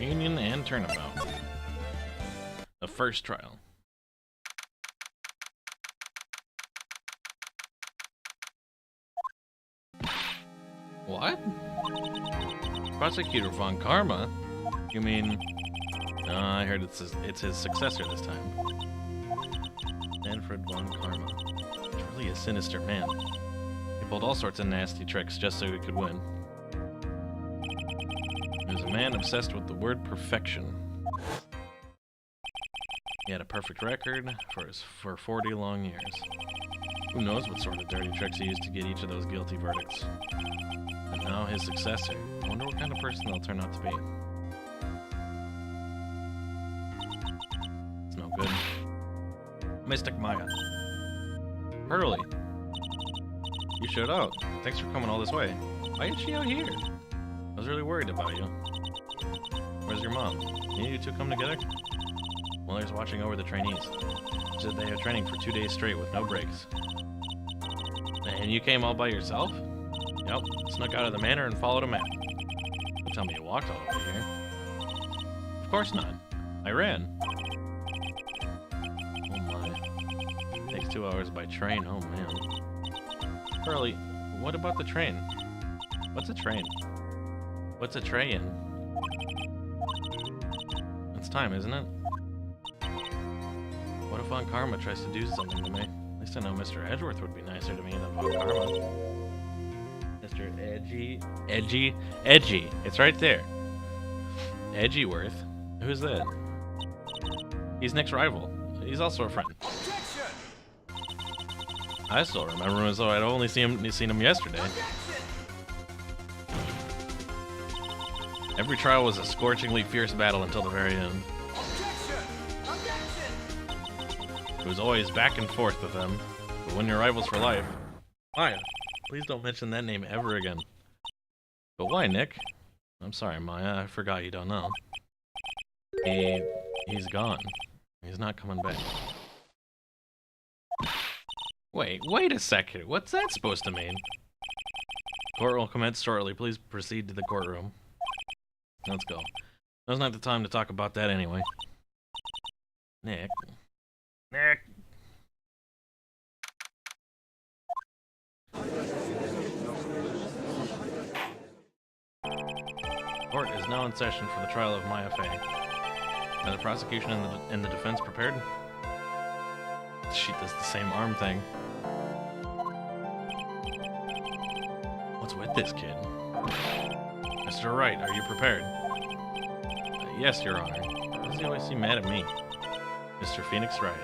Reunion and turnabout. The first trial. What? Prosecutor Von Karma? You mean... I heard it's his successor this time. Manfred Von Karma. He's really a sinister man. He pulled all sorts of nasty tricks just so he could win. He was a man obsessed with the word perfection. He had a perfect record for 40 long years. Who knows what sort of dirty tricks he used to get each of those guilty verdicts. And now his successor. I wonder what kind of person they'll turn out to be. It's no good. Mystic Maya. Hurley. You showed up. Thanks for coming all this way. Why is she out here? I was really worried about you. Where's your mom? Can you two come together? Muller's watching over the trainees. She said they have training for 2 days straight with no breaks. And you came all by yourself? Yep, snuck out of the manor and followed a map. Don't tell me you walked all the way here. Of course not. I ran. Oh my. Takes 2 hours by train, oh man. Hurley, what about the train? What's a train? What's a train? It's time, isn't it? What if Von Karma tries to do something to me? At least I know Mr. Edgeworth would be nicer to me than Von Karma. Mr. Edgy. It's right there. Edgyworth? Who's that? He's Nick's rival. He's also a friend. I still remember him as though I'd only seen him yesterday. Every trial was a scorchingly fierce battle until the very end. It was always back and forth with them, but when you're rivals for life... Maya, please don't mention that name ever again. But why, Nick? I'm sorry, Maya, I forgot you don't know. He's gone. He's not coming back. Wait a second, what's that supposed to mean? Court will commence shortly, please proceed to the courtroom. Let's go. Now's not the time to talk about that anyway. Nick. Court is now in session for the trial of Maya Fey. Are the prosecution and the defense prepared? She does the same arm thing. What's with this kid? Mr. Wright, are you prepared? Yes, Your Honor. Why does he always seem mad at me? Mr. Phoenix Wright.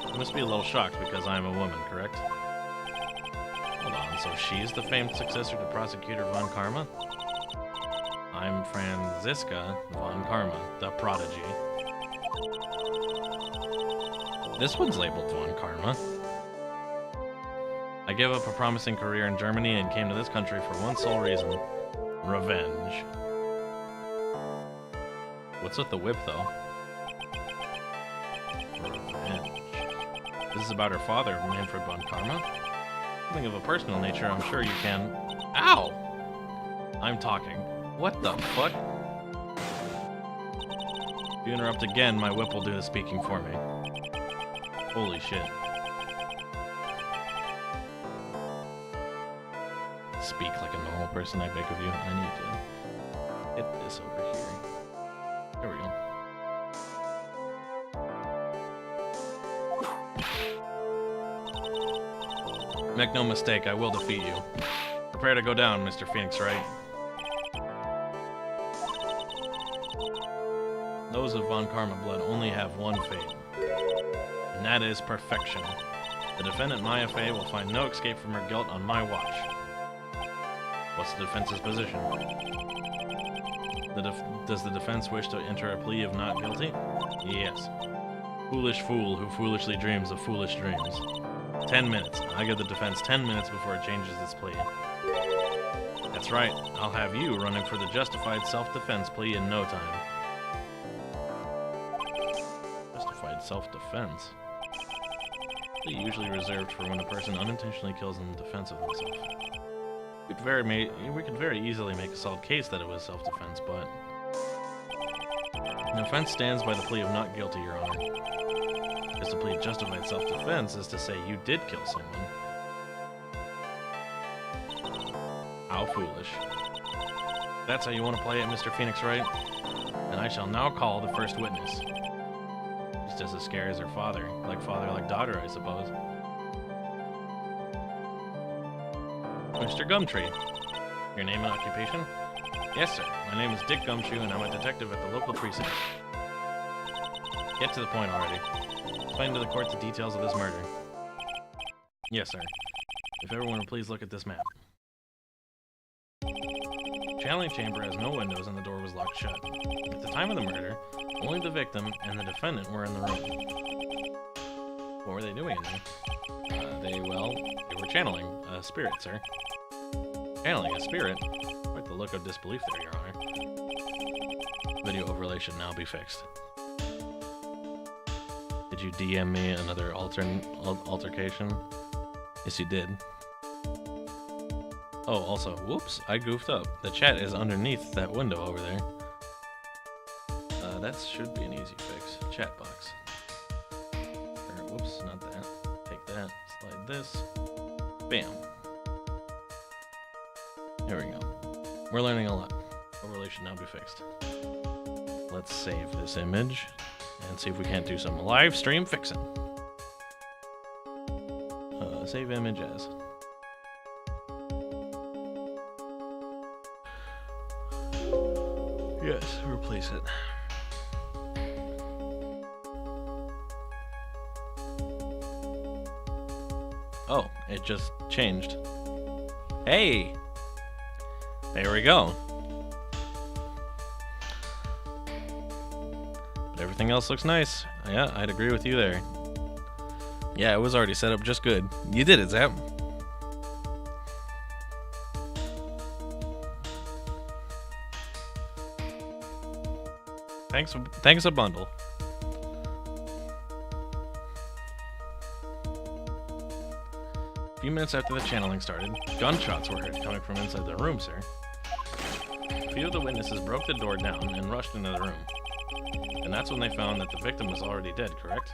You must be a little shocked because I am a woman, correct? Hold on, so she's the famed successor to Prosecutor Von Karma? I'm Franziska Von Karma, the prodigy. This one's labeled Von Karma. I gave up a promising career in Germany and came to this country for one sole reason. Revenge. What's with the whip, though? Revenge. This is about her father, Manfred Von Karma? Something of a personal nature, I'm sure you can... Ow! I'm talking. What the fuck? If you interrupt again, my whip will do the speaking for me. Holy shit. Speak like a normal person, I beg of you. I need to hit this over here. There we go. Make no mistake, I will defeat you. Prepare to go down, Mr. Phoenix Wright. Those of Von Karma blood only have one fate, and that is perfection. The defendant Maya Fey will find no escape from her guilt on my watch. What's the defense's position? Does the defense wish to enter a plea of not guilty? Yes. Foolish fool who foolishly dreams of foolish dreams. 10 minutes. I give the defense 10 minutes before it changes its plea. That's right. I'll have you running for the justified self-defense plea in no time. Justified self-defense? Plea usually reserved for when a person unintentionally kills in defense of himself. We could very easily make a solid case that it was self-defense, but The offense stands by the plea of not guilty, Your Honor. Because to plead justified self-defense is to say you did kill someone. How foolish. That's how you want to play it, Mr. Phoenix, right? And I shall now call the first witness. She's just as scary as her father. Like father, like daughter, I suppose. Mr. Gumtree. Your name and occupation? Yes, sir. My name is Dick Gumshoe, and I'm a detective at the local precinct. Get to the point already. Explain to the court the details of this murder. Yes, sir. If everyone would please look at this map. Channeling chamber has no windows and the door was locked shut. At the time of the murder, only the victim and the defendant were in the room. What were they doing in there? They were channeling a spirit, sir. Channeling a spirit? Quite the look of disbelief there, Your Honor. Video overlay should now be fixed. Did you DM me another altercation? Yes, you did. Oh, also, whoops, I goofed up. The chat is underneath that window over there. That should be an easy fix. Chat box. Or, whoops, not that. Take that, slide this. Bam. There we go. We're learning a lot. Overlay should now be fixed. Let's save this image and see if we can't do some live stream fixing. Save image as. Yes, replace it. Oh, it just changed. Hey! There we go. But everything else looks nice. Yeah, I'd agree with you there. Yeah, it was already set up just good. You did it, Zap. Thanks a bundle. A few minutes after the channeling started, gunshots were heard coming from inside the room, sir. A few of the witnesses broke the door down and rushed into the room. And that's when they found that the victim was already dead, correct?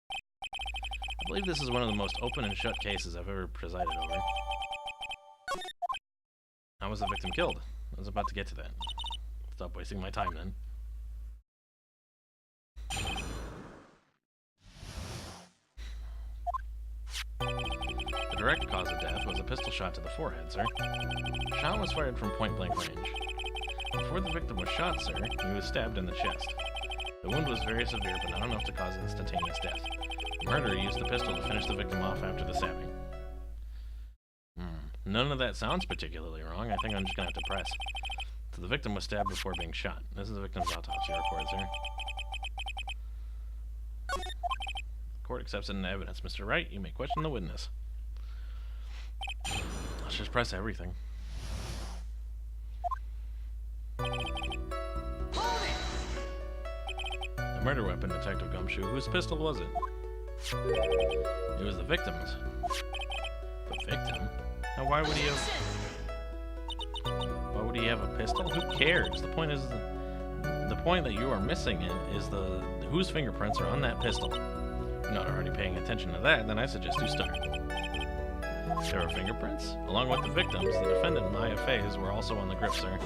I believe this is one of the most open and shut cases I've ever presided over. How was the victim killed? I was about to get to that. Stop wasting my time then. The direct cause of death was a pistol shot to the forehead, sir. The shot was fired from point-blank range. Before the victim was shot, sir, he was stabbed in the chest. The wound was very severe, but not enough to cause instantaneous death. The murderer used the pistol to finish the victim off after the stabbing. None of that sounds particularly wrong. I think I'm just gonna have to press. So the victim was stabbed before being shot. This is the victim's autopsy report, sir. The court accepts it into evidence. Mr. Wright, you may question the witness. Let's just press everything. The murder weapon, Detective Gumshoe. Whose pistol was it? It was the victim's. The victim? Now why would he have a pistol? Who cares? The point is, the point that you are missing is the whose fingerprints are on that pistol. If you're not already paying attention to that, then I suggest you start. There were fingerprints? Along with the victims, the defendant, Maya Faze, were also on the grip, sir.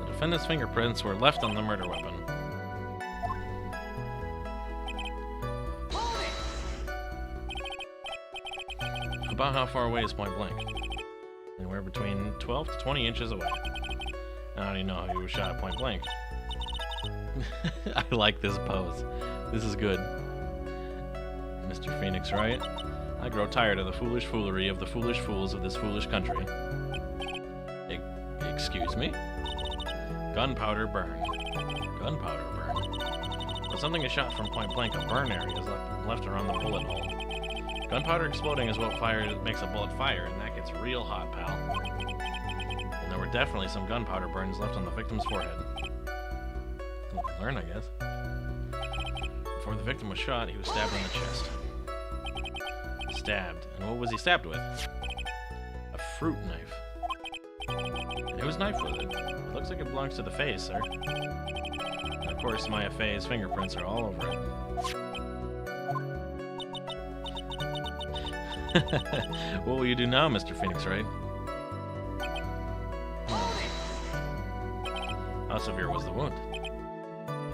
The defendant's fingerprints were left on the murder weapon. About how far away is point blank? Anywhere between 12 to 20 inches away. I don't even know how he was shot at point blank. I like this pose. This is good. Mr. Phoenix, right? I grow tired of the foolish foolery of the foolish fools of this foolish country. Excuse me? Gunpowder burn. Gunpowder burn. When something is shot from point blank, a burn area is left around the bullet hole. Gunpowder exploding is what makes a bullet fire, and that gets real hot, pal. And there were definitely some gunpowder burns left on the victim's forehead. We'll learn, I guess. Before the victim was shot, he was stabbed in the chest. Stabbed. And what was he stabbed with? fruit knife. And whose knife was it? It looks like it belongs to the Fae's, sir. And of course, Maya Fae's fingerprints are all over it. What will you do now, Mr. Phoenix Wright? How severe was the wound?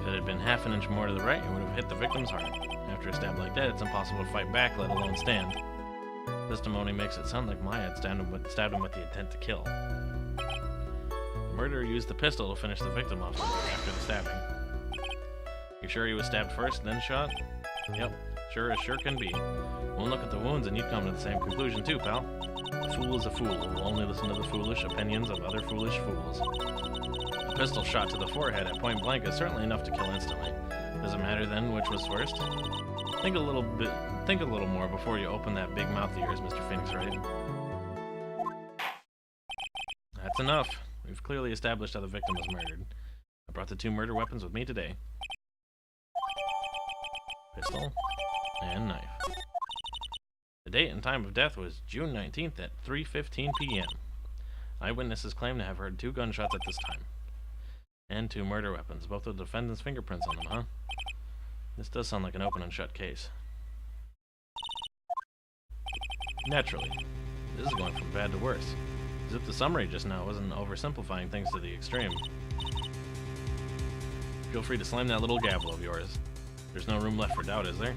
If it had been half an inch more to the right, it would have hit the victim's heart. After a stab like that, it's impossible to fight back, let alone stand. Testimony makes it sound like Maya had stabbed him with the intent to kill. The murderer used the pistol to finish the victim off after the stabbing. You sure he was stabbed first, then shot? Yep, sure as sure can be. One look at the wounds and you'd come to the same conclusion too, pal. A fool is a fool who will only listen to the foolish opinions of other foolish fools. A pistol shot to the forehead at point blank is certainly enough to kill instantly. Does it matter then which was first? Think a little more before you open that big mouth of yours, Mr. Phoenix Wright. That's enough. We've clearly established how the victim was murdered. I brought the 2 murder weapons with me today. Pistol and knife. The date and time of death was June 19th at 3:15 p.m. Eyewitnesses claim to have heard 2 gunshots at this time. And 2 murder weapons, both with the defendant's fingerprints on them, huh? This does sound like an open and shut case. Naturally, this is going from bad to worse. As if the summary just now wasn't oversimplifying things to the extreme. Feel free to slam that little gavel of yours. There's no room left for doubt, is there?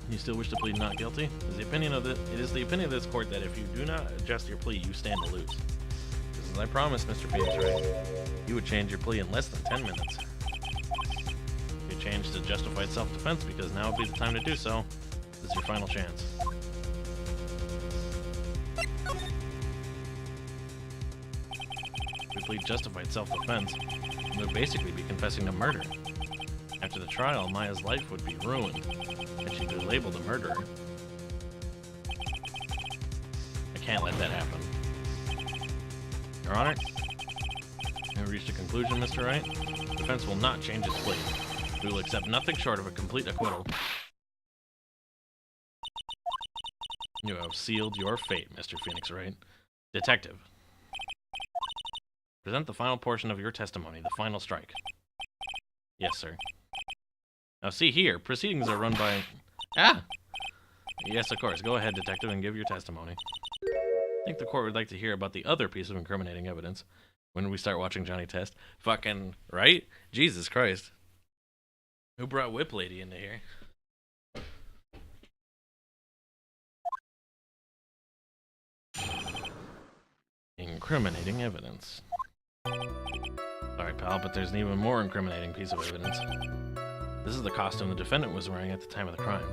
You still wish to plead not guilty? It is the opinion of this court that if you do not adjust your plea, you stand to lose. Just as I promised, Mr. Phoenix Wright, you would change your plea in less than 10 minutes. You changed to justified self-defense because now would be the time to do so. This is your final chance. If we plead justified self-defense, we would basically be confessing to murder. After the trial, Maya's life would be ruined, and she'd be labeled a murderer. I can't let that happen. Your Honor, we have reached a conclusion, Mr. Wright. The defense will not change its plea. We will accept nothing short of a complete acquittal. You have sealed your fate, Mr. Phoenix Wright. Detective, present the final portion of your testimony, the final strike. Yes, sir. Now see here, proceedings are run by... Ah! Yes, of course. Go ahead, detective, and give your testimony. I think the court would like to hear about the other piece of incriminating evidence. When did we start watching Johnny Test? Fucking... right? Jesus Christ. Who brought Whip Lady into here? Incriminating evidence. Sorry, pal, but there's an even more incriminating piece of evidence. This is the costume the defendant was wearing at the time of the crime.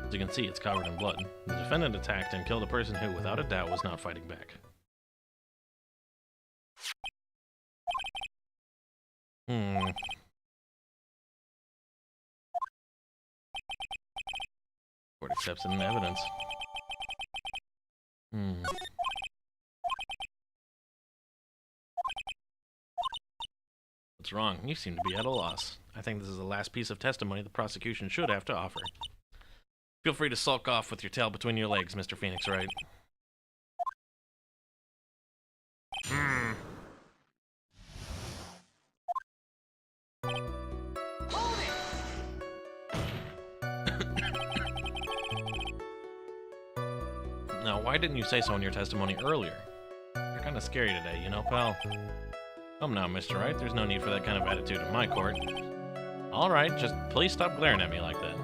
As you can see, it's covered in blood. The defendant attacked and killed a person who, without a doubt, was not fighting back. Court accepts it in evidence. What's wrong? You seem to be at a loss. I think this is the last piece of testimony the prosecution should have to offer. Feel free to sulk off with your tail between your legs, Mr. Phoenix Wright. Now, why didn't you say so in your testimony earlier? You're kind of scary today, you know, pal? Come now, Mr. Wright, there's no need for that kind of attitude in my court. Alright, just please stop glaring at me like that.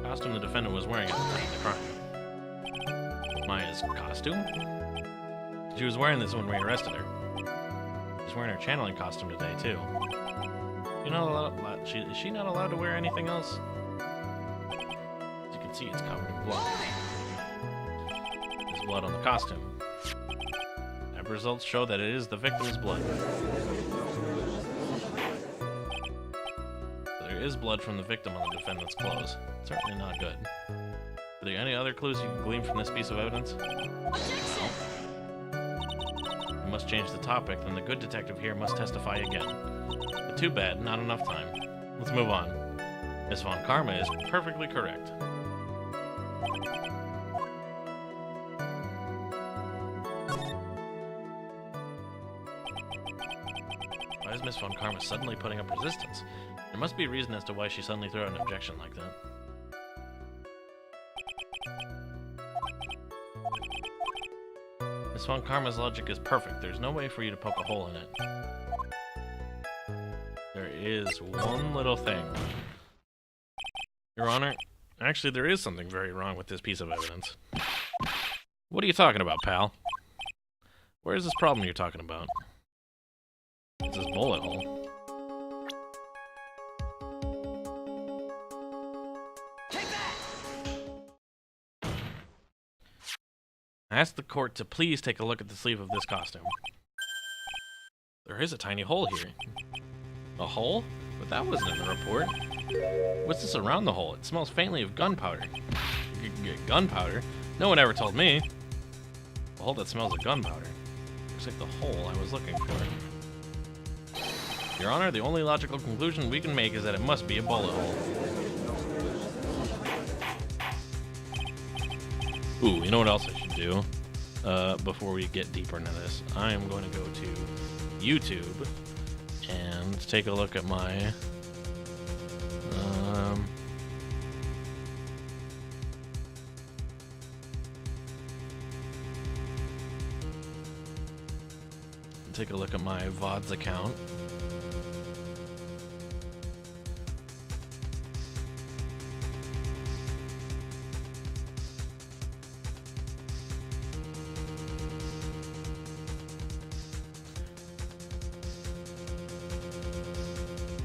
Costume the defendant was wearing at the time of the crime. Maya's costume? She was wearing this when we arrested her. She's wearing her channeling costume today, too. Is she not allowed to wear anything else? As you can see, it's covered in blood. There's blood on the costume. Lab results show that it is the victim's blood. There is blood from the victim on the defendant's clothes. Certainly not good. Are there any other clues you can glean from this piece of evidence? No. We must change the topic, then the good detective here must testify again. But too bad, not enough time. Let's move on. Miss Von Karma is perfectly correct. Why is Miss Von Karma suddenly putting up resistance? There must be a reason as to why she suddenly threw out an objection like that. Miss Von Karma's logic is perfect. There's no way for you to poke a hole in it. There is one little thing. Your Honor, actually there is something very wrong with this piece of evidence. What are you talking about, pal? Where is this problem you're talking about? It's this bullet hole. I asked the court to please take a look at the sleeve of this costume. There is a tiny hole here. A hole? But that wasn't in the report. What's this around the hole? It smells faintly of gunpowder. Gunpowder? No one ever told me. A hole that smells of gunpowder. Looks like the hole I was looking for. Your Honor, the only logical conclusion we can make is that it must be a bullet hole. Ooh, you know what else I should do? Before we get deeper into this, I am going to go to YouTube and take a look at my VODs account.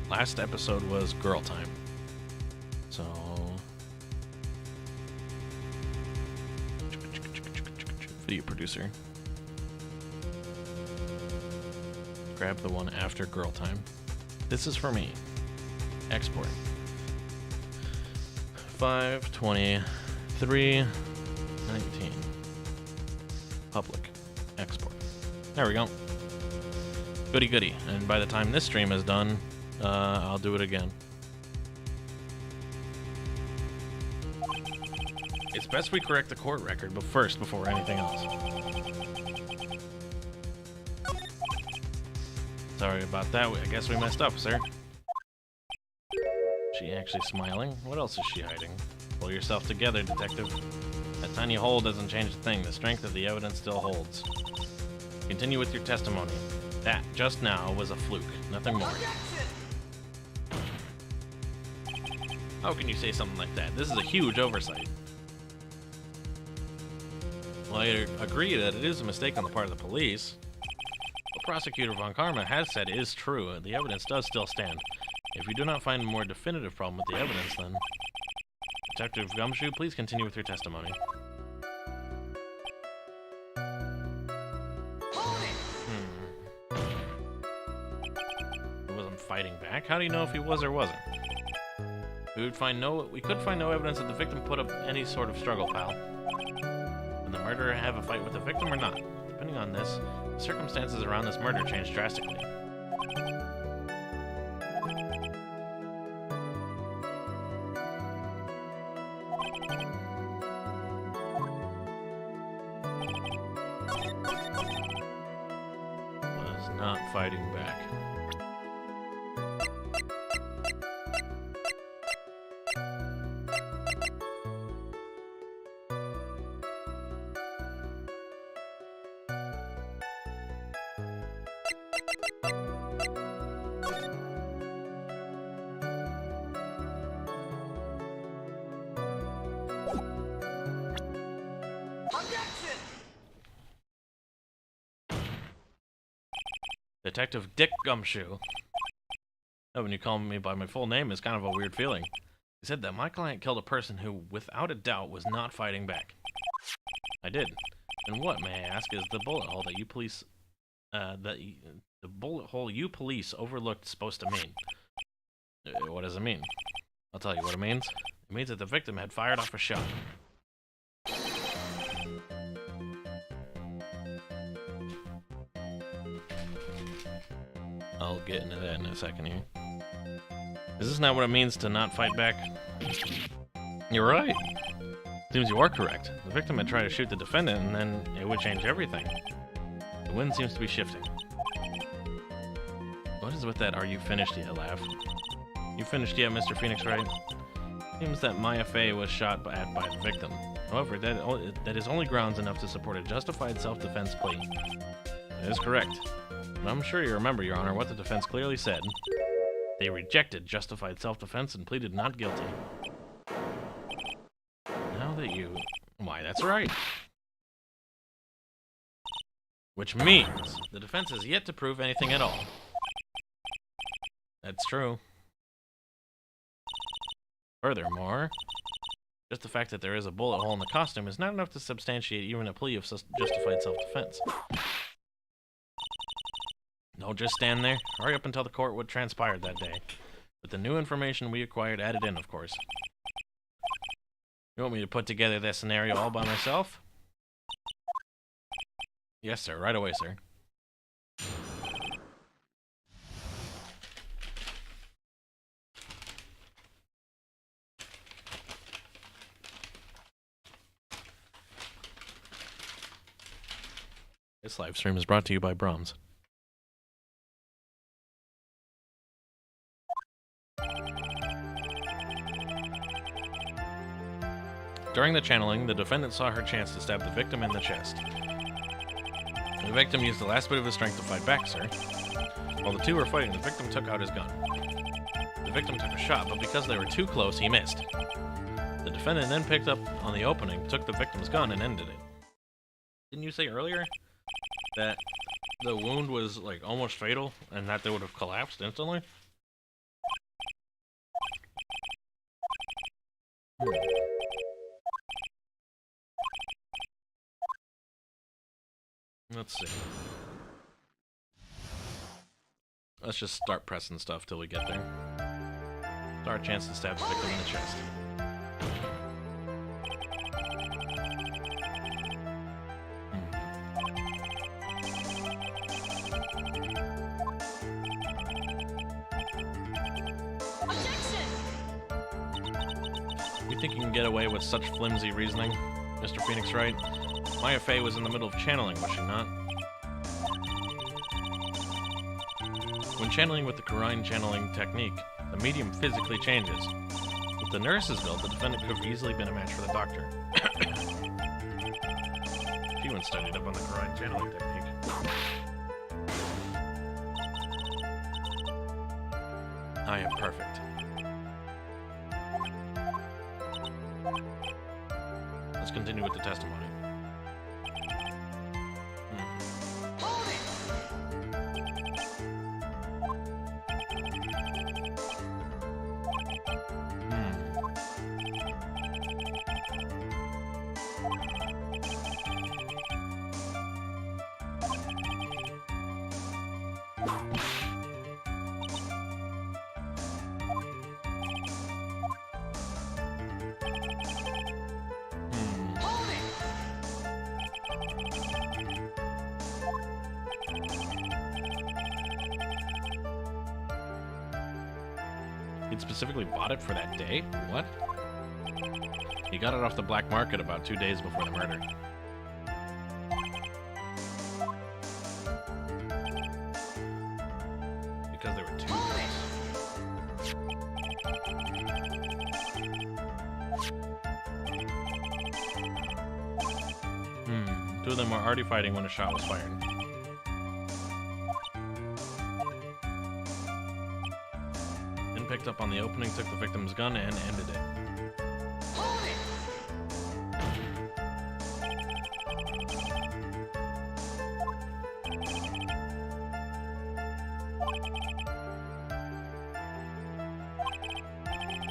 Last episode was girl time. So video producer. Grab the one after girl time. This is for me. Export. 5/23/19. Public. Export. There we go. Goody goody. And by the time this stream is done, I'll do it again. It's best we correct the court record, but first, before anything else. Sorry about that. I guess we messed up, sir. She actually smiling? What else is she hiding? Pull yourself together, detective. That tiny hole doesn't change a thing. The strength of the evidence still holds. Continue with your testimony. That, just now, was a fluke. Nothing more. How can you say something like that? This is a huge oversight. Well, I agree that it is a mistake on the part of the police. What Prosecutor Von Karma has said is true. The evidence does still stand. If you do not find a more definitive problem with the evidence, then... Detective Gumshoe, please continue with your testimony. He wasn't fighting back? How do you know if he was or wasn't? We could find no evidence that the victim put up any sort of struggle, pal. Did the murderer have a fight with the victim or not? Depending on this, the circumstances around this murder changed drastically. Was not fighting back. Detective Dick Gumshoe. Oh, when you call me by my full name is kind of a weird feeling. He said that my client killed a person who, without a doubt, was not fighting back. I did. And what, may I ask, is the bullet hole that you police, the bullet hole you police overlooked supposed to mean? What does it mean? I'll tell you what it means. It means that the victim had fired off a shot. I'll get into that in a second here. Is this not what it means to not fight back? You're right. Seems you are correct. The victim had tried to shoot the defendant, and then it would change everything. The wind seems to be shifting. What is with that "are you finished yet" laugh? You finished yet, Mr. Phoenix, right? Seems that Maya Fey was shot at by the victim. However, that is only grounds enough to support a justified self-defense plea. That is correct. But I'm sure you remember, Your Honor, what the defense clearly said. They rejected justified self-defense and pleaded not guilty. Now that you... Why, that's right. Which means the defense has yet to prove anything at all. That's true. Furthermore, just the fact that there is a bullet hole in the costume is not enough to substantiate even a plea of justified self-defense. Don't just stand there. Hurry up and tell the court what transpired that day. With the new information we acquired added in, of course. You want me to put together that scenario all by myself? Yes, sir. Right away, sir. This live stream is brought to you by Brahms. During the channeling, the defendant saw her chance to stab the victim in the chest. The victim used the last bit of his strength to fight back, sir. While the two were fighting, the victim took out his gun. The victim took a shot, but because they were too close, he missed. The defendant then picked up on the opening, took the victim's gun, and ended it. Didn't you say earlier that the wound was, like, almost fatal, and that they would have collapsed instantly? Let's see. Let's just start pressing stuff till we get there. It's our chance to stab the victim in the chest. You think you can get away with such flimsy reasoning, Mr. Phoenix, right? Maya Fey was in the middle of channeling, was she not? When channeling with the Kurine channeling technique, the medium physically changes. With the nurse's build, the defendant could have easily been a match for the doctor. She once studied up on the Kurine channeling technique. I am perfect. Let's continue with the testimony. He'd specifically bought it for that day? What? He got it off the black market about 2 days before the murder. Because there were two guns. Two of them were already fighting when a shot was fired. Picked up on the opening, took the victim's gun, and ended it.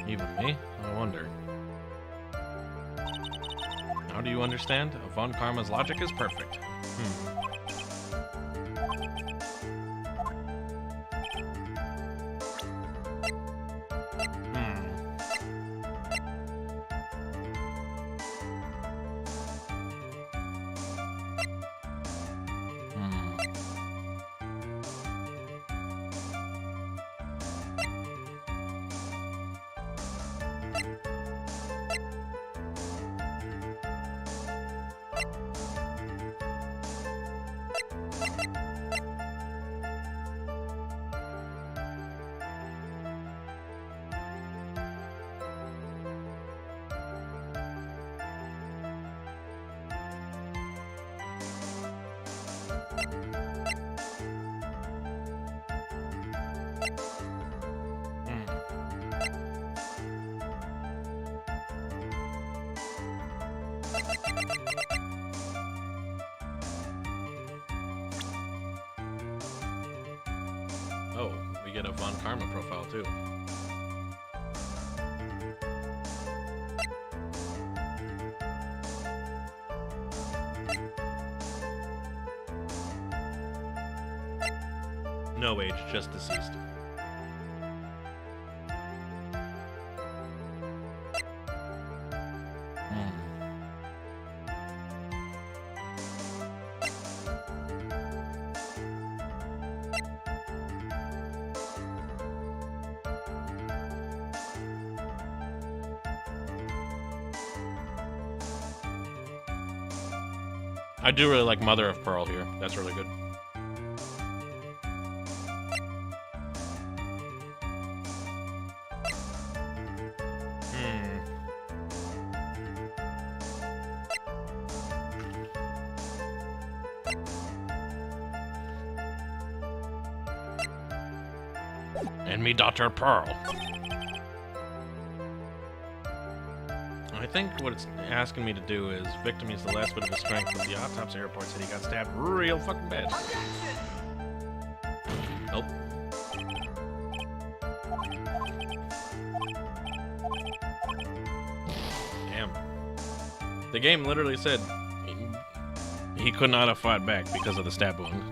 Even me? I wonder. How do you understand? Von Karma's logic is perfect. Oh, we get a Von Karma profile too. No age, just deceased. I do really like Mother of Pearl here. That's really good. And me daughter Pearl. I think what it's asking me to do is victim used the last bit of his strength, but the autopsy report said he got stabbed real fucking bad. Nope. Damn. The game literally said he could not have fought back because of the stab wound.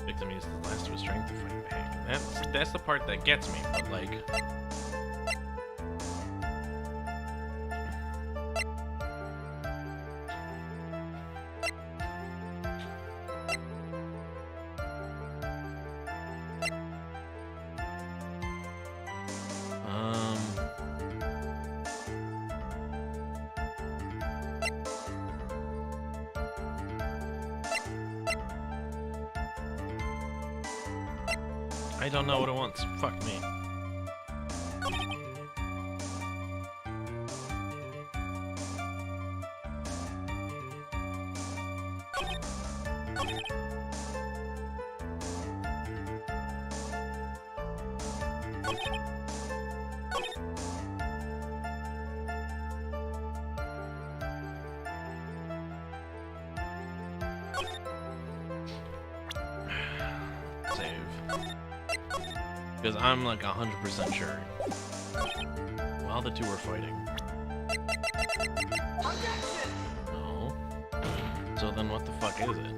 Victim uses the last of his strength to fight back. That's the part that gets me, but like... I don't know what it wants. Fuck me. Because I'm like 100% sure. While the two were fighting. No. So then what the fuck is it?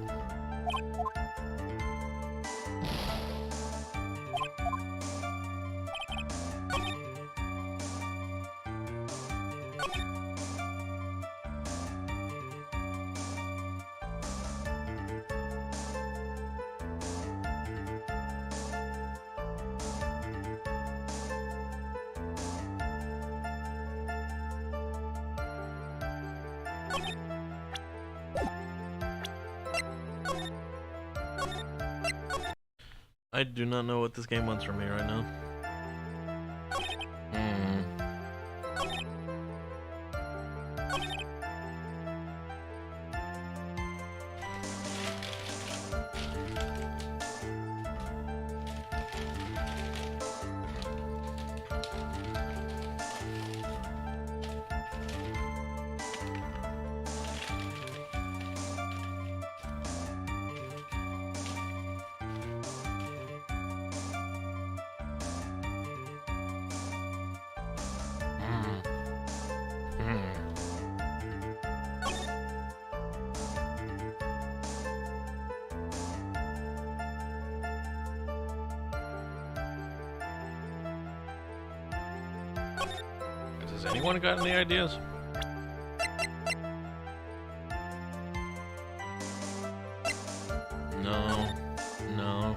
I do not know what this game wants from me right now. Has anyone got any ideas? No. No.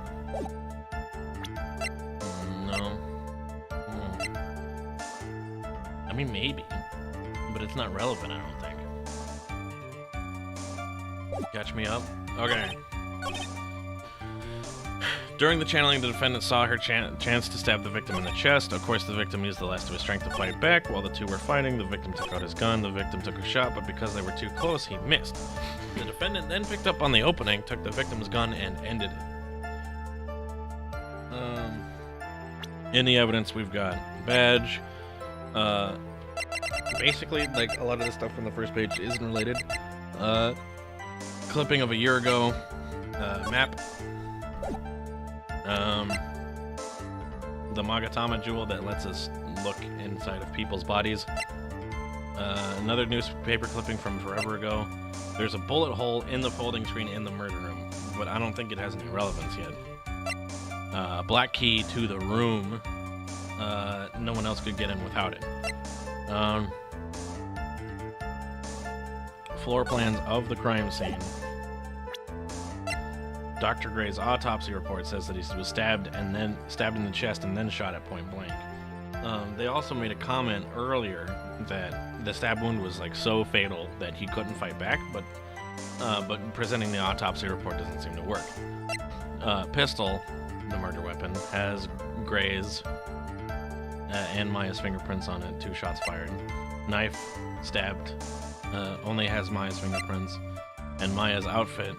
No. I mean, maybe. But it's not relevant, I don't think. Catch me up? Okay. During the channeling, the defendant saw her chance to stab the victim in the chest. Of course, the victim used the last of his strength to fight back. While the two were fighting, the victim took out his gun. The victim took a shot, but because they were too close, he missed. The defendant then picked up on the opening, took the victim's gun, and ended it. In the evidence, we've got badge. Basically, like, a lot of the stuff from the first page isn't related. Clipping of a year ago. Map. The Magatama jewel that lets us look inside of people's bodies. Another newspaper clipping from forever ago. There's a bullet hole in the folding screen in the murder room, but I don't think it has any relevance yet. Black key to the room. No one else could get in without it. Floor plans of the crime scene. Dr. Gray's autopsy report says that he was stabbed in the chest and then shot at point blank. They also made a comment earlier that the stab wound was like so fatal that he couldn't fight back, but presenting the autopsy report doesn't seem to work. Pistol, the murder weapon, has Gray's and Maya's fingerprints on it, 2 shots fired. Knife, stabbed, only has Maya's fingerprints, and Maya's outfit,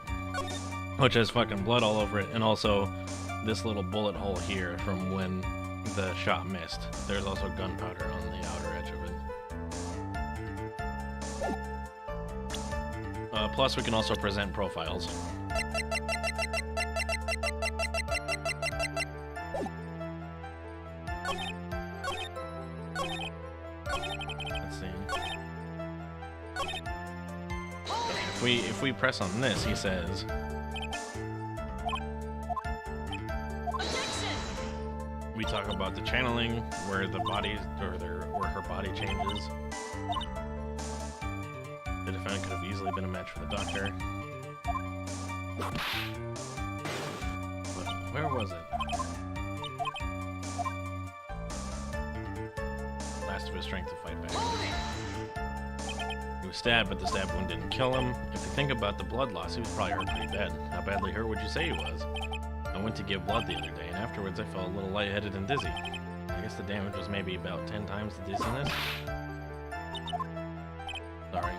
which has fucking blood all over it, and also this little bullet hole here from when the shot missed. There's also gunpowder on the outer edge of it. Plus, we can also present profiles. Let's see. If we press on this, he says, we talk about the channeling, where the body, where her body changes. The defendant could have easily been a match for the doctor. But where was it? Last of his strength to fight back. He was stabbed, but the stab wound didn't kill him. If you think about the blood loss, he was probably hurt pretty bad. How badly hurt would you say he was? I went to give blood the other day, and afterwards I felt a little lightheaded and dizzy. I guess the damage was maybe about 10 times the dizziness. Sorry.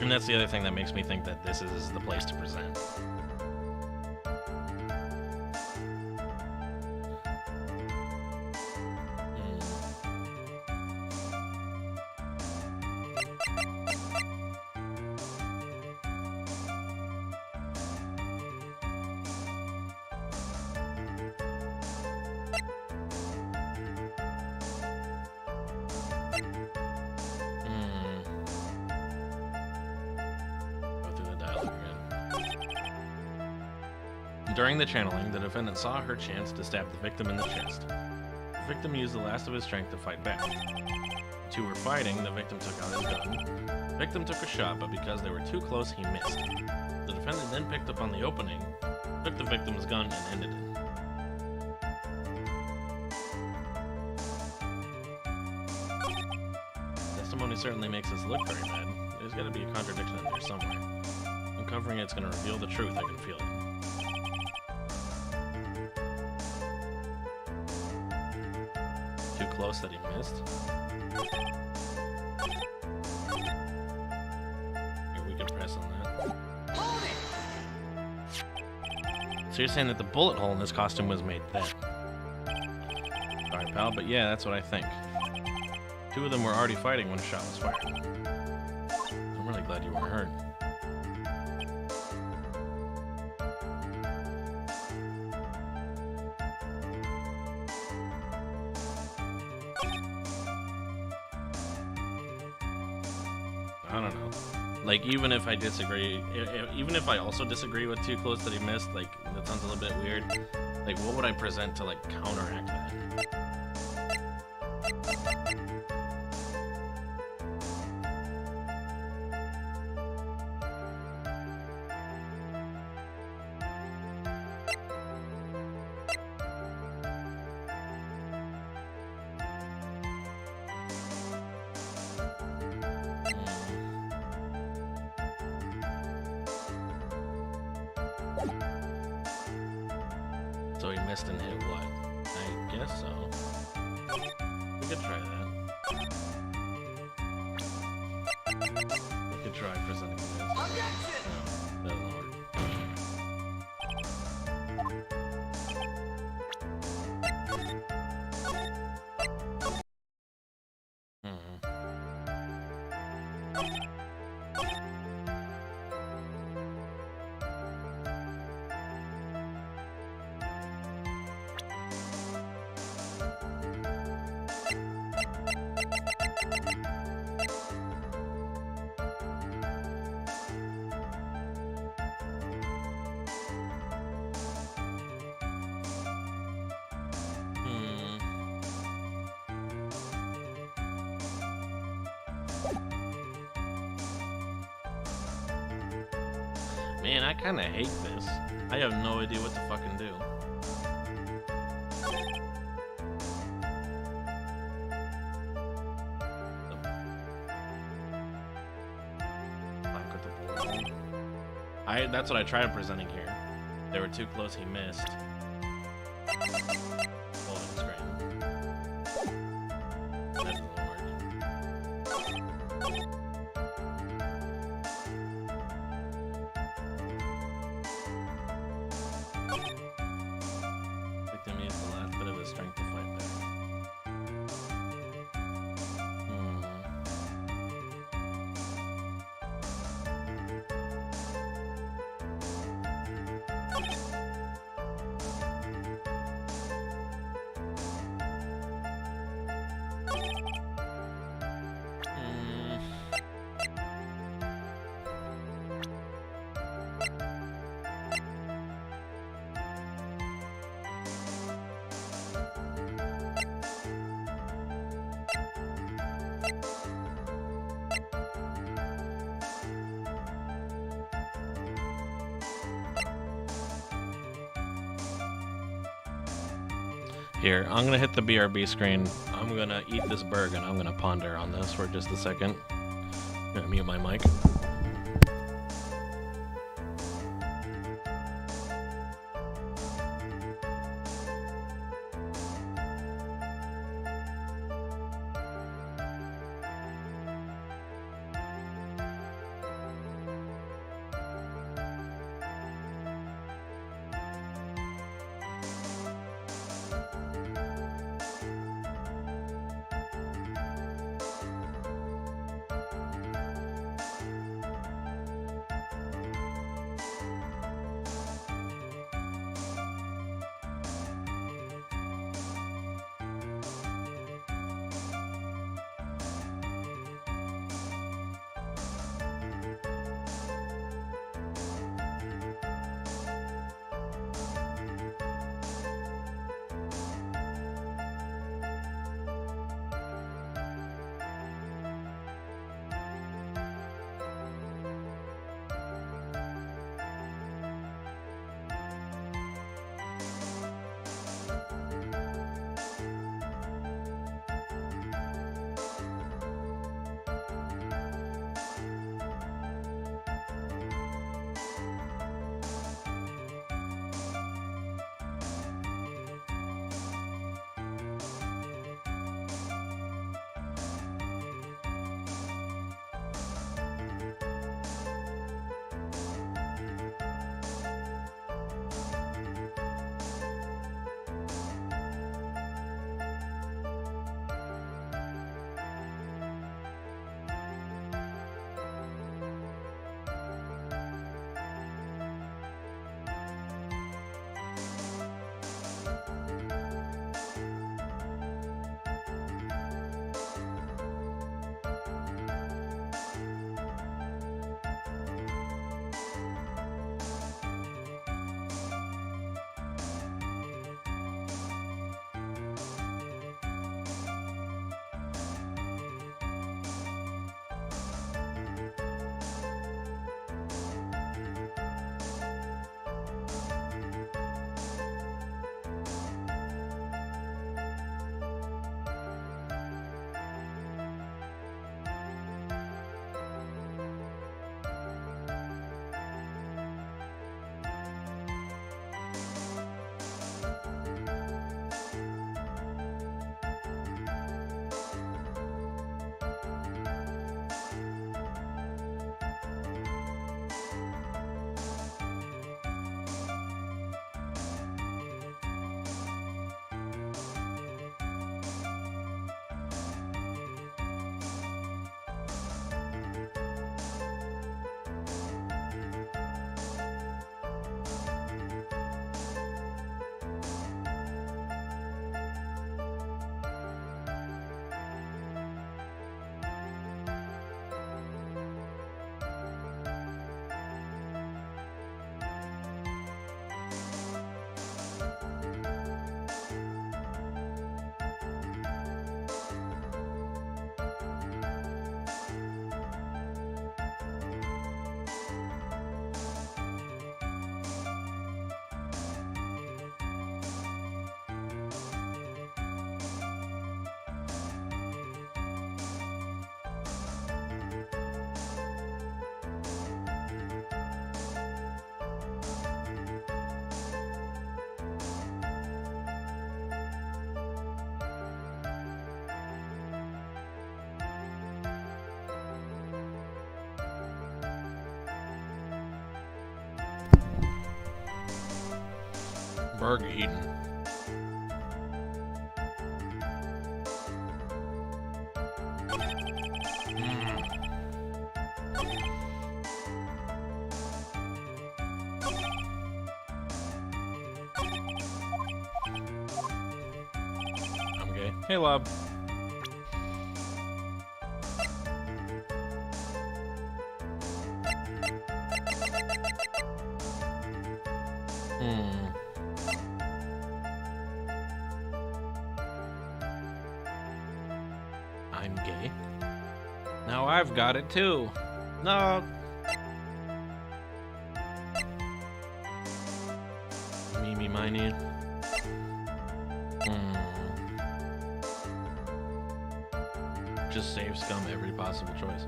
And that's the other thing that makes me think that this is the place to present. During the channeling, the defendant saw her chance to stab the victim in the chest. The victim used the last of his strength to fight back. The two were fighting, the victim took out his gun. The victim took a shot, but because they were too close, he missed. The defendant then picked up on the opening, took the victim's gun, and ended it. Testimony certainly makes this look very bad. There's got to be a contradiction in there somewhere. I'm uncovering it's gonna reveal the truth. I can feel it. Too close that he missed. Here, we can press on that. So you're saying that the bullet hole in this costume was made then? Sorry, pal, but yeah, that's what I think. Two of them were already fighting when a shot was fired. I'm really glad you weren't hurt. I don't know. Like, even if I disagree, even if I also disagree with Too Close that he missed, like, that sounds a little bit weird. Like, what would I present to, like, counteract that? So he missed and hit what? I guess so. We could try that. We could try presenting this. No, that doesn't work. Man, I kind of hate this. I have no idea what to fucking do. That's what I tried presenting here. They were too close, he missed. Folding screen. That doesn't work. Victim used the last bit of his strength to fight back. Here, I'm gonna hit the BRB screen. I'm gonna eat this burger and I'm gonna ponder on this for just a second. I'm gonna mute my mic. Burger eating. I'm gay. Hey, Lob. I'm gay. Now I've got it too. No. Mimi miney. Just save scum every possible choice.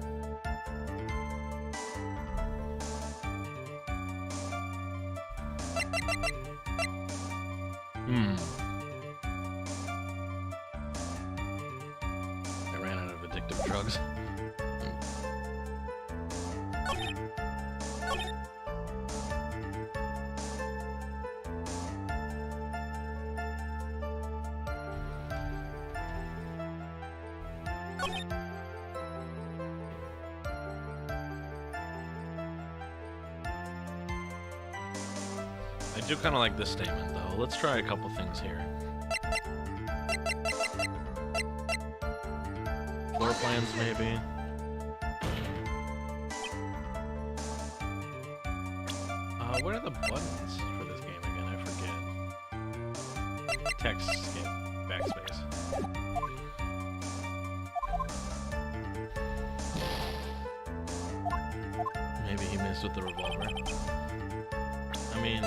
I ran out of addictive drugs. I do kind of like this statement, though. Let's try a couple things here. Floor plans, maybe. What are the buttons for this game again? I forget. Text, skip, backspace. Maybe he missed with the revolver. I mean,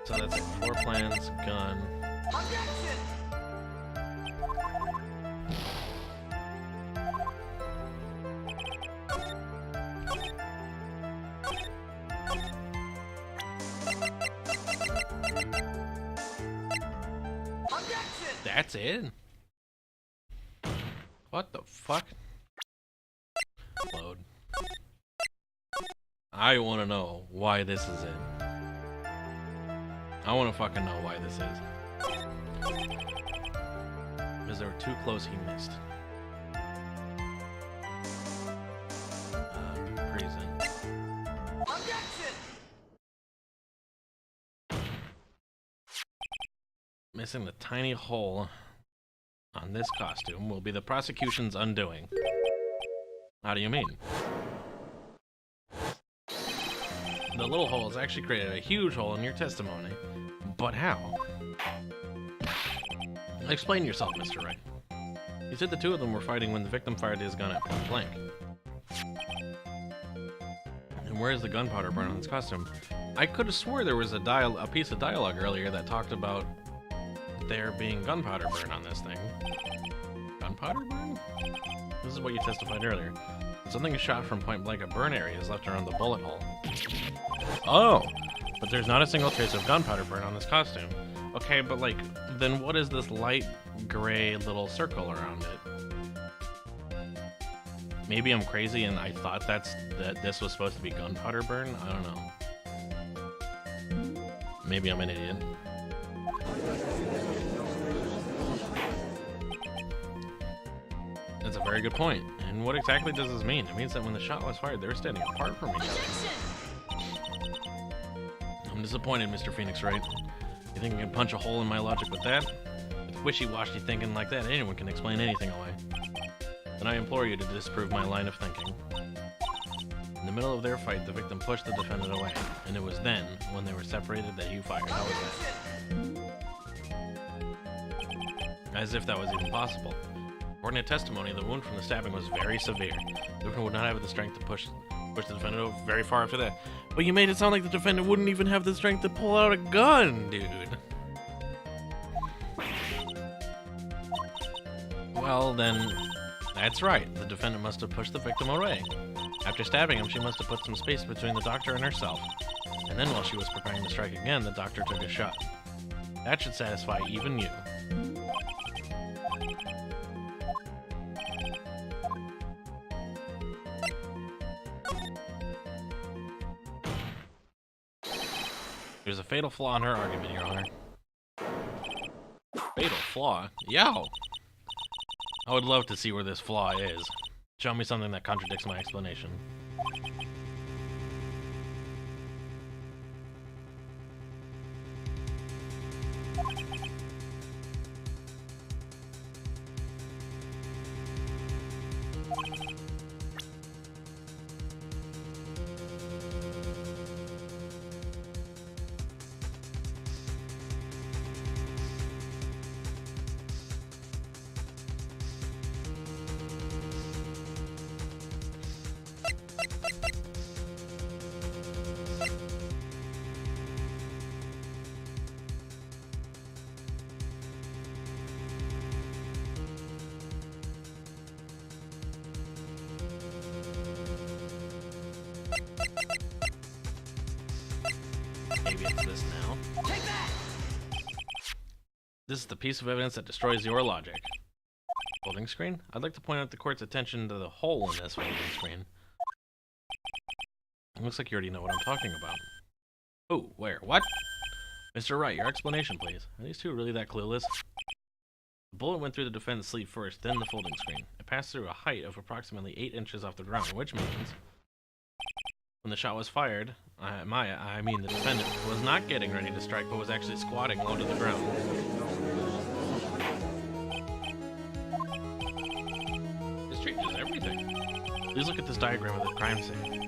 so that's it. Floor plans, gun. That's it? What the fuck? Load. I want to know why this is it. I want to fucking know why this is. Because they were too close, he missed. Prison. Missing the tiny hole on this costume will be the prosecution's undoing. How do you mean? The little hole has actually created a huge hole in your testimony. But how? Explain yourself, Mr. Wright. You said the two of them were fighting when the victim fired his gun at point blank. And where is the gunpowder burn on this costume? I could have swore there was a piece of dialogue earlier that talked about there being gunpowder burn on this thing. Gunpowder burn? This is what you testified earlier. Something is shot from point blank, a burn area is left around the bullet hole. Oh! But there's not a single trace of gunpowder burn on this costume. Okay, but like, then what is this light gray little circle around it? Maybe I'm crazy and I thought that this was supposed to be gunpowder burn? I don't know. Maybe I'm an idiot. That's a very good point. And what exactly does this mean? It means that when the shot was fired, they were standing apart from each other. I'm disappointed, Mr. Phoenix Wright. You think you can punch a hole in my logic with that? With wishy-washy thinking like that, anyone can explain anything away. Then I implore you to disprove my line of thinking. In the middle of their fight, the victim pushed the defendant away, and it was then, when they were separated, that you fired. How was that? As if that was even possible. According to testimony, the wound from the stabbing was very severe. The victim would not have the strength to push the defendant over very far after that. But you made it sound like the defendant wouldn't even have the strength to pull out a gun, dude. Well, then, that's right. The defendant must have pushed the victim away. After stabbing him, she must have put some space between the doctor and herself. And then while she was preparing to strike again, the doctor took a shot. That should satisfy even you. There's a fatal flaw in her argument, Your Honor. flaw. Yo! I would love to see where this flaw is. Show me something that contradicts my explanation. Maybe it's this now. Take that! This is the piece of evidence that destroys your logic. Folding screen? I'd like to point out the court's attention to the hole in this folding screen. It looks like you already know what I'm talking about. Oh, where? What? Mr. Wright, your explanation, please. Are these two really that clueless? The bullet went through the defendant's sleeve first, then the folding screen. It passed through a height of approximately 8 inches off the ground, which means when the shot was fired, I mean the defendant was not getting ready to strike, but was actually squatting low to the ground. This changes everything. Please look at this diagram of the crime scene.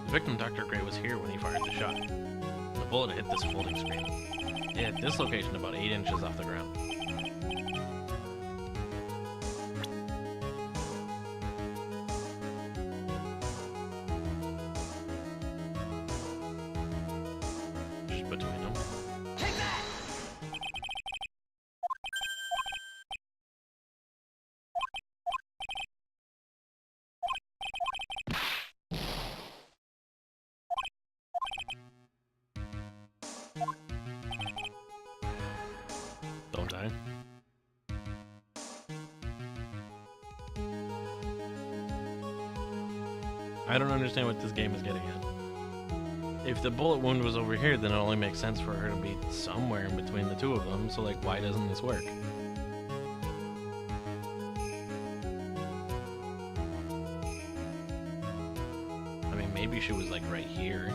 The victim, Dr. Gray, was here when he fired the shot. The bullet hit this folding screen. It hit this location about 8 inches off the ground. Between them. Take that! Don't die. I don't understand what this game is getting at. If the bullet wound was over here, then it only makes sense for her to be somewhere in between the two of them, so like, why doesn't this work? I mean, maybe she was like right here.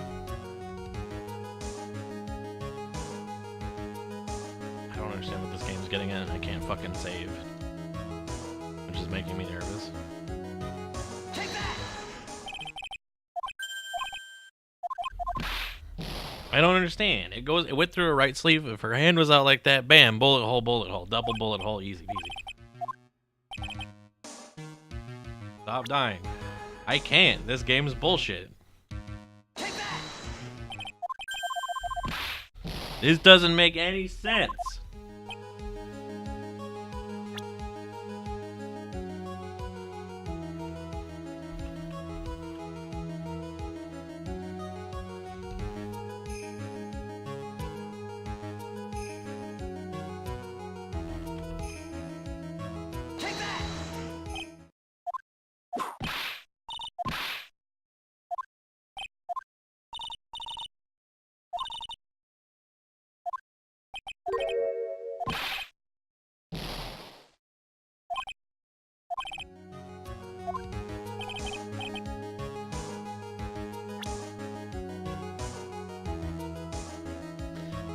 I don't understand what this game's getting at. I can't fucking save, which is making me nervous. I don't understand. It went through her right sleeve. If her hand was out like that, bam, bullet hole, double bullet hole, easy peasy. Stop dying. I can't. This game's bullshit. This doesn't make any sense.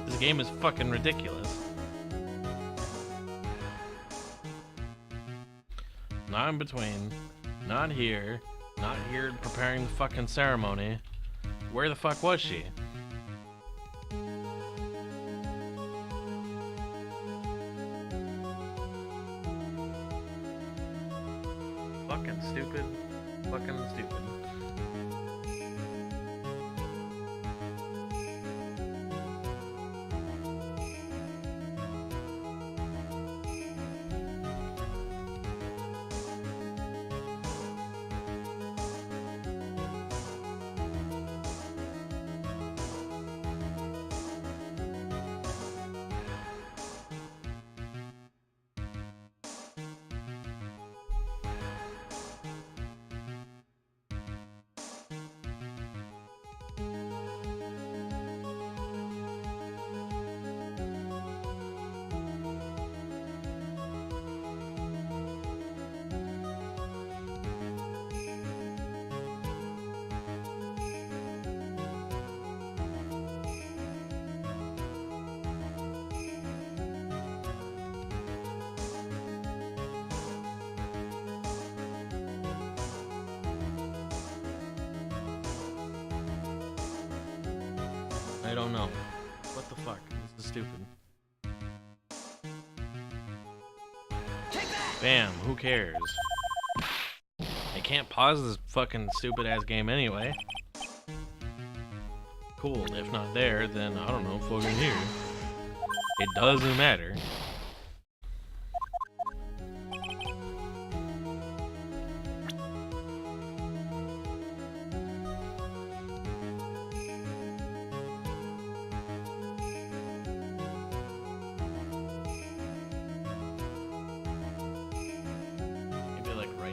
This game is fucking ridiculous. Not in between, not here preparing the fucking ceremony. Where the fuck was she? Fucking stupid. Fucking stupid. I don't know. What the fuck? This is stupid. Bam, who cares? I can't pause this fucking stupid ass game anyway. Cool, if not there, then I don't know, fucking here. It doesn't matter.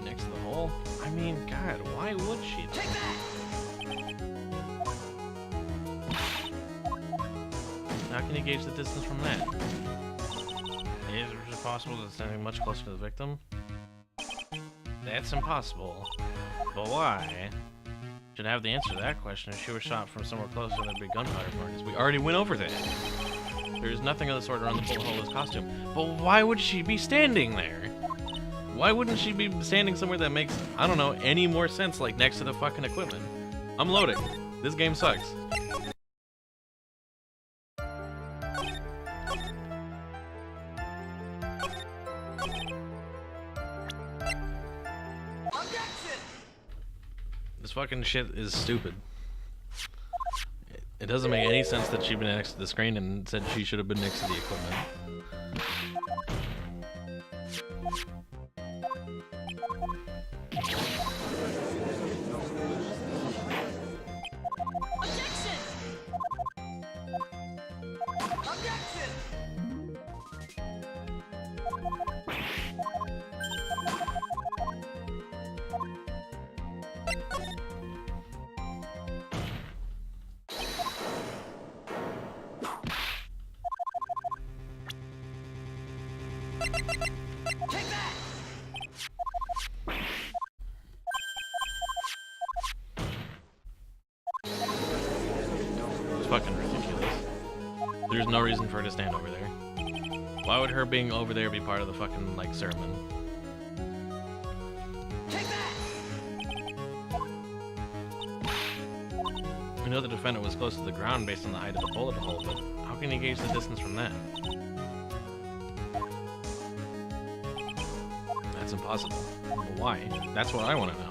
Next to the hole? I mean, God, why would she? Take that! How can you gauge the distance from that? Is it possible that it's standing much closer to the victim? That's impossible. But why? Should have the answer to that question. If she was shot from somewhere closer, there'd be gunpowder burns. We already went over that. There's nothing of the sort around the bullet hole of this costume. But why would she be standing there? Why wouldn't she be standing somewhere that makes, I don't know, any more sense, like next to the fucking equipment? I'm loading. This game sucks. This fucking shit is stupid. It doesn't make any sense that she'd been next to the screen and said she should have been next to the equipment. Take that! It's fucking ridiculous. There's no reason for her to stand over there. Why would her being over there be part of the fucking, like, sermon? Take that! We know the defendant was close to the ground based on the height of the bullet hole, but how can you gauge the distance from that? That's impossible. But why? That's what I want to know.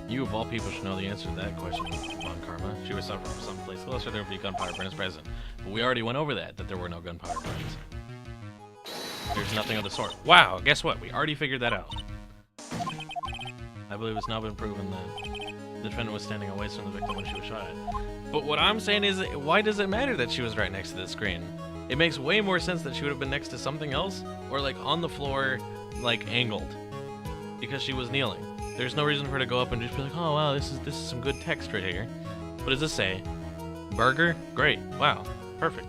You, of all people, should know the answer to that question, Von Karma. She was suffering from someplace closer, there would be gunpowder burns present. But we already went over that there were no gunpowder burns. There's nothing of the sort. Wow, guess what? We already figured that out. I believe it's now been proven that the defendant was standing away from the victim when she was shot at. But what I'm saying is, why does it matter that she was right next to the screen? It makes way more sense that she would have been next to something else, or like on the floor, like angled, because she was kneeling. There's no reason for her to go up and just be like, oh wow, this is some good text right here. What does this say? Burger? Great. Wow. Perfect.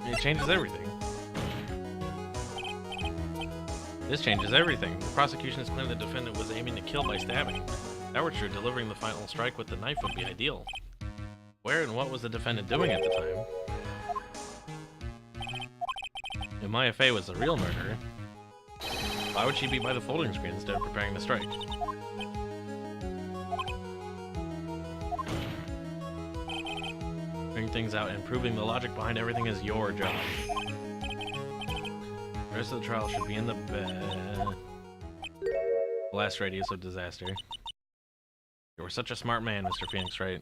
It changes everything. This changes everything. The prosecution has claimed the defendant was aiming to kill by stabbing. If that were true, delivering the final strike with the knife would be ideal. Where and what was the defendant doing at the time? If Maya Fey was the real murderer, why would she be by the folding screen instead of preparing to strike? Figuring things out and proving the logic behind everything is your job. The rest of the trial should be in the blast radius of disaster. You were such a smart man, Mr. Phoenix, right?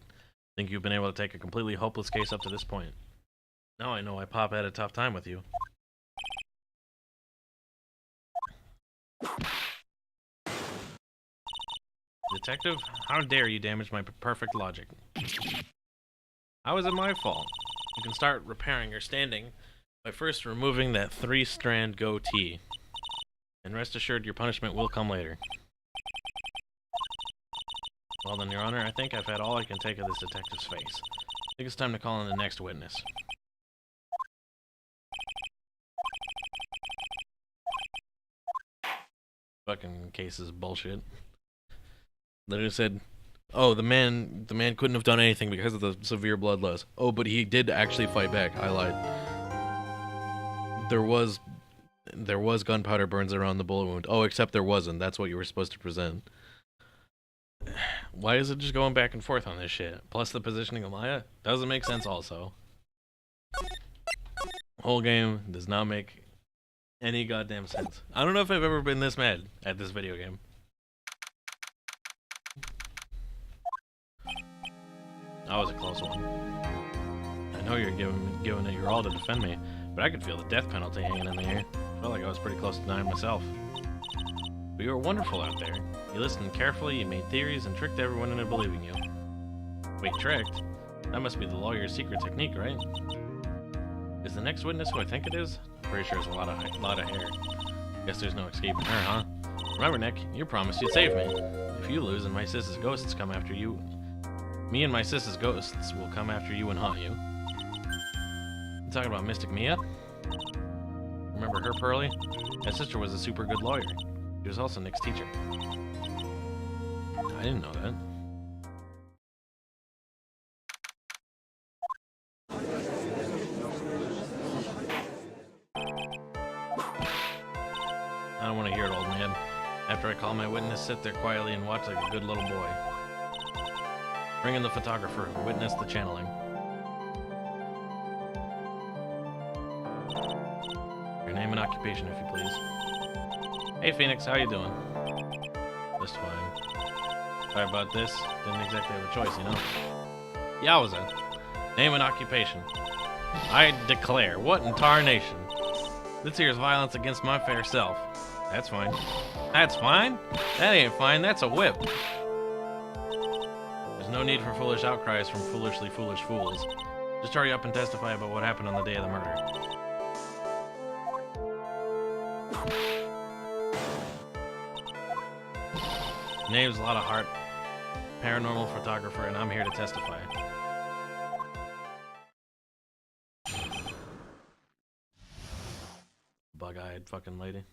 Think you've been able to take a completely hopeless case up to this point. Now I know why Pop had a tough time with you. Detective, how dare you damage my perfect logic? How is it my fault? You can start repairing your standing by first removing that 3-strand goatee. And rest assured your punishment will come later. Well then, Your Honor, I think I've had all I can take of this detective's face. I think it's time to call in the next witness. Fucking case is bullshit. Literally said, oh, the man couldn't have done anything because of the severe blood loss. Oh, but he did actually fight back. I lied. There was gunpowder burns around the bullet wound. Oh, except there wasn't. That's what you were supposed to present. Why is it just going back and forth on this shit? Plus the positioning of Maya doesn't make sense also. Whole game does not make any goddamn sense. I don't know if I've ever been this mad at this video game. That was a close one. I know you're giving it your all to defend me, but I could feel the death penalty hanging in the air. Felt like I was pretty close to dying myself. But you were wonderful out there. You listened carefully, you made theories, and tricked everyone into believing you. Wait, tricked? That must be the lawyer's secret technique, right? Is the next witness who I think it is? I'm pretty sure it's a lot of hair. Guess there's no escaping her, huh? Remember, Nick, you promised you'd save me. If you lose and my sis's ghosts come after you, me and my sis's ghosts will come after you and haunt you. You talking about Mystic Mia? Remember her, Pearly? My sister was a super good lawyer. She was also Nick's teacher. I didn't know that. I don't want to hear it, old man. After I call my witness, sit there quietly and watch like a good little boy. Bring in the photographer who witnessed the channeling. Your name and occupation, if you please. Hey, Phoenix, how you doing? Just fine. Sorry about this. Didn't exactly have a choice, you know? Yowza. Name and occupation. I declare, what in tarnation? This here's violence against my fair self. That's fine. That's fine? That ain't fine, that's a whip. There's no need for foolish outcries from foolishly foolish fools. Just hurry up and testify about what happened on the day of the murder. Name's a lot of heart. Paranormal photographer, and I'm here to testify. Bug-eyed fucking lady.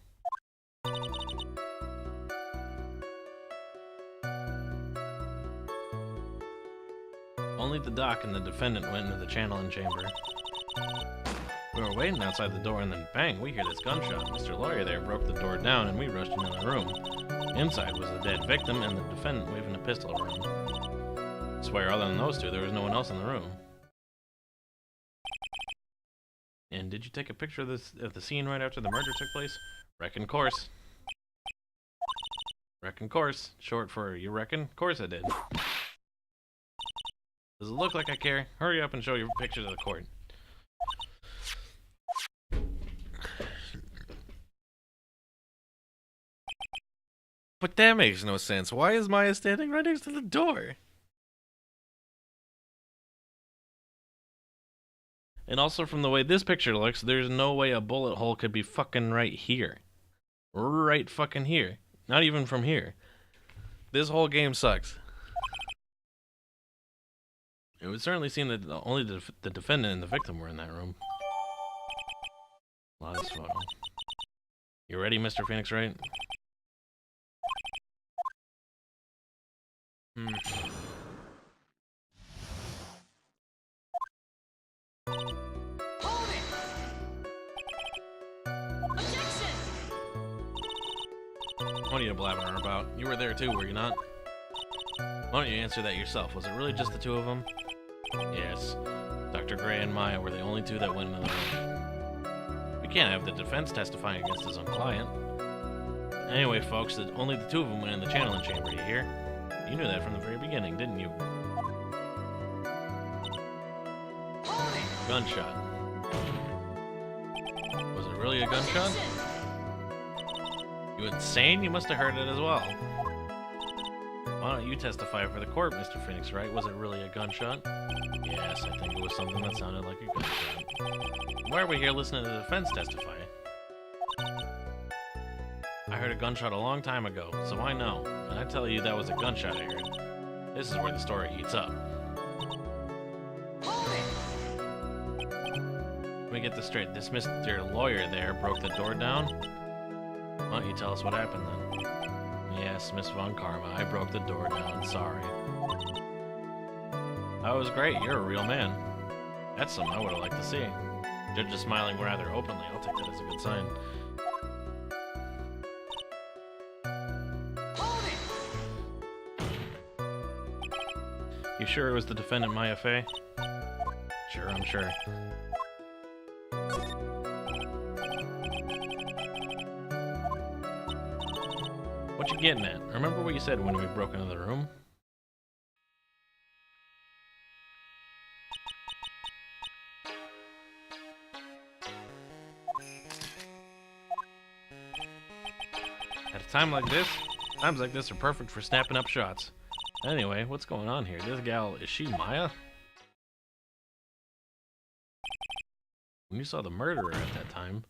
Only the doc and the defendant went into the channeling chamber. We were waiting outside the door, and then bang, we hear this gunshot. Mr. Lawyer there broke the door down, and we rushed into the room. Inside was the dead victim and the defendant waving a pistol around. I swear, other than those two, there was no one else in the room. And did you take a picture of the scene right after the murder took place? Reckon course. Reckon course. Short for you reckon? Course I did. Does it look like I care? Hurry up and show your pictures of the court. But that makes no sense. Why is Maya standing right next to the door? And also from the way this picture looks, there's no way a bullet hole could be fucking right here. Right fucking here. Not even from here. This whole game sucks. It would certainly seem that only the defendant and the victim were in that room. A lot of this photo. You ready, Mr. Phoenix Wright? Hold it! Objection! What are you blabbing on about? You were there too, were you not? Why don't you answer that yourself? Was it really just the two of them? Yes. Dr. Gray and Maya were the only two that went into the room. We can't have the defense testifying against his own client. Anyway, folks, only the two of them went in the channeling chamber, you hear? You knew that from the very beginning, didn't you? Gunshot. Was it really a gunshot? You insane? You must have heard it as well. Why don't you testify for the court, Mr. Phoenix Wright? Was it really a gunshot? Yes, I think it was something that sounded like a gunshot. Why are we here listening to the defense testify? I heard a gunshot a long time ago, so I know. And I tell you that was a gunshot I heard. This is where the story heats up. Let me get this straight. This Mr. Lawyer there broke the door down? Why don't you tell us what happened then? Yes, Miss Von Karma, I broke the door down. Sorry. That was great. You're a real man. That's something I would have liked to see. Judge is smiling rather openly. I'll take that as a good sign. You sure it was the defendant, Maya Fey? Sure, I'm sure. What you getting at? Remember what you said when we broke into the room? At a time like this, times like this are perfect for snapping up shots. Anyway, what's going on here? This gal, is she Maya? When you saw the murderer at that time,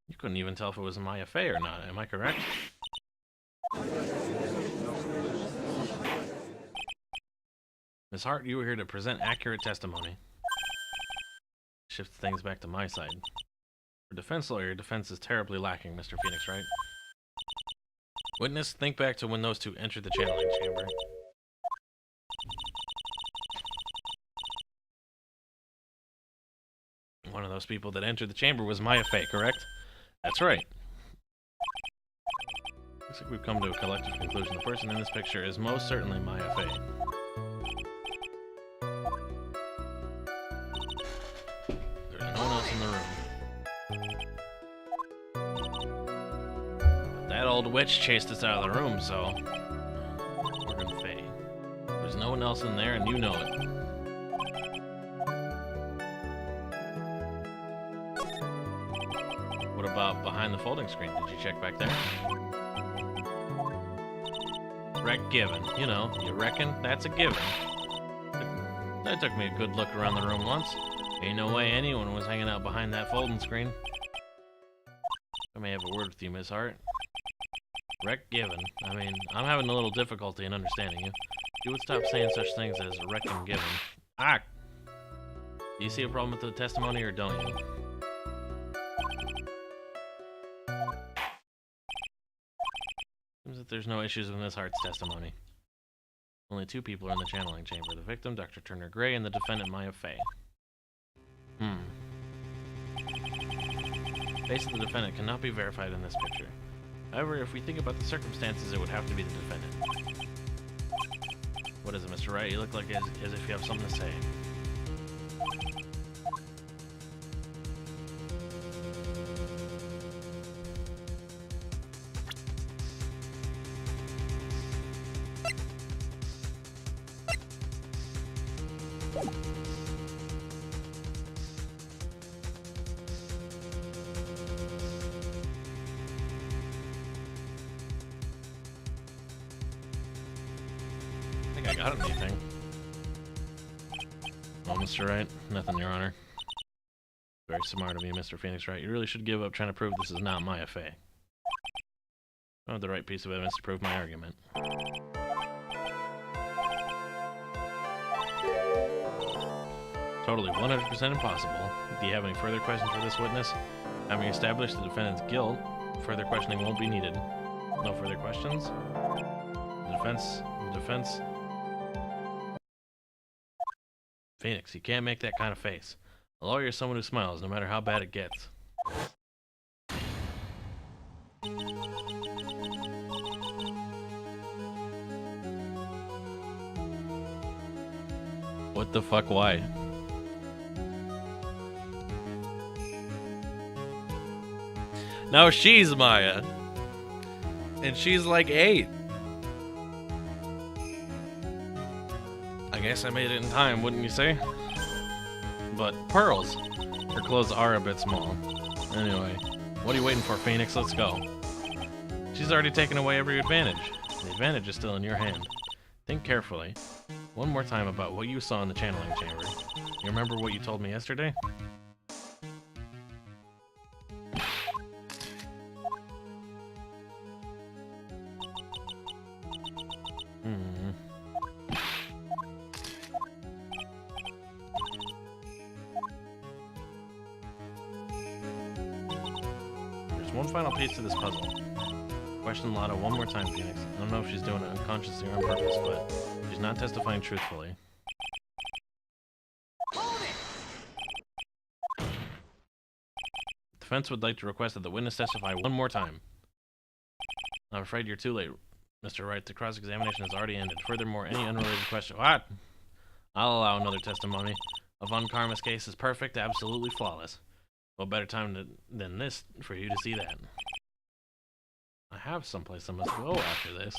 you couldn't even tell if it was Maya Fey or not, am I correct? Miss Hart, you were here to present accurate testimony. Shift things back to my side. For defense lawyer, your defense is terribly lacking, Mr. Phoenix, right? Witness, think back to when those two entered the channeling chamber. One of those people that entered the chamber was Maya Fey, correct? That's right. Looks like we've come to a collective conclusion. The person in this picture is most certainly Maya Fey. There's no one else in the room. That old witch chased us out of the room, so we're gonna Fey. There's no one else in there, and you know it. What about behind the folding screen? Did you check back there? Rec given. You know, you reckon? That's a given. That took me a good look around the room once. Ain't no way anyone was hanging out behind that folding screen. I may have a word with you, Miss Hart. Rec given. I mean, I'm having a little difficulty in understanding you. You would stop saying such things as reckon given. Ah! Do you see a problem with the testimony, or don't you? Seems that there's no issues with Miss Hart's testimony. Only two people are in the channeling chamber. The victim, Dr. Turner Gray, and the defendant, Maya Fey. Face of the defendant cannot be verified in this picture. However, if we think about the circumstances, it would have to be the defendant. What is it, Mr. Wright? You look like as if you have something to say. I got anything. Oh, Mr. Wright, nothing, Your Honor. Very smart of you, Mr. Phoenix Wright. You really should give up trying to prove this is not Maya Fey. I have the right piece of evidence to prove my argument. Totally 100% impossible. Do you have any further questions for this witness? Having established the defendant's guilt, further questioning won't be needed. No further questions? The defense... Phoenix, you can't make that kind of face. A lawyer is someone who smiles, no matter how bad it gets. What the fuck, why? Now she's Maya. And she's like 8. I guess I made it in time, wouldn't you say? But pearls. Her clothes are a bit small. Anyway, what are you waiting for, Phoenix? Let's go. She's already taken away every advantage. The advantage is still in your hand. Think carefully. One more time about what you saw in the channeling chamber. You remember what you told me yesterday? One final piece to this puzzle. Question Lotto one more time, Phoenix. I don't know if she's doing it unconsciously or on purpose, but she's not testifying truthfully. Defense would like to request that the witness testify one more time. I'm afraid you're too late. Mr. Wright, the cross-examination has already ended. Furthermore, any unrelated question... What? I'll allow another testimony. A Von Karma's case is perfect, absolutely flawless. What better time than this for you to see that? I have someplace I must go after this.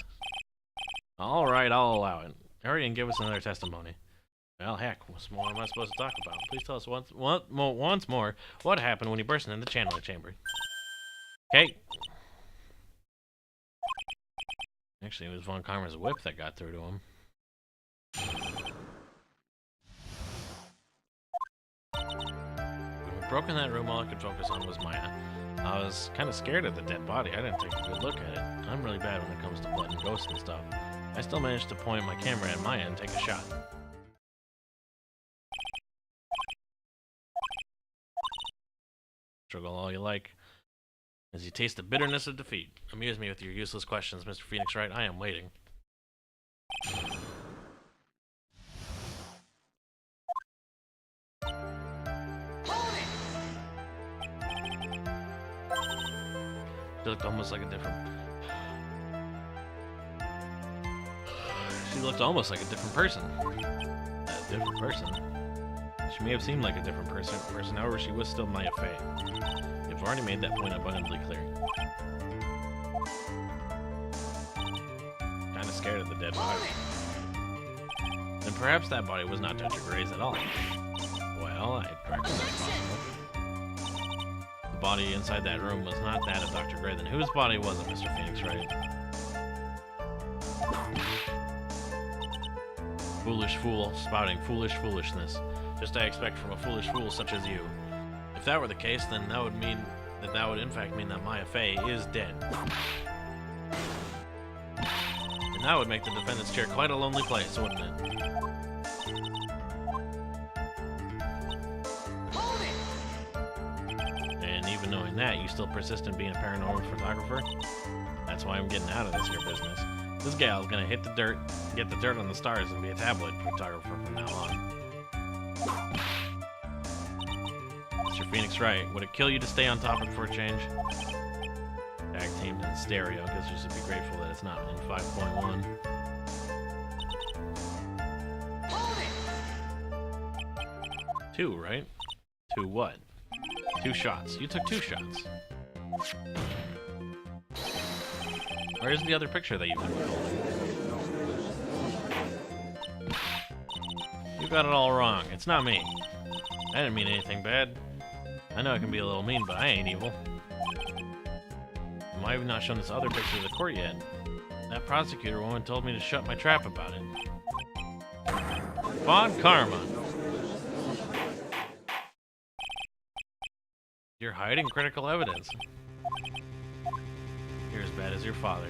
Alright, I'll allow it. Hurry and give us another testimony. Well, heck, what more am I supposed to talk about? Please tell us once more what happened when you burst into the channeling chamber. Okay. Actually, it was Von Karma's whip that got through to him. When we broke in that room, all I could focus on was Maya. I was kind of scared of the dead body. I didn't take a good look at it. I'm really bad when it comes to blood and ghosts and stuff. I still managed to point my camera at Maya and take a shot. Struggle all you like. As you taste the bitterness of defeat. Amuse me with your useless questions, Mr. Phoenix Wright. I am waiting. She looked almost like a different... She looked almost like a different person. A different person? She may have seemed like a different person, however, she was still Maya Fey. You've already made that point abundantly clear. Kinda scared of the dead body. Then perhaps that body was not Dr. Gray's at all. Well, I reckon that's possible. The body inside that room was not that of Dr. Gray. Then whose body was it, Mr. Phoenix Wright? Foolish fool, spouting foolish foolishness. Just I expect from a foolish fool such as you. If that were the case, then that would in fact mean that Maya Fey is dead. And that would make the defendant's chair quite a lonely place, wouldn't it? And even knowing that, you still persist in being a paranormal photographer? That's why I'm getting out of this here business. This gal's gonna hit the dirt, get the dirt on the stars, and be a tabloid photographer from now on. Mr. Phoenix Wright, would it kill you to stay on topic for a change? Tag teamed in stereo. I guess you should be grateful that it's not in 5.1. 2, right? 2 what? 2 shots. You took 2 shots. Where's the other picture that you've been holding? You got it all wrong. It's not me. I didn't mean anything bad. I know I can be a little mean, but I ain't evil. Why have you not shown this other picture to the court yet? That prosecutor woman told me to shut my trap about it. Von Karma! You're hiding critical evidence. You're as bad as your father.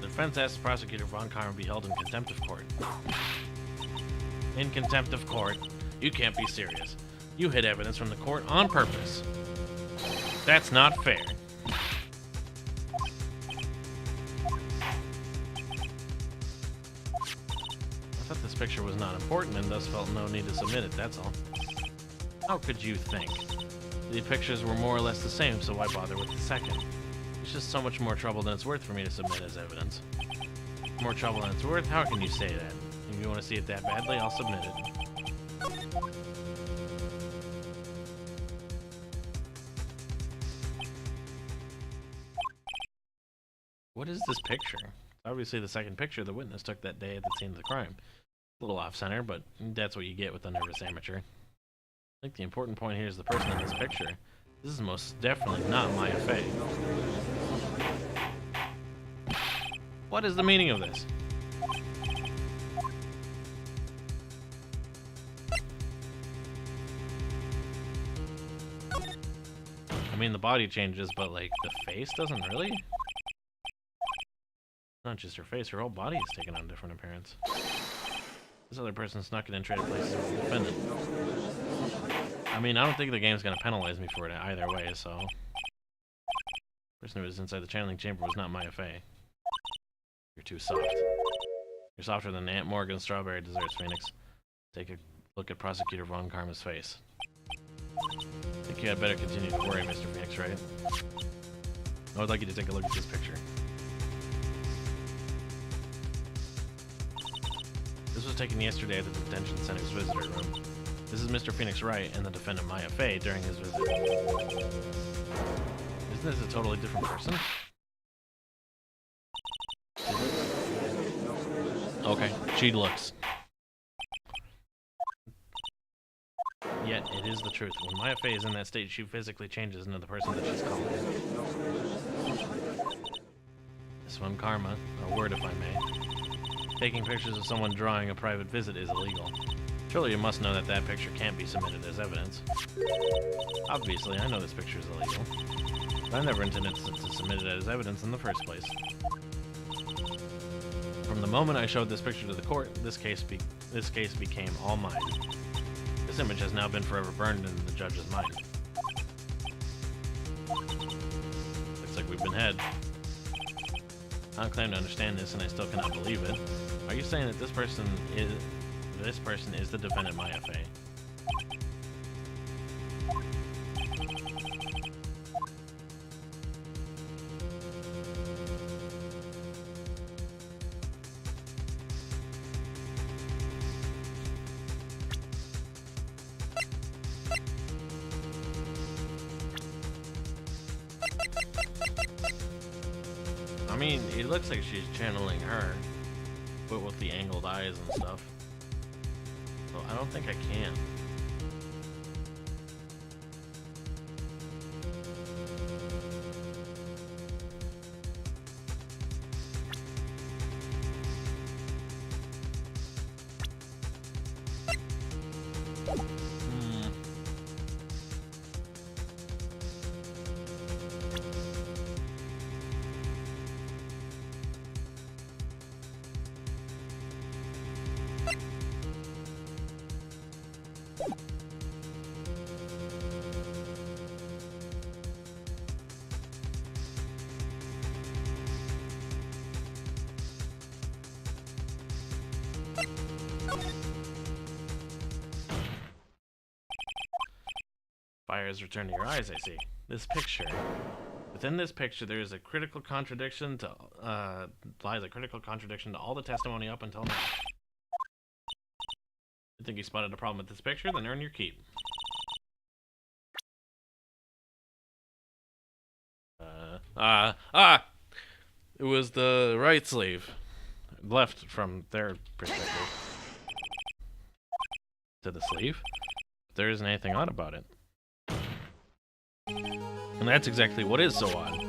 The defense asked the prosecutor Von Karma be held in contempt of court. In contempt of court? You can't be serious. You hid evidence from the court on purpose. That's not fair. I thought this picture was not important and thus felt no need to submit it, that's all. How could you think? The pictures were more or less the same, so why bother with the second? It's just so much more trouble than it's worth for me to submit as evidence. More trouble than it's worth? How can you say that? If you want to see it that badly, I'll submit it. What is this picture? It's obviously the second picture the witness took that day at the scene of the crime. A little off-center, but that's what you get with a nervous amateur. I think the important point here is the person in this picture. This is most definitely not Maya Fey. What is the meaning of this? I mean, the body changes, but, like, the face doesn't really? Not just her face, her whole body has taken on a different appearance. This other person snuck it in, traded places with the defendant. I mean, I don't think the game's gonna penalize me for it either way, so... The person who was inside the channeling chamber was not Maya Fey. You're too soft. You're softer than Aunt Morgan's strawberry desserts, Phoenix. Take a look at Prosecutor Von Karma's face. I think you had better continue to worry, Mr. Phoenix, right? I would like you to take a look at this picture. This was taken yesterday at the detention center's visitor room. This is Mr. Phoenix Wright and the defendant Maya Fey during his visit. Isn't this a totally different person? Okay, she looks. Yet, it is the truth. When Maya Fey is in that state, she physically changes into the person that she's calling. This one, Karma, a word if I may. Taking pictures of someone drawing a private visit is illegal. Surely you must know that that picture can't be submitted as evidence. Obviously, I know this picture is illegal. But I never intended to submit it as evidence in the first place. From the moment I showed this picture to the court, this case became all mine. This image has now been forever burned into the judge's mind. Looks like we've been had. I don't claim to understand this, and I still cannot believe it. Are you saying that this person is the defendant Maya Fey? I mean, it looks like she's channeling her, but with the angled eyes and stuff. So I don't think I can. Fire has returned to your eyes, I see. This picture. Within this picture, there is a critical contradiction to, lies a critical contradiction to all the testimony up until now. You think you spotted a problem with this picture? Then earn your keep. It was the right sleeve. Left from their perspective. To the sleeve? There isn't anything odd about it. And that's exactly what is so odd.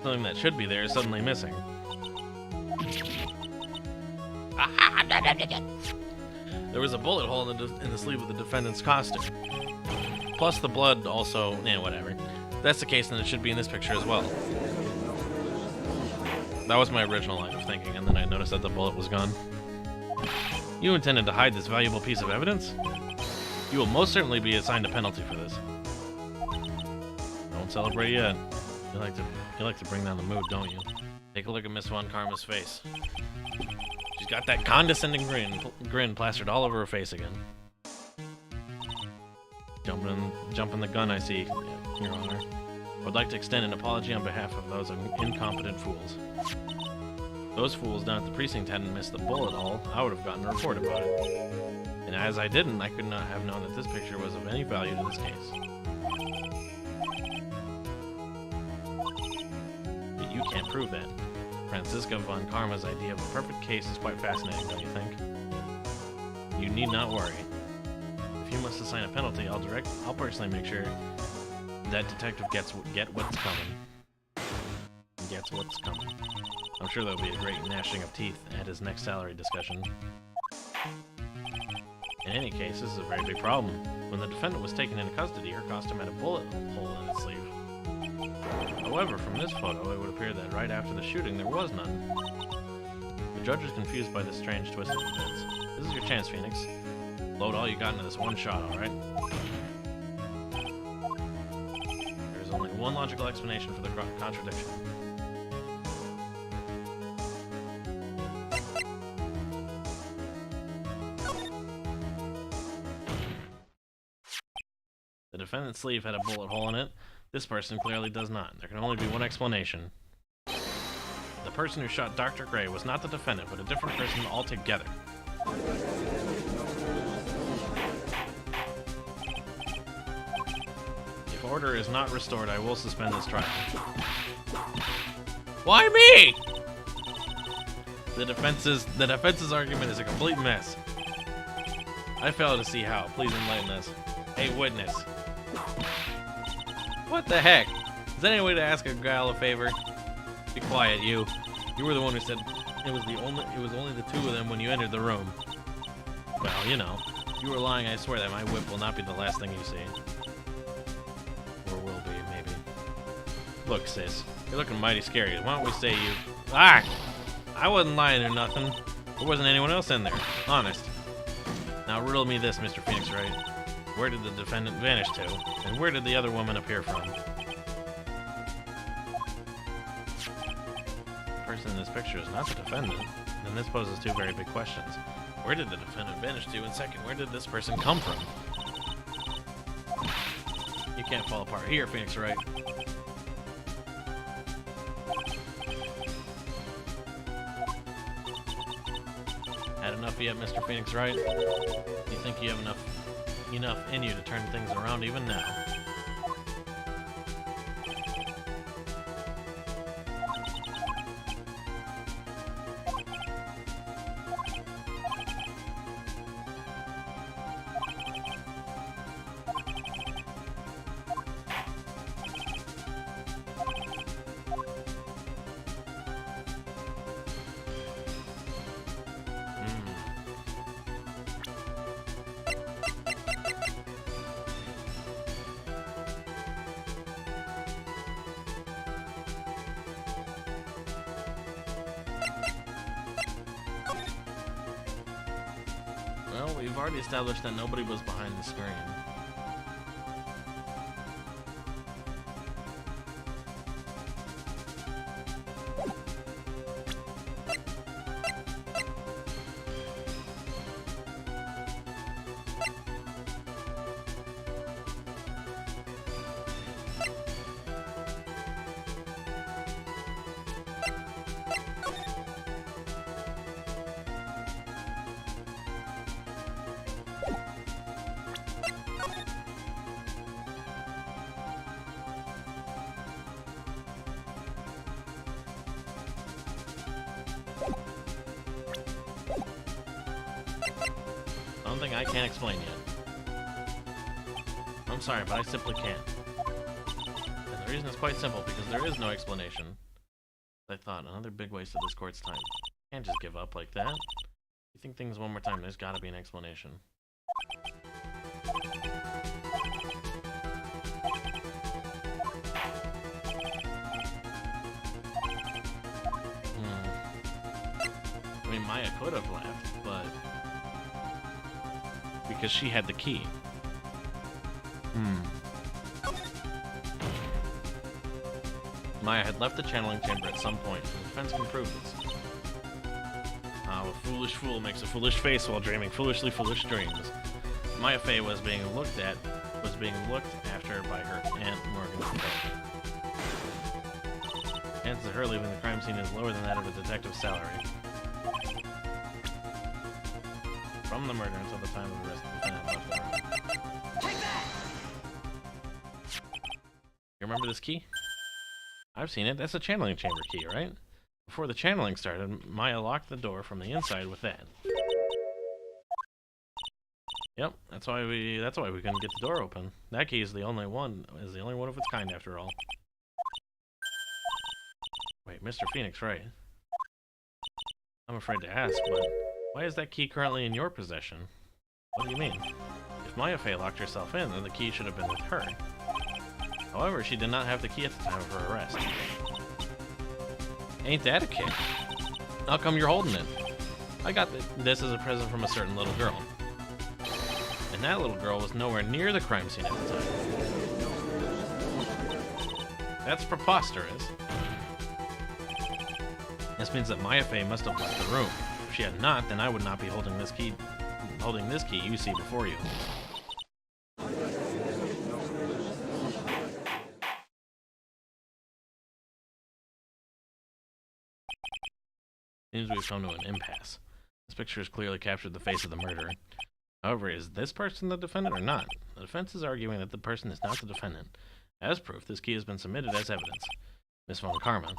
Something that should be there is suddenly missing. There was a bullet hole in the sleeve of the defendant's costume. Plus the blood also, whatever. If that's the case, then it should be in this picture as well. That was my original line of thinking, and then I noticed that the bullet was gone. You intended to hide this valuable piece of evidence? You will most certainly be assigned a penalty for this. Don't celebrate yet. You like to bring down the mood, don't you? Take a look at Miss Von Karma's face. She's got that condescending grin plastered all over her face again. Jumping the gun, I see, Your Honor. I would like to extend an apology on behalf of those incompetent fools. Those fools down at the precinct hadn't missed the bullet hole, I would have gotten a report about it. And as I didn't, I could not have known that this picture was of any value to this case. But you can't prove that. Franziska von Karma's idea of a perfect case is quite fascinating, don't you think? You need not worry. If you must assign a penalty, I'll personally make sure that detective gets what's coming. Gets what's coming. I'm sure there'll be a great gnashing of teeth at his next salary discussion. In any case, this is a very big problem. When the defendant was taken into custody, her costume had a bullet hole in its sleeve. However, from this photo, it would appear that right after the shooting, there was none. The judge is confused by this strange twist of events. This is your chance, Phoenix. Load all you got into this one shot, alright? There is only one logical explanation for the contradiction. The defendant's sleeve had a bullet hole in it. This person clearly does not. There can only be one explanation. The person who shot Dr. Gray was not the defendant, but a different person altogether. If order is not restored, I will suspend this trial. Why me? The defense's argument is a complete mess. I fail to see how. Please enlighten us. Hey, witness. What the heck? Is there any way to ask a gal a favor? Be quiet, you. You were the one who said it was only the two of them when you entered the room. Well, you know. You were lying, I swear that my whip will not be the last thing you see. Or will be, maybe. Look, sis. You're looking mighty scary. Why don't we say you... Ah! I wasn't lying or nothing. There wasn't anyone else in there. Honest. Now riddle me this, Mr. Phoenix Wright. Where did the defendant vanish to? And where did the other woman appear from? The person in this picture is not the defendant. Then this poses two very big questions. Where did the defendant vanish to? And second, where did this person come from? You can't fall apart here, Phoenix Wright. Had enough yet, Mr. Phoenix Wright? You think you have enough in you to turn things around even now? Well, we've already established that nobody was behind the screen. Something I can't explain yet. I'm sorry, but I simply can't. And the reason is quite simple, because there is no explanation. I thought, another big waste of this court's time. Can't just give up like that. You think things one more time, there's gotta be an explanation. I mean, Maya could have left, but... because she had the key. Maya had left the channeling chamber at some point, and the defense can prove this. A foolish fool makes a foolish face while dreaming foolishly foolish dreams. Maya Fey was being looked after by her Aunt Morgan. Chances of her leaving the crime scene is lower than that of a detective's salary. From the murder until the time of the arrest, the defendant left the room. Take that! You remember this key? I've seen it. That's a channeling chamber key, right? Before the channeling started, Maya locked the door from the inside with that. Yep, that's why we couldn't get the door open. That key is the only one of its kind after all. Wait, Mr. Phoenix, right? I'm afraid to ask, but why is that key currently in your possession? What do you mean? If Maya Fey locked herself in, then the key should have been with her. However, she did not have the key at the time of her arrest. Ain't that a kick? How come you're holding it? I got this as a present from a certain little girl. And that little girl was nowhere near the crime scene at the time. That's preposterous. This means that Maya Fey must have left the room. If she had not, then I would not be holding this key you see before you. Seems we've come to an impasse. This picture has clearly captured the face of the murderer. However, is this person the defendant or not? The defense is arguing that the person is not the defendant. As proof, this key has been submitted as evidence. Miss Von Karma.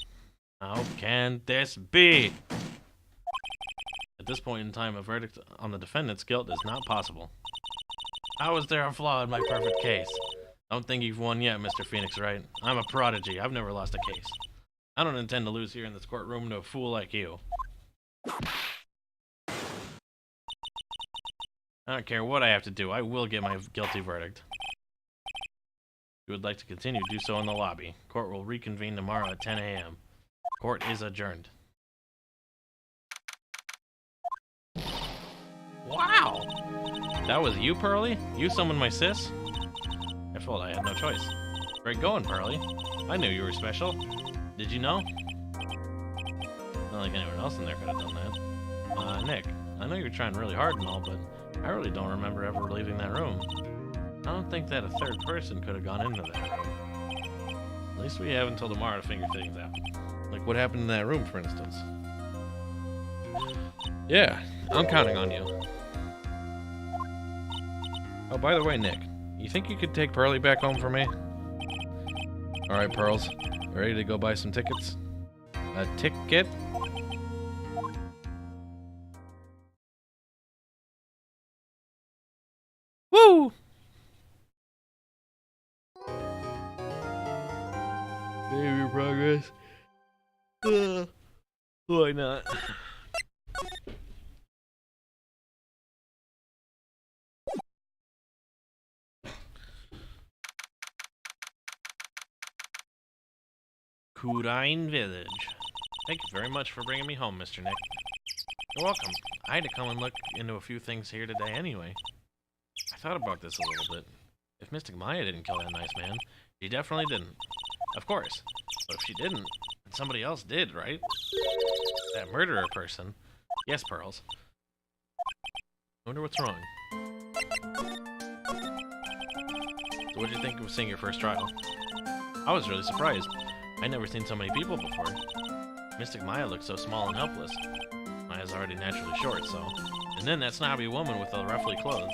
How can this be? At this point in time, a verdict on the defendant's guilt is not possible. How is there a flaw in my perfect case? Don't think you've won yet, Mr. Phoenix Wright. I'm a prodigy. I've never lost a case. I don't intend to lose here in this courtroom to a fool like you. I don't care what I have to do. I will get my guilty verdict. If you would like to continue, do so in the lobby. Court will reconvene tomorrow at 10 a.m. Court is adjourned. Wow! That was you, Pearly? You summoned my sis? I felt I had no choice. Great going, Pearly. I knew you were special. Did you know? Not like anyone else in there could have done that. Nick, I know you're trying really hard and all, but I really don't remember ever leaving that room. I don't think that a third person could have gone into that room. At least we have until tomorrow to figure things out. Like what happened in that room, for instance. Yeah, I'm counting on you. Oh, by the way, Nick, you think you could take Pearly back home for me? Alright, Pearls. Ready to go buy some tickets? A ticket? Woo! Baby progress. Why not? Kurain Village. Thank you very much for bringing me home, Mr. Nick. You're welcome. I had to come and look into a few things here today anyway. I thought about this a little bit. If Mystic Maya didn't kill that nice man, she definitely didn't. Of course. But if she didn't, then somebody else did, right? That murderer person. Yes, Pearls. I wonder what's wrong. So what did you think of seeing your first trial? I was really surprised. I'd never seen so many people before. Mystic Maya looked so small and helpless. Maya's already naturally short, so... And then that snobby woman with the ruffly clothes.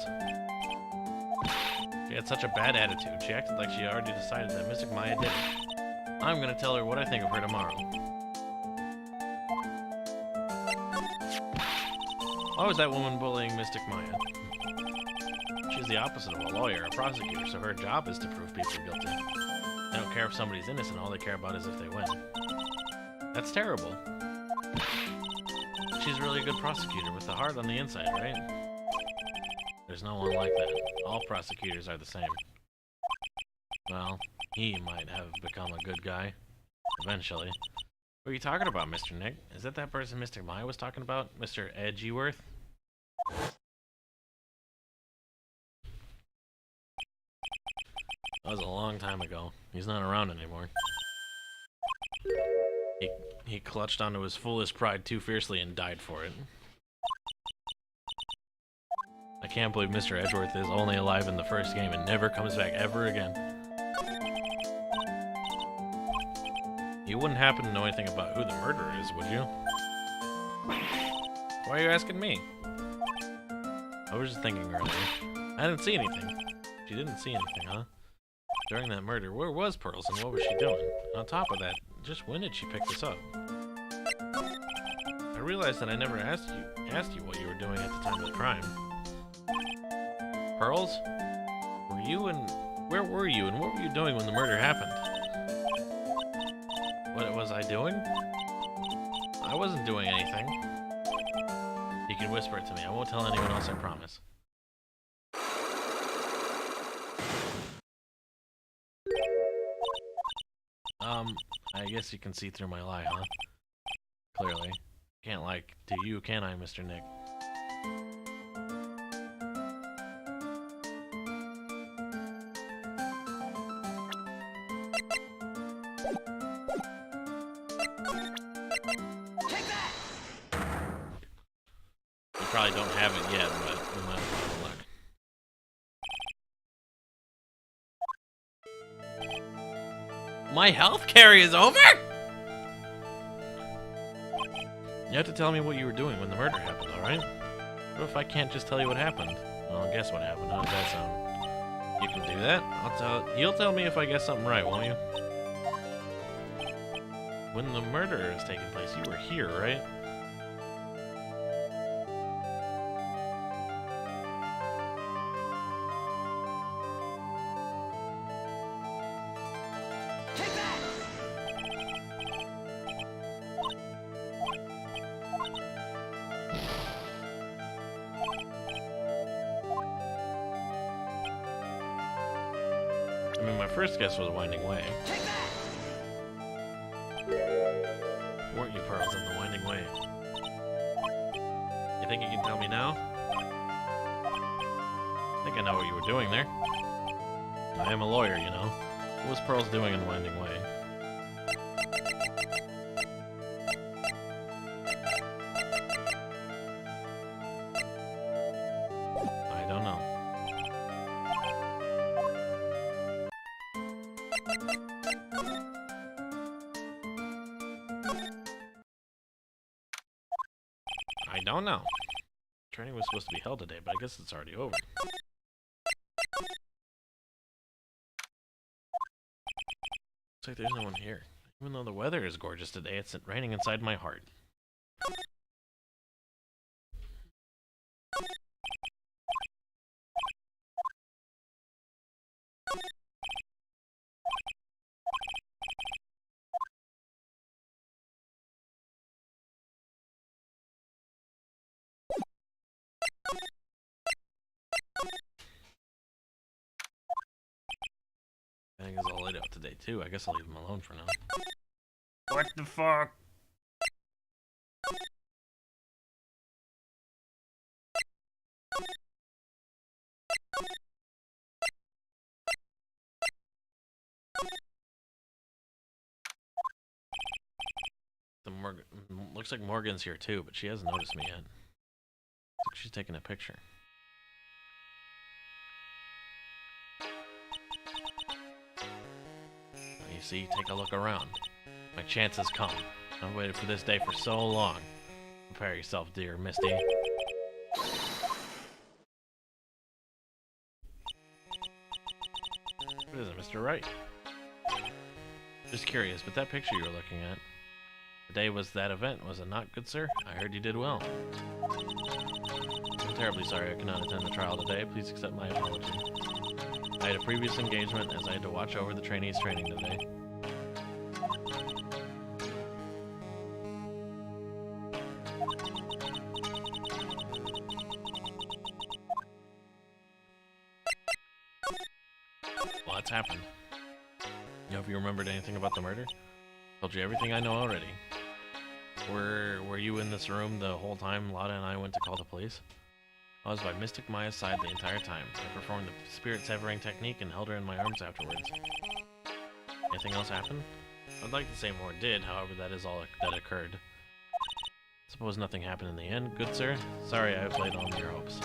She had such a bad attitude. She acted like she already decided that Mystic Maya did it. I'm gonna tell her what I think of her tomorrow. Why was that woman bullying Mystic Maya? She's the opposite of a lawyer, a prosecutor, so her job is to prove people guilty. They don't care if somebody's innocent, all they care about is if they win. That's terrible. She's really a good prosecutor with a heart on the inside, right? There's no one like that. All prosecutors are the same. Well, he might have become a good guy. Eventually. What are you talking about, Mr. Nick? Is that person Mr. Maya was talking about? Mr. Edgeworth? That was a long time ago. He's not around anymore. He clutched onto his foolish pride too fiercely and died for it. I can't believe Mr. Edgeworth is only alive in the first game and never comes back ever again. You wouldn't happen to know anything about who the murderer is, would you? Why are you asking me? I was just thinking earlier. I didn't see anything. She didn't see anything, huh? During that murder, where was Pearls and what was she doing? And on top of that, just when did she pick this up? I realized that I never asked you what you were doing at the time of the crime. Pearls? Where were you and what were you doing when the murder happened? What was I doing? I wasn't doing anything. You can whisper it to me. I won't tell anyone else, I promise. I guess you can see through my lie, huh? Clearly. Can't lie to you, can I, Mr. Nick? Take that! You probably don't have it yet, but we might as well have a look. My health carry is over? You have to tell me what you were doing when the murder happened, alright? What if I can't just tell you what happened? Well, guess what happened. How does that sound? You can do that? You'll tell me if I guess something right, won't you? When the murder is taking place, you were here, right? Take that! I mean, my first guess was Winding Way. Take that! Weren't you, Pearls, in the Winding Way? You think you can tell me now? I think I know what you were doing there. I am a lawyer, you know. What was Pearls doing in the Winding Way? I don't know. I don't know. Training was supposed to be held today, but I guess it's already over. Looks like there's no one here. Even though the weather is gorgeous today, it's raining inside my heart. I think it's all lit out today too. I guess I'll leave him alone for now. What the fuck? Looks like Morgan's here too, but she hasn't noticed me yet. Looks like she's taking a picture. You see, take a look around. My chance has come. I've waited for this day for so long. Prepare yourself, dear Misty. What is it, Mr. Wright? Just curious, but that picture you were looking at, the day was that event, was it not, good sir? I heard you did well. I'm terribly sorry I cannot attend the trial today. Please accept my apology. I had a previous engagement as I had to watch over the trainees' training today. Well, that's happened. You know if you remembered anything about the murder? Told you everything I know already. Were you in this room the whole time Lotta and I went to call the police? I was by Mystic Maya's side the entire time. I performed the spirit severing technique and held her in my arms afterwards. Anything else happen? I'd like to say more did, however that is all that occurred. Suppose nothing happened in the end, good sir? Sorry I played on your hopes.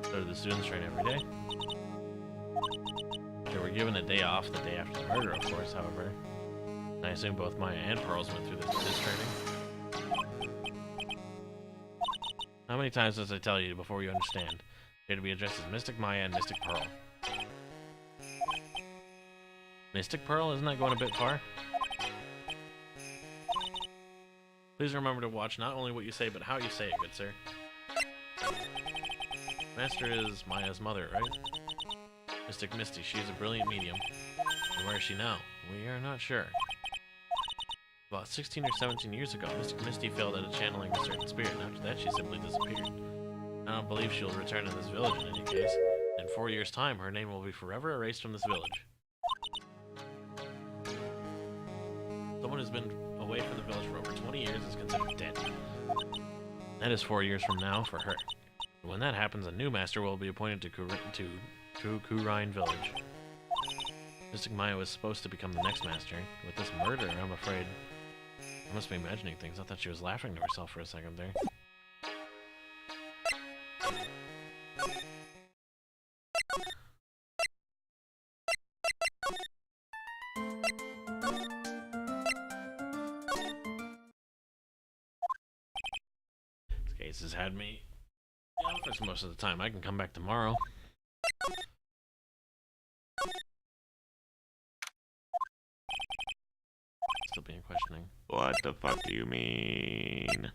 So do the students train every day? They were given a day off the day after the murder, of course, however. And I assume both Maya and Pearls went through this training. How many times does I tell you before you understand? You're to be addressed as Mystic Maya and Mystic Pearl. Mystic Pearl? Isn't that going a bit far? Please remember to watch not only what you say, but how you say it, good sir. Master is Maya's mother, right? Mystic Misty, she is a brilliant medium. And where is she now? We are not sure. About 16 or 17 years ago, Mystic Misty failed at channeling a certain spirit, and after that she simply disappeared. I don't believe she'll return to this village in any case. In 4 years' time, her name will be forever erased from this village. Someone who's been away from the village for over 20 years is considered dead. That is 4 years from now for her. When that happens, a new master will be appointed to Kurine village. Mystic Maya was supposed to become the next master. With this murder, I'm afraid... I must be imagining things. I thought she was laughing to herself for a second there. case has had me in the office most of the time. I can come back tomorrow. Still being questioning. What the fuck do you mean?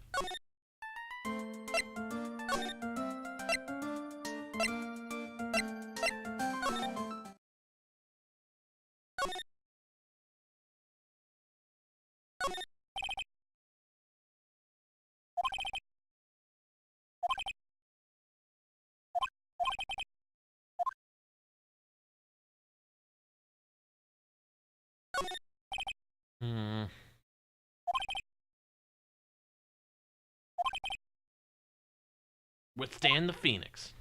Withstand the Phoenix.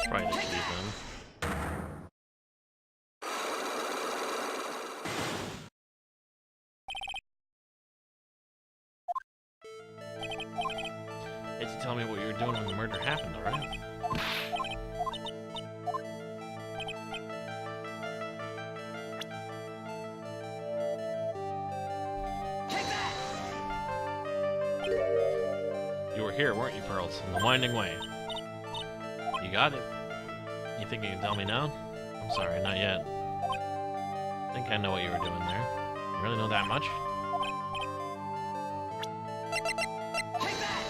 Probably the key then. Hate to tell me what you were doing when the murder happened, alright? Take that! You were here, weren't you, Pearls? In the winding way. You got it. You think you can tell me now? I'm sorry, not yet. I think I know what you were doing there. You really know that much? Take that!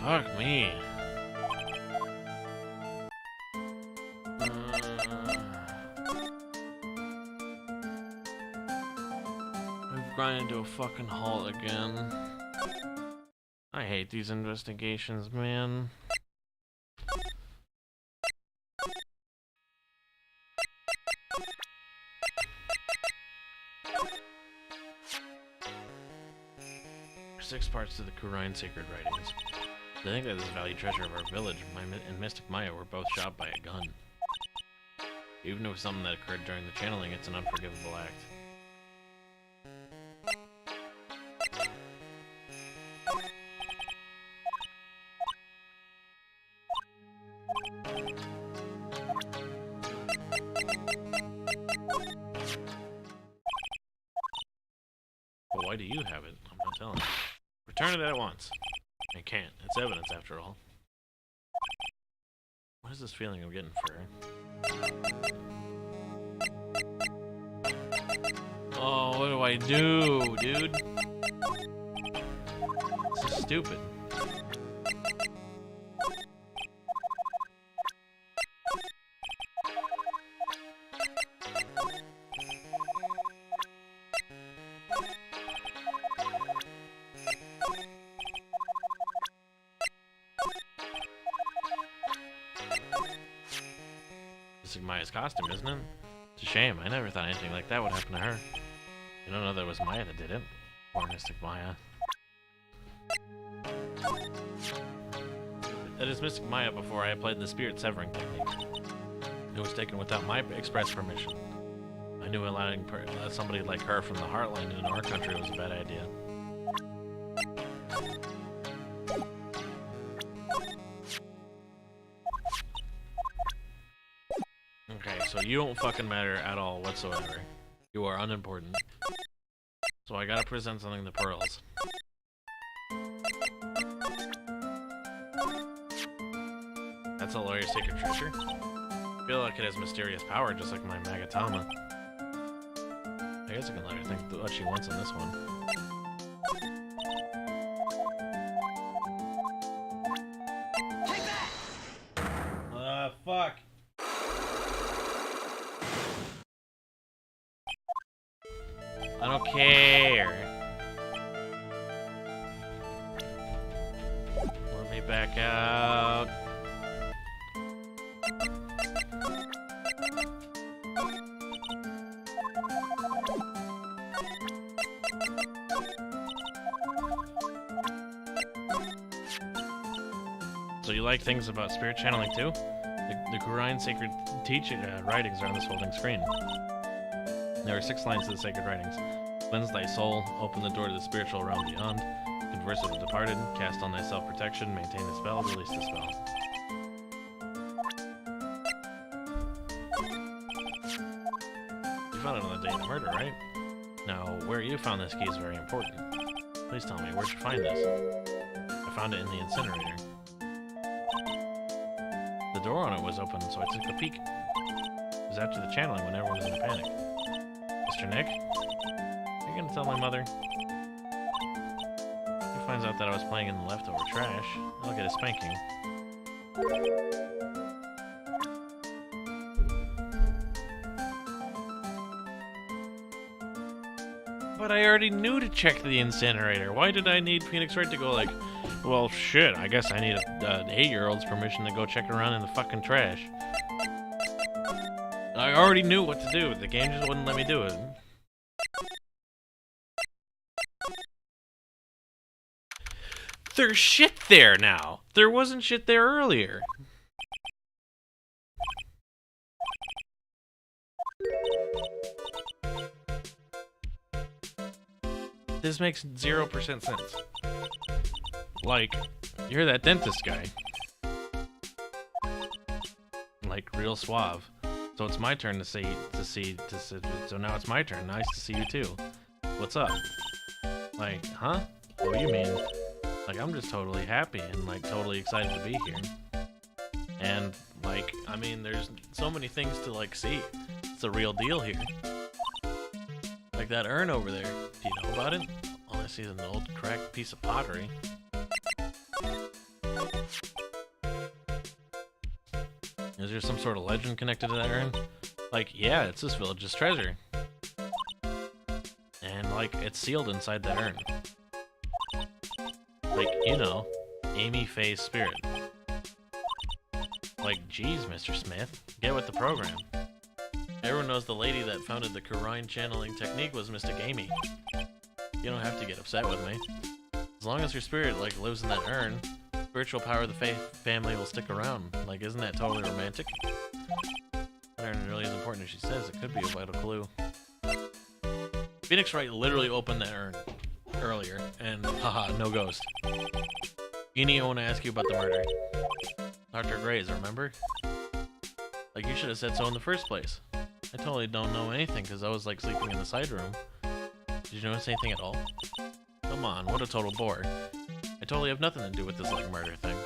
Fuck me. We've grinded to a fucking halt again. I hate these investigations, man. Six parts to the Kurine sacred writings. I think that this valued treasure of our village and Mystic Maya were both shot by a gun. Even if it was something that occurred during the channeling, it's an unforgivable act. why do you have it? I'm not telling you. Return it at once. I can't. It's evidence after all. What is this feeling I'm getting for her? Oh, what do I do, dude? This is stupid. This is Maya's costume, isn't it? It's a shame. I never thought anything like that would happen to her. You don't know that it was Maya that did it. Poor Mystic Maya. That is Mystic Maya before I applied the spirit severing technique. It was taken without my express permission. I knew allowing somebody like her from the Heartland into our country was a bad idea. Okay, so you don't fucking matter at all whatsoever. You are unimportant. So I gotta present something to Pearls. That's a lawyer's secret treasure? I feel like it has mysterious power, just like my Magatama. I guess I can let her think what she wants on this one. Take that! Fuck. I don't care. Let me back out. So you like things about spirit channeling too? The Qur'an sacred writings are on this folding screen. There are 6 lines to the sacred writings. Cleanse thy soul, open the door to the spiritual realm beyond, converse with the departed, cast on thyself protection, maintain the spell, release the spell. You found it on the day of the murder, right? Now, where you found this key is very important. Please tell me, where'd you find this? I found it in the incinerator. The door on it was open, so I took a peek. It was after the channeling when everyone was in a panic. Mr. Nick? Are you gonna tell my mother? If he finds out that I was playing in the leftover trash, I'll get a spanking. But I already knew to check the incinerator. Why did I need Phoenix Wright to go like, well, shit, I guess I need an 8-year-old's permission to go check around in the fucking trash. I already knew what to do. The game just wouldn't let me do it. There's shit there now. There wasn't shit there earlier. This makes 0% sense. Like, you're that dentist guy. Like, real suave. So it's my turn to see, so now it's my turn. Nice to see you too. What's up? Like, huh? What do you mean? Like, I'm just totally happy and, like, totally excited to be here. And, like, I mean, there's so many things to, like, see. It's a real deal here. Like that urn over there. Do you know about it? All I see is an old, cracked piece of pottery. Is there some sort of legend connected to that urn? Like, yeah, it's this village's treasure. And, like, it's sealed inside that urn. Like, you know, Amy Faye's spirit. Like, geez, Mr. Smith, get with the program. Everyone knows the lady that founded the Qur'an channeling technique was Mystic Amy. You don't have to get upset with me. As long as your spirit, like, lives in that urn, spiritual power of the Faye family will stick around. Like, isn't that totally romantic? That urn really is important as she says. It could be a vital clue. Phoenix Wright literally opened that urn earlier, and haha, no ghost. Eni, I want to ask you about the murder. Dr. Gray's, remember? Like, you should have said so in the first place. I totally don't know anything because I was, like, sleeping in the side room. Did you notice anything at all? Come on, what a total bore. I totally have nothing to do with this, like, murder thing.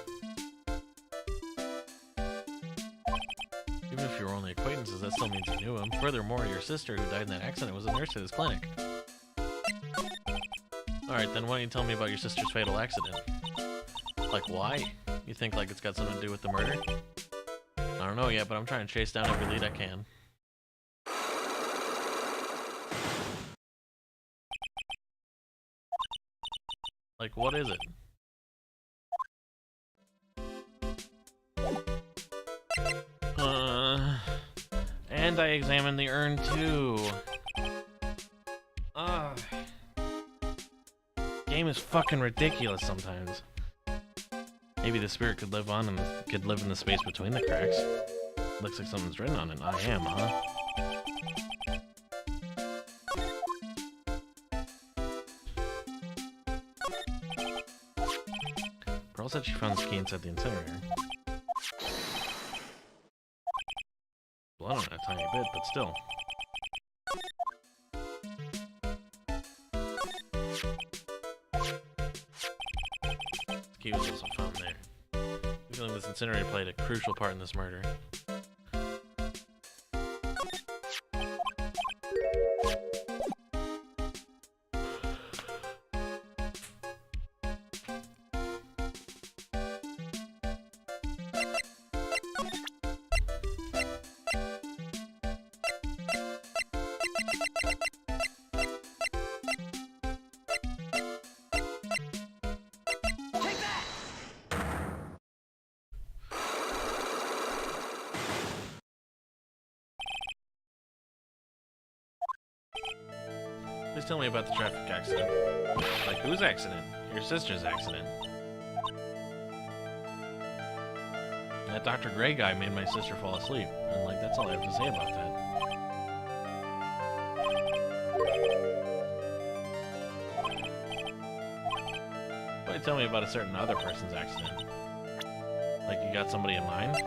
Even if you were only acquaintances, that still means you knew him. Furthermore, your sister who died in that accident was a nurse at his clinic. Alright, then why don't you tell me about your sister's fatal accident? Like, why? You think, like, it's got something to do with the murder? I don't know yet, but I'm trying to chase down every lead I can. Like, what is it? And I examined the urn too. Game is fucking ridiculous sometimes. Maybe the spirit could live on and could live in the space between the cracks. Looks like something's written on it. I am, huh? Pearl said she found this key inside the incinerator. Blood on it a tiny bit, but still. This key was also found there. I'm feeling this incinerator played a crucial part in this murder. Please tell me about the traffic accident. Like, whose accident? Your sister's accident. That Dr. Gray guy made my sister fall asleep, and, like, that's all I have to say about that. Why tell me about a certain other person's accident? Like, you got somebody in mind?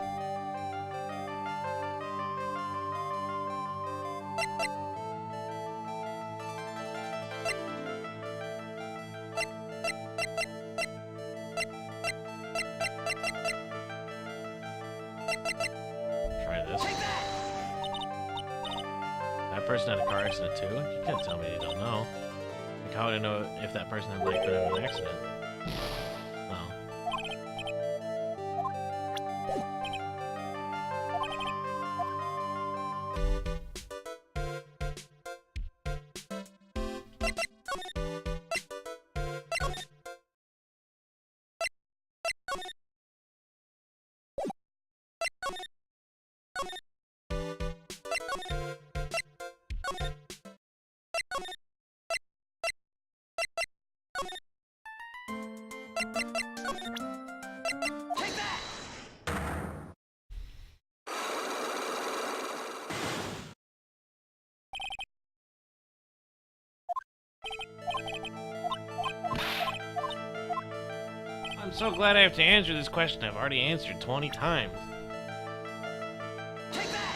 Person had a car accident too? You can't tell me you don't know. Like, how would I know if that person had, like, been in an accident? Oh. I'm so glad I have to answer this question I've already answered 20 times. Take that!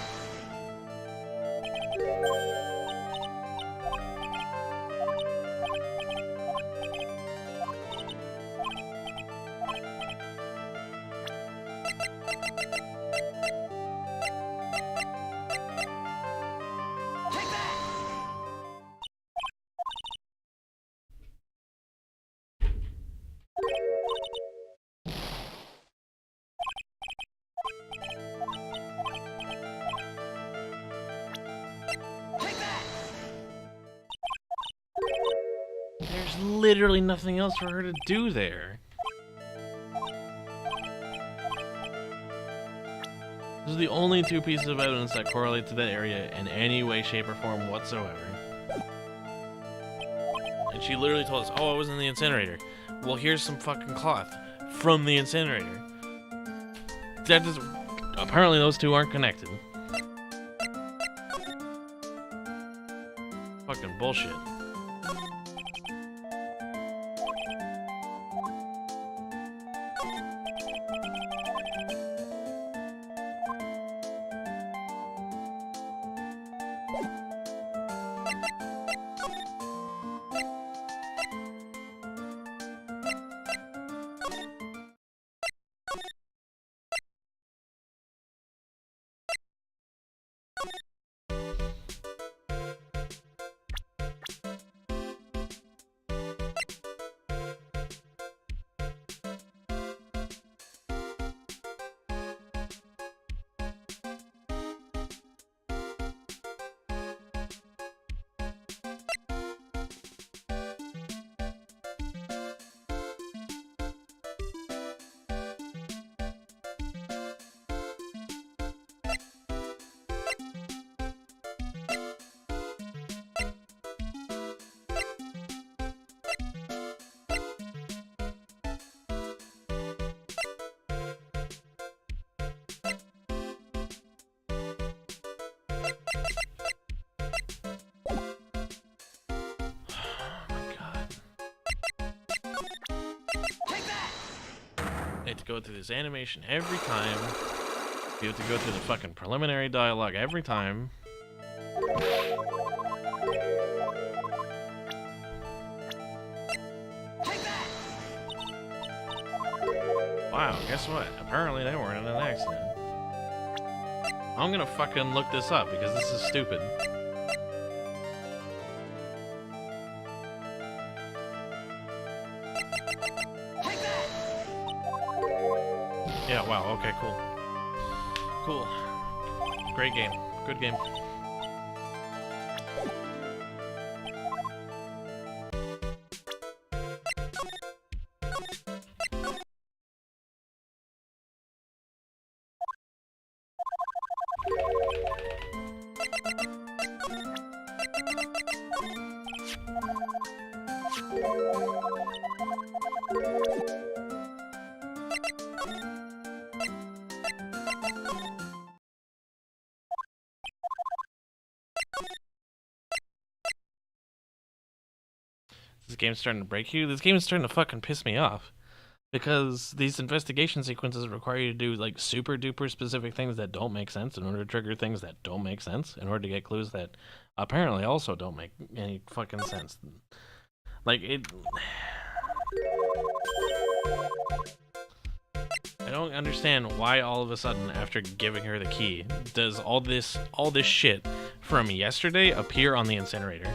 There's literally nothing else for her to do there. Those are the only two pieces of evidence that correlate to that area in any way, shape, or form whatsoever. And she literally told us, oh, I was in the incinerator. Well, here's some fucking cloth from the incinerator. That does... Apparently those two aren't connected. Fucking bullshit. go through this animation every time. You have to go through the fucking preliminary dialogue every time. Wow, guess what? Apparently they weren't in an accident. I'm gonna fucking look this up because this is stupid. Yeah, wow, okay, cool. Cool. Great game. Good game. This game's starting to break you. This game is starting to fucking piss me off. Because these investigation sequences require you to do like super duper specific things that don't make sense in order to trigger things that don't make sense in order to get clues that apparently also don't make any fucking sense. Like it... I don't understand why all of a sudden after giving her the key does all this shit from yesterday appear on the incinerator.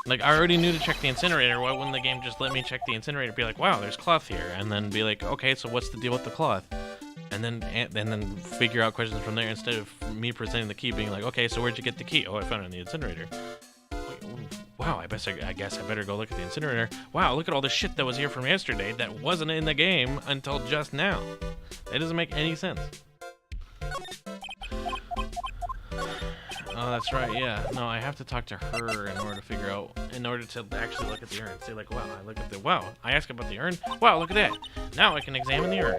Like, I already knew to check the incinerator. Why wouldn't the game just let me check the incinerator? Be like, wow, there's cloth here. And then be like, okay, so what's the deal with the cloth? And then figure out questions from there instead of me presenting the key being like, okay, so where'd you get the key? Oh, I found it in the incinerator. Wow, I guess I better go look at the incinerator. Wow, look at all the shit that was here from yesterday that wasn't in the game until just now. That doesn't make any sense. Oh, that's right, yeah. No, I have to talk to her in order to figure out, in order to actually look at the urn. Say like, wow, I look at the, wow, I ask about the urn. Wow, look at that. Now I can examine the urn.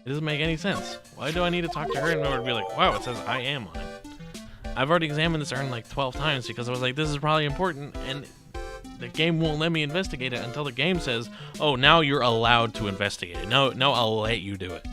It doesn't make any sense. Why do I need to talk to her in order to be like, wow, it says I am on it? I've already examined this urn like 12 times because I was like, this is probably important, and the game won't let me investigate it until the game says, oh, now you're allowed to investigate it. No, I'll let you do it.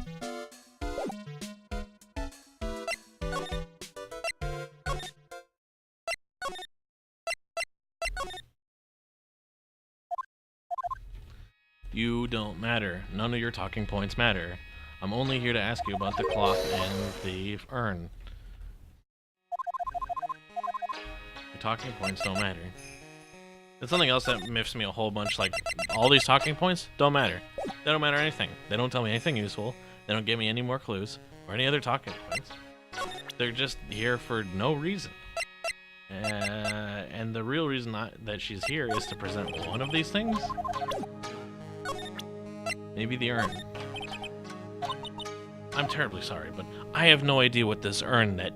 You don't matter. None of your talking points matter. I'm only here to ask you about the cloth and the urn. Your talking points don't matter. There's something else that miffs me a whole bunch, like, all these talking points don't matter. They don't matter anything. They don't tell me anything useful. They don't give me any more clues, or any other talking points. They're just here for no reason. And the real reason that she's here is to present one of these things? Maybe the urn. I'm terribly sorry, but I have no idea what this urn that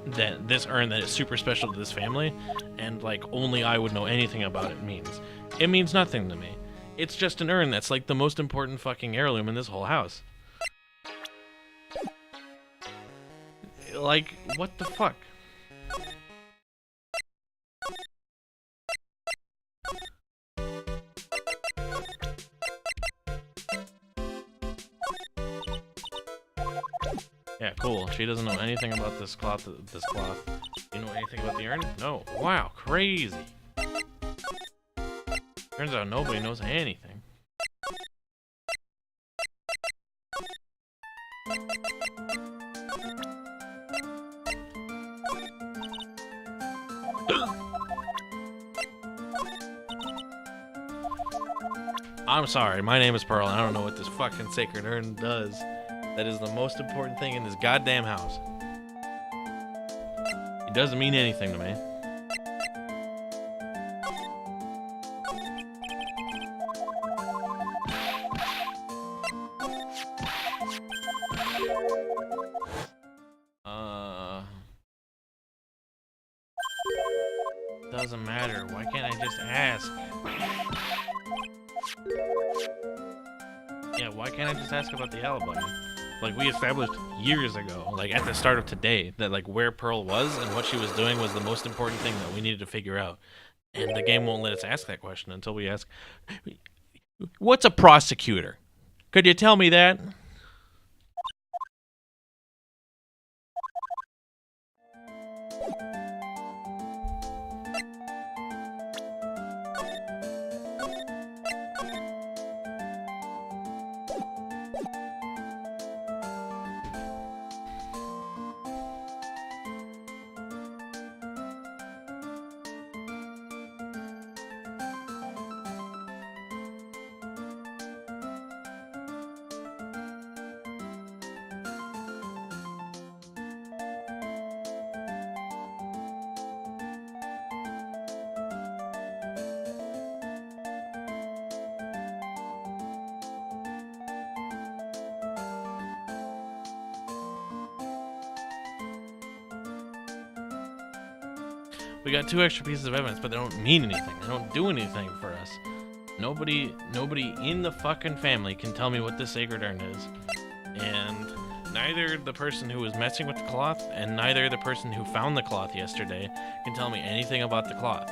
is super special to this family, and like only I would know anything about it means. It means nothing to me. It's just an urn that's like the most important fucking heirloom in this whole house. Like, what the fuck? Yeah, cool. She doesn't know anything about this cloth. You know anything about the urn? No. Wow, crazy. Turns out nobody knows anything. I'm sorry, my name is Pearl, and I don't know what this fucking sacred urn does. That is the most important thing in this goddamn house. It doesn't mean anything to me. Doesn't matter. Why can't I just ask? Yeah, why can't I just ask about the alibi? Like, we established years ago, like, at the start of today, that, like, where Pearl was and what she was doing was the most important thing that we needed to figure out. And the game won't let us ask that question until we ask, what's a prosecutor? Could you tell me that? We got 2 extra pieces of evidence, but they don't mean anything. They don't do anything for us. Nobody in the fucking family can tell me what this sacred urn is. And neither the person who was messing with the cloth and neither the person who found the cloth yesterday can tell me anything about the cloth.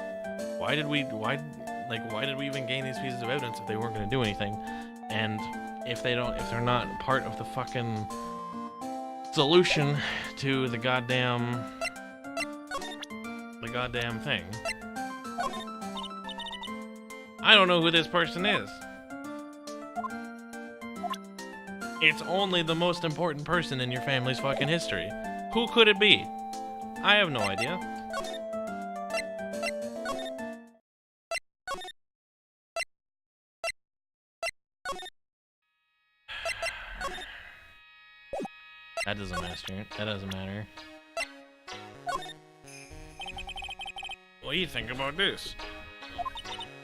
Why did we even gain these pieces of evidence if they weren't going to do anything? And if they're not part of the fucking solution to the goddamn thing. I don't know who this person is. It's only the most important person in your family's fucking history. Who could it be? I have no idea. That doesn't matter. That doesn't matter. What do you think about this?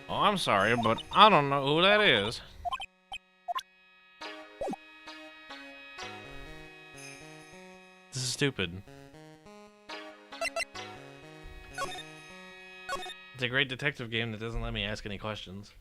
Oh, I'm sorry, but I don't know who that is. This is stupid. It's a great detective game that doesn't let me ask any questions.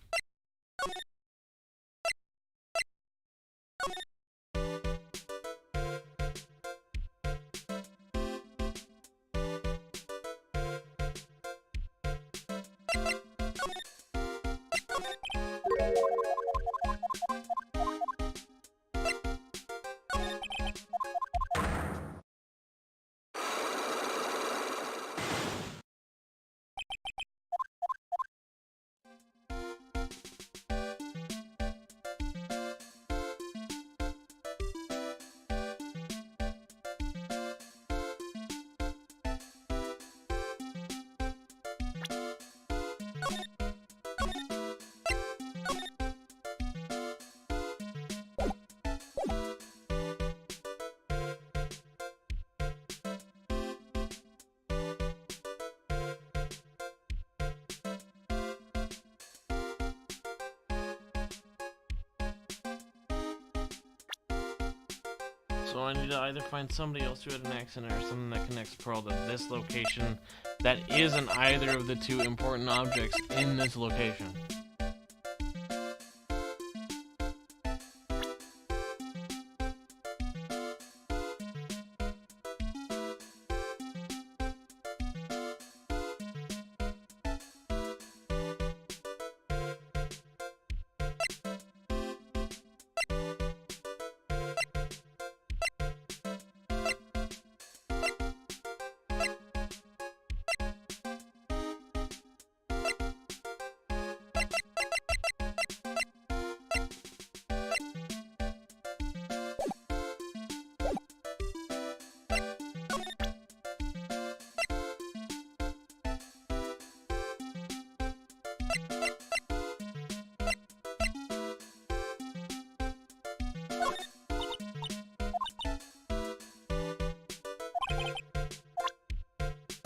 So I need to either find somebody else who had an accident or something that connects Pearl to this location that isn't either of the 2 important objects in this location.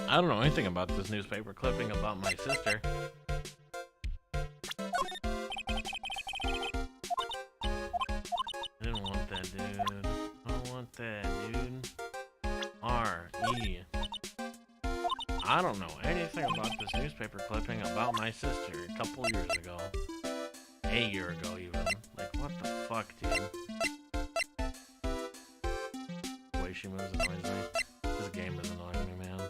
I don't know anything about this newspaper clipping about my sister. I didn't want that, dude. I don't want that, dude. R-E. I don't know anything about this newspaper clipping about my sister a couple years ago. A year ago, even. Like, what the fuck, dude? moves annoys me. This game is annoying me, man.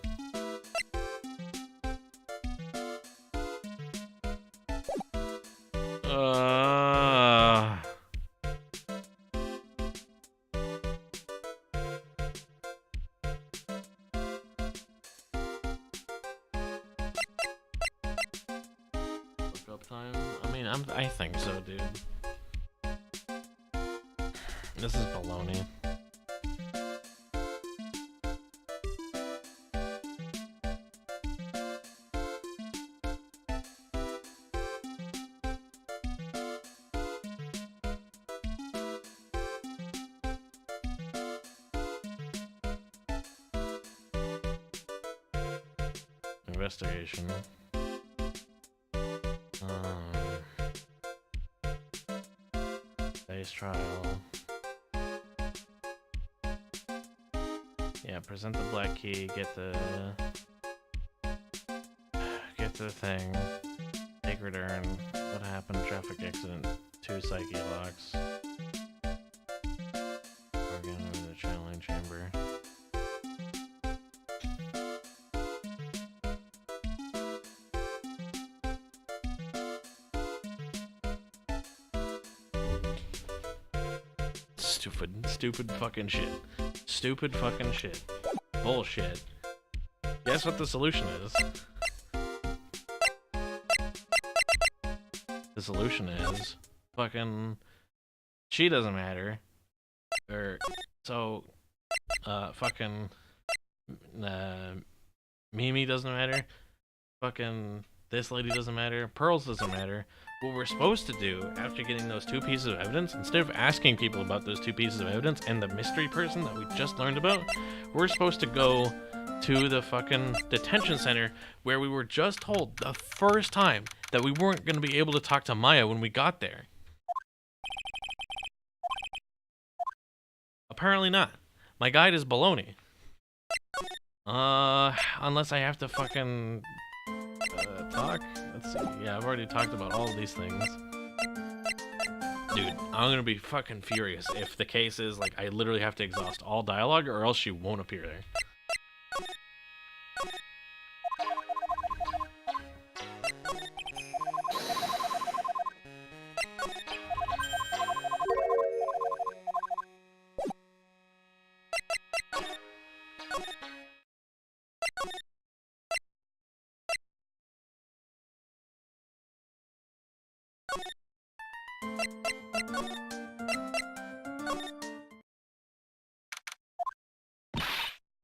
Look up time? I mean, I think so, dude. This is baloney. Investigation. Base trial. Yeah, present the black key, get the thing. Take return. What happened? Traffic accident. 2 psyche locks. Organ over the channeling chamber. Stupid fucking shit. Stupid fucking shit. Bullshit. Guess what the solution is? The solution is fucking she doesn't matter. Or so fucking Mimi doesn't matter. Fucking this lady doesn't matter. Pearls doesn't matter. What we're supposed to do after getting those 2 pieces of evidence, instead of asking people about those 2 pieces of evidence and the mystery person that we just learned about, we're supposed to go to the fucking detention center where we were just told the first time that we weren't going to be able to talk to Maya when we got there. Apparently not. My guide is baloney. Unless I have to fucking talk. Let's see. Yeah, I've already talked about all of these things. Dude, I'm gonna be fucking furious if the case is like I literally have to exhaust all dialogue or else she won't appear there.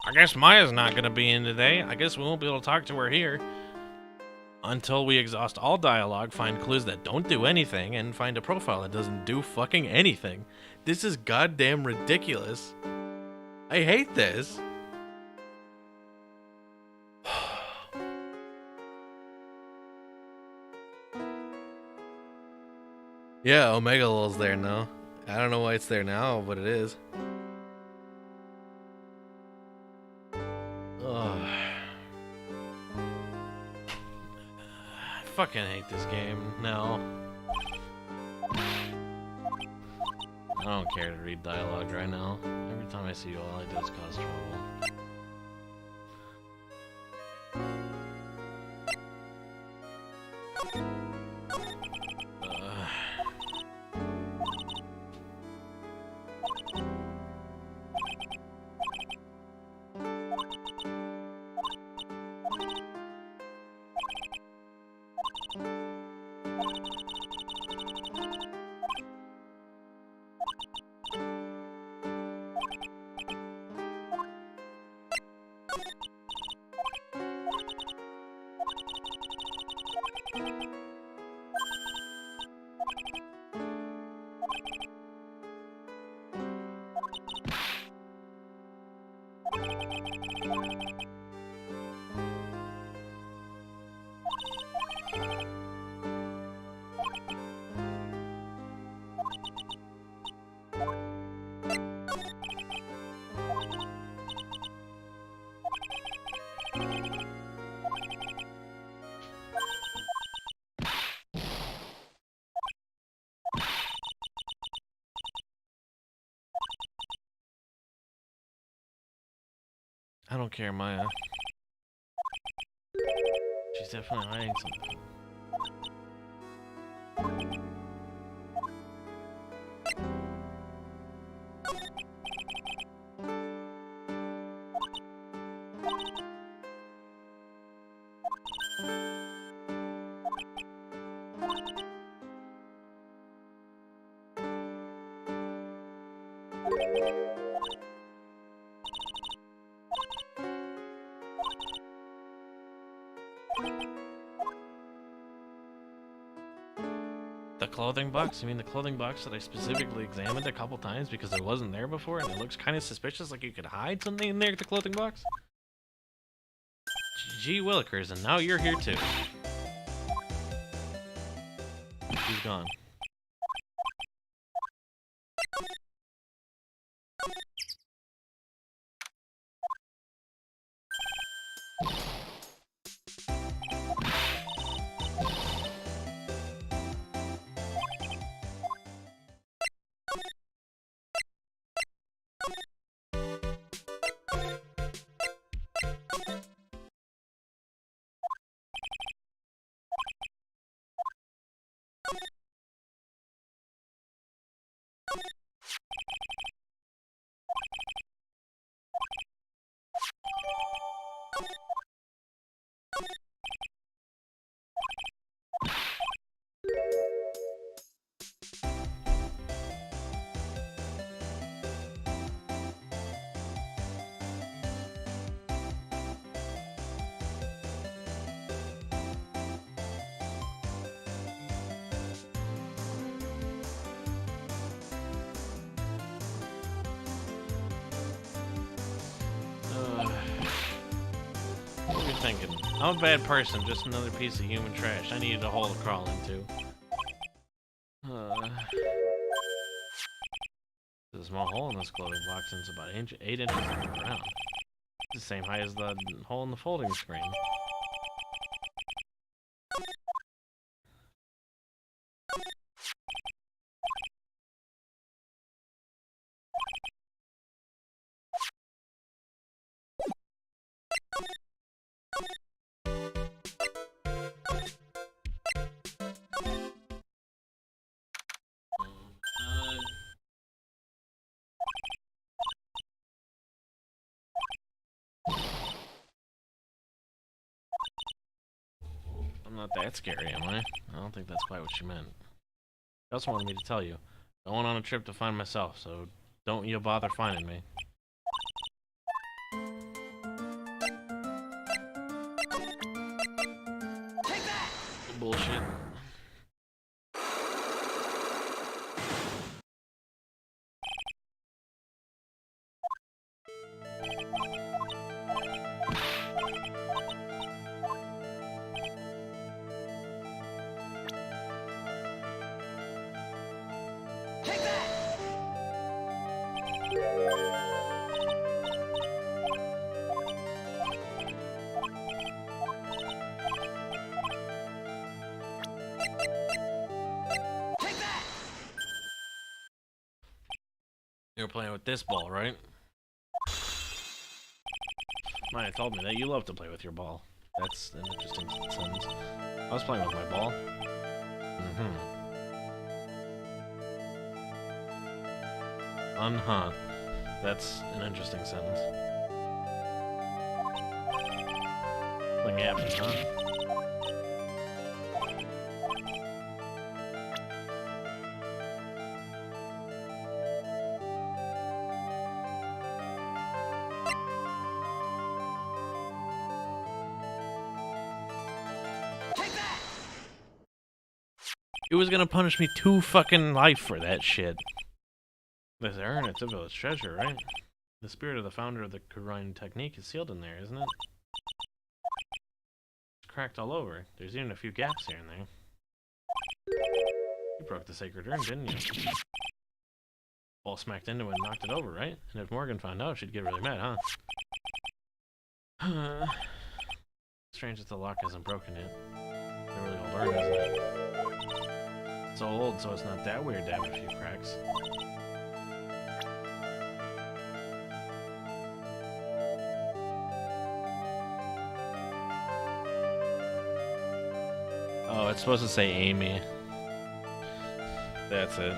I guess Maya's not gonna be in today. I guess we won't be able to talk to her here. Until we exhaust all dialogue, find clues that don't do anything, and find a profile that doesn't do fucking anything. This is goddamn ridiculous. I hate this. Yeah, Omega Lul's there now. I don't know why it's there now, but it is. Ugh. I fucking hate this game now. I don't care to read dialogue right now. Every time I see you, all I do is cause trouble. I don't care, Maya. She's definitely hiding something. The clothing box? You mean the clothing box that I specifically examined a couple times because it wasn't there before and it looks kind of suspicious, like you could hide something in there at the clothing box? Gee willikers, and now you're here too. She's gone. What are you thinking? I'm a bad person, just another piece of human trash I needed a hole to crawl into. There's a small hole in this clothing box and it's about 8 inches from the ground. It's the same height as the hole in the folding screen. I'm not that scary, am I? I don't think that's quite what she meant. She also wanted me to tell you. Going on a trip to find myself, so don't you bother finding me. Take that! Bullshit. Take that! Take that! You were playing with this ball, right? Maya told me that you love to play with your ball. That's an interesting sentence. I was playing with my ball. Uh-huh. That's an interesting sentence. Nothing happened, huh? Take that! It was gonna punish me 2 fucking life for that shit. This urn, it's a village treasure, right? The spirit of the founder of the Kurine technique is sealed in there, isn't it? It's cracked all over. There's even a few gaps here and there. You broke the sacred urn, didn't you? Ball smacked into it and knocked it over, right? And if Morgan found out, she'd get really mad, huh? Strange that the lock hasn't broken yet. They're really old urn, isn't it? It's so old, so it's not that weird to have a few cracks. Oh, it's supposed to say Amy. That's it.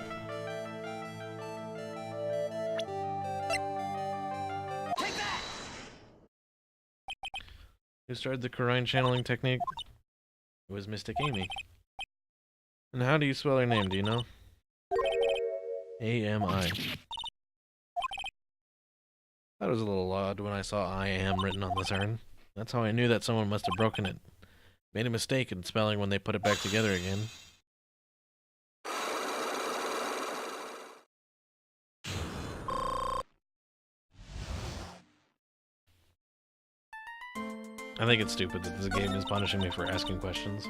Take that! Who started the Kurine channeling technique? It was Mystic Amy. And how do you spell her name, do you know? A-M-I. That was a little odd when I saw I am written on this urn. That's how I knew that someone must have broken it. Made a mistake in spelling when they put it back together again. I think it's stupid that this game is punishing me for asking questions.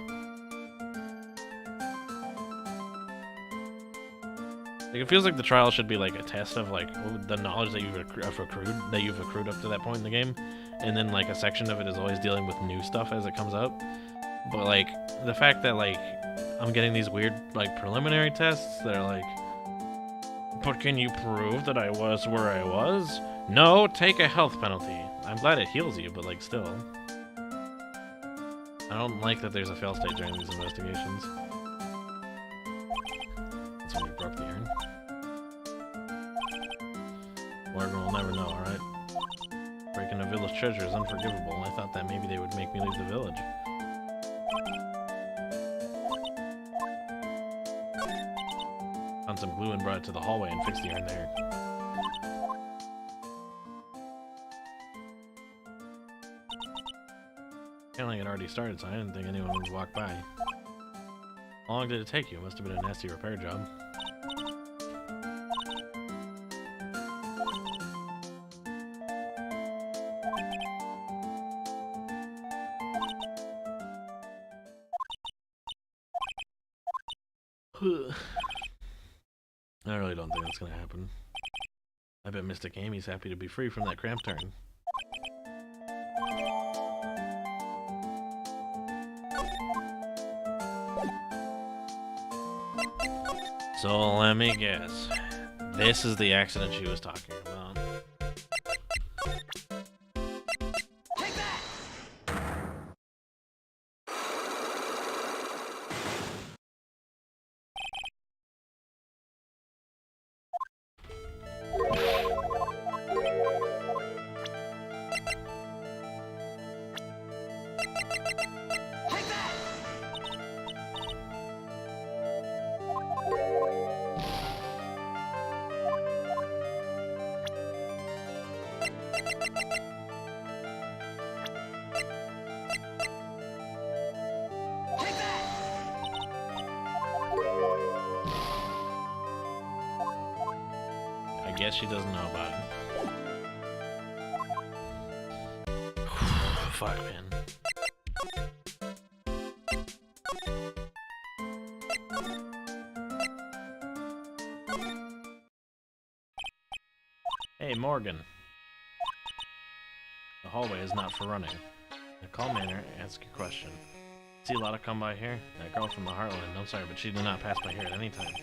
Like, it feels like the trial should be like a test of like the knowledge that you've accrued up to that point in the game, and then like a section of it is always dealing with new stuff as it comes up. But like the fact that like I'm getting these weird like preliminary tests that are like, but can you prove that I was where I was? No, take a health penalty. I'm glad it heals you, but like still. I don't like that there's a fail state during these investigations. That's when we broke the urn. Morgan will never know, alright? Breaking a village treasure is unforgivable. I thought that maybe they would make me leave the village. Found some glue and brought it to the hallway and fixed the urn there. Channeling had already started, so I didn't think anyone would walk by. How long did it take you? It must have been a nasty repair job. I really don't think that's gonna happen. I bet Mystic Amy's happy to be free from that cramped turn. So let me guess. This is the accident she was talking about. Take that! Take that! Take that! I guess she doesn't know about it. Fuck, man. Hey, Morgan. The hallway is not for running. In a calm manner, ask your question. See Lotta come by here? That girl from the Heartland. I'm sorry, but she did not pass by here at any time.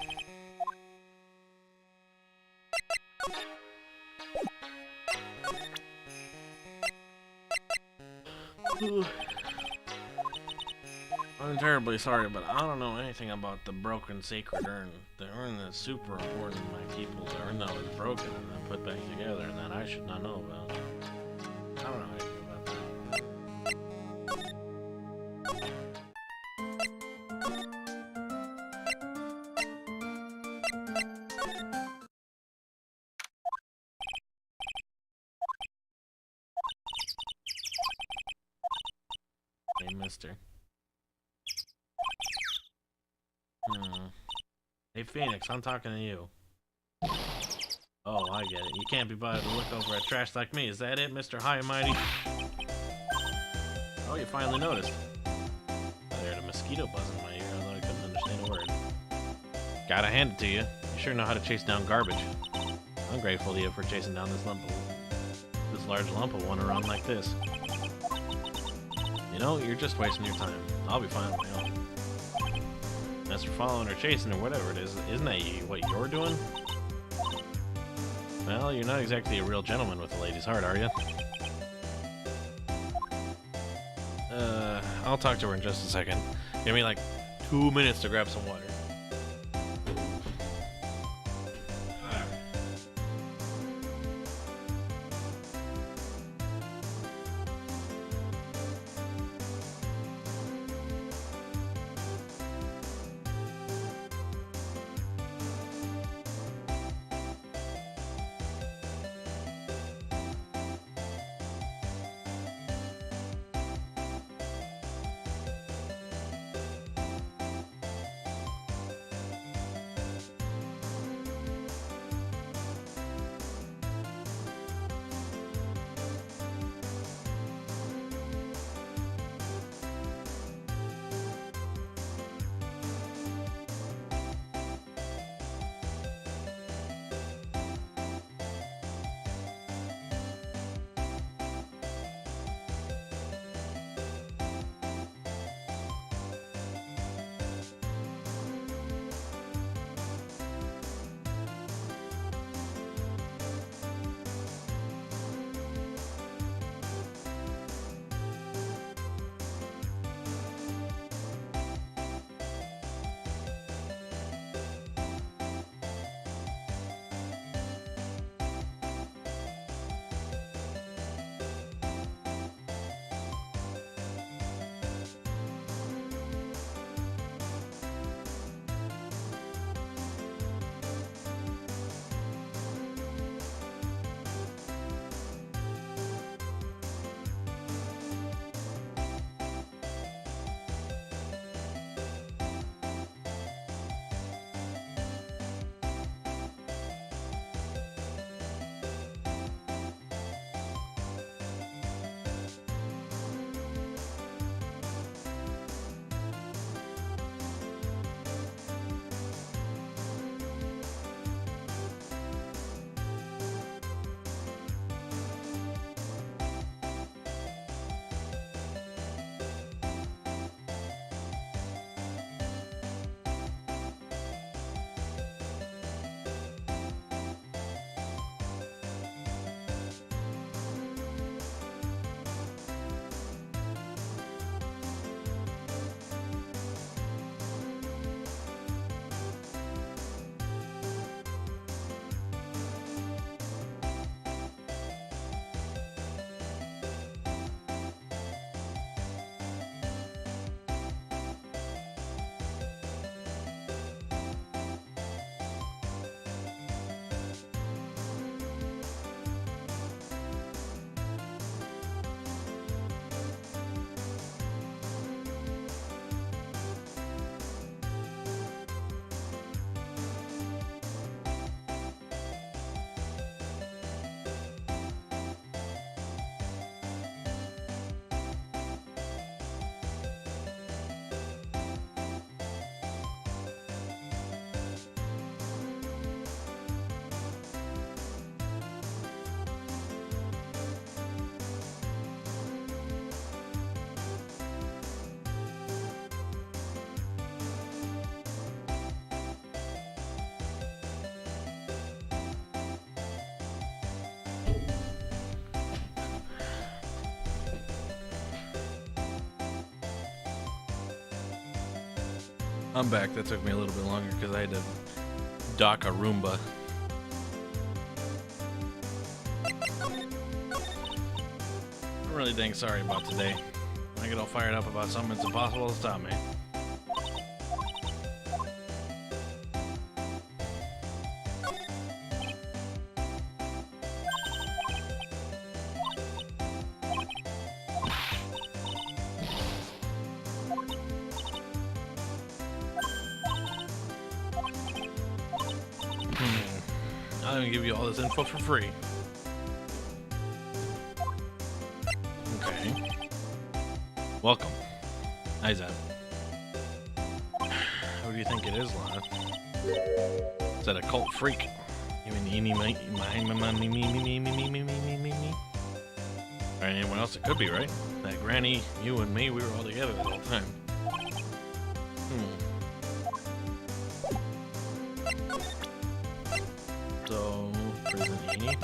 I'm terribly sorry, but I don't know anything about the broken sacred urn. The urn that's super important to my people. The urn that was broken and then put back together, and that I should not know about. I don't know anything about that. Hey, mister. Hey, Phoenix, I'm talking to you. Oh, I get it. You can't be bothered to look over at trash like me. Is that it, Mr. High and Mighty? Oh, you finally noticed. I heard a mosquito buzz in my ear, although I couldn't understand a word. Gotta hand it to you. You sure know how to chase down garbage. I'm grateful to you for chasing down this large lump of one around like this. You know, you're just wasting your time. I'll be fine with my own. As for following or chasing or whatever it is, isn't that what you're doing? Well, you're not exactly a real gentleman with a lady's heart, are you? I'll talk to her in just a second. Give me like 2 minutes to grab some water. I'm back. That took me a little bit longer because I had to dock a Roomba. I'm really dang sorry about today. I get all fired up about something it's impossible to stop me. I'm gonna give you all this info for free. Okay. Welcome. Hi, Zeb. Who do you think it is, Lana? Is that a cult freak? You mean eeny, me, or anyone else it could be, right? That Granny, you and me, we were all together the whole time. So, prison Eeny.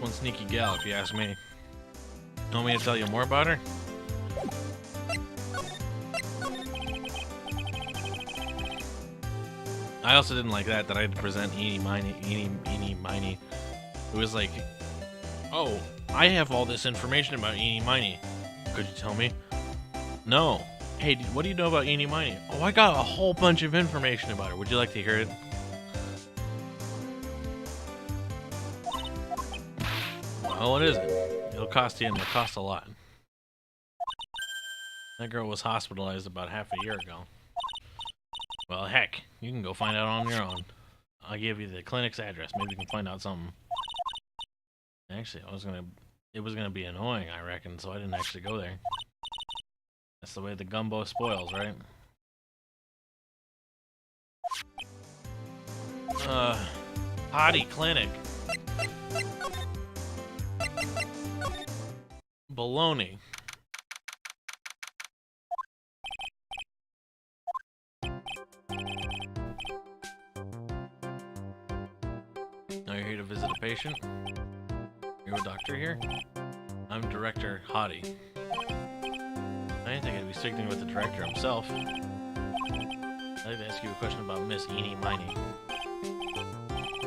one sneaky gal, if you ask me. Want me to tell you more about her? I also didn't like that I had to present eeny miny. It was like, oh, I have all this information about eeny miny. Could you tell me? No. Hey, what do you know about eeny miny? Oh, I got a whole bunch of information about her. Would you like to hear it? Well, what is it? It'll cost you, and it'll cost a lot. That girl was hospitalized about half a year ago. Well, heck, you can go find out on your own. I'll give you the clinic's address. Maybe you can find out something. Actually, it was gonna be annoying, I reckon, so I didn't actually go there. That's the way the gumbo spoils, right? Potty clinic. Baloney. Now you're here to visit a patient? You're a doctor here? I'm Director Hottie. I didn't think I'd be speaking with the director himself. I'd like to ask you a question about Miss Eeny Miny.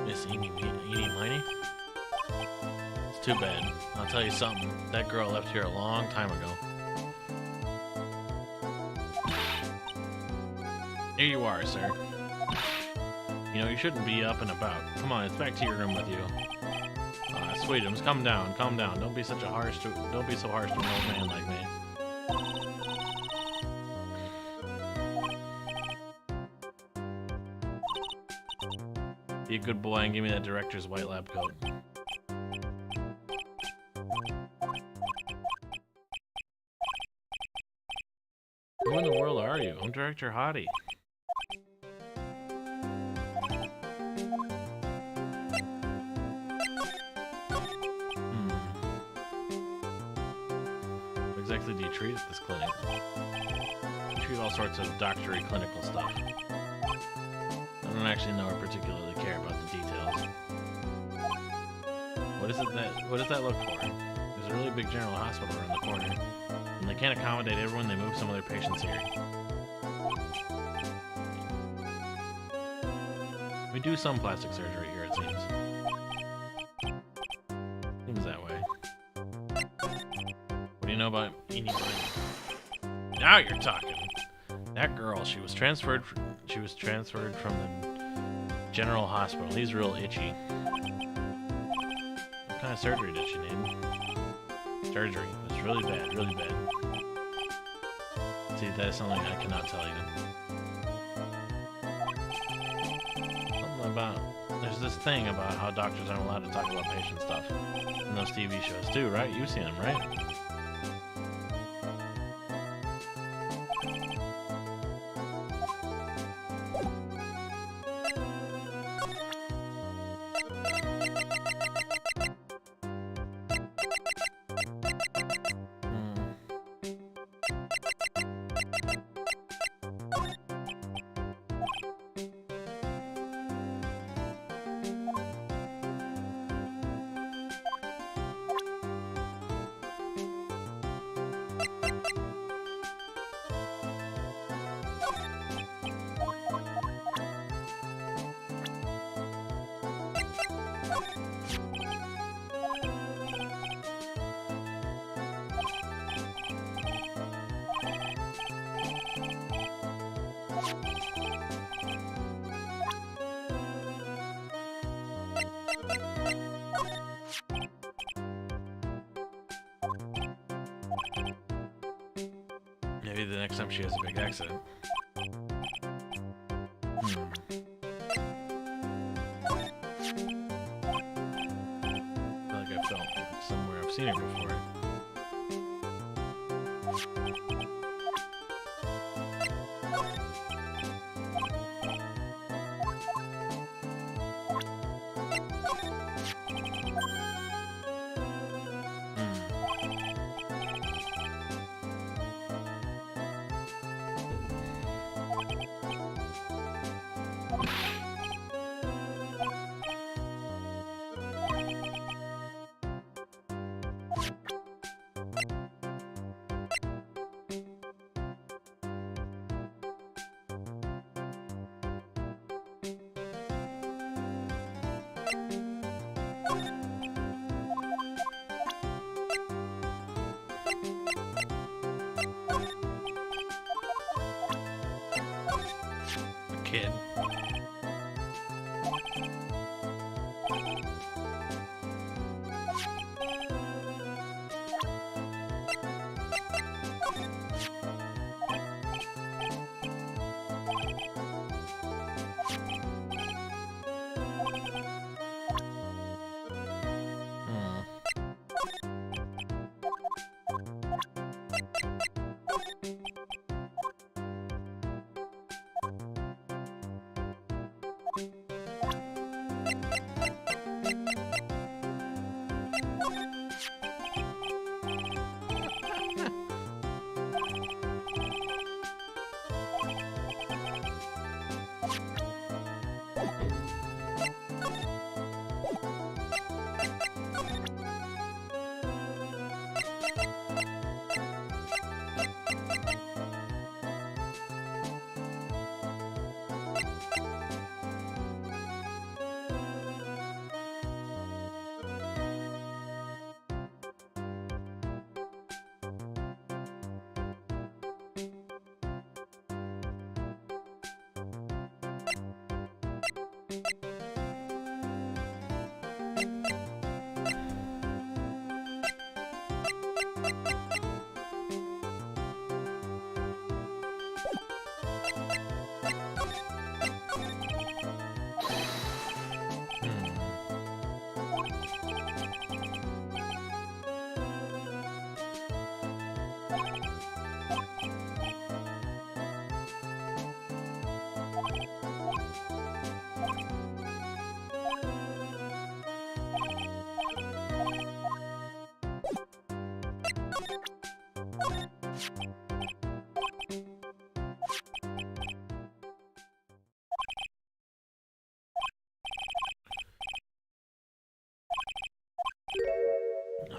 Miss Eeny Miny? It's too bad. I'll tell you something. That girl left here a long time ago. Here you are, sir. You know, you shouldn't be up and about. Come on, it's back to your room with you. Sweetums, calm down, calm down. Don't be so harsh to an old man like me. Be a good boy and give me that director's white lab coat. Who in the world are you? I'm Director Hottie. What exactly do you treat at this clinic? I treat all sorts of doctory clinical stuff. I don't actually know or particularly care about the details. What does that look for? There's a really big general hospital around the corner. When they can't accommodate everyone, they move some of their patients here. We do some plastic surgery here, it seems. Seems that way. What do you know about Eeny Miny? Now you're talking! That girl, she was transferred from the general hospital. He's real itchy. What kind of surgery did she need? Surgery. It's really bad, really bad. See, that is something I cannot tell you. Something about... There's this thing about how doctors aren't allowed to talk about patient stuff. In those TV shows too, right? You've seen them, right? Maybe the next time she has a big accident. I feel like I've felt somewhere I've seen her before.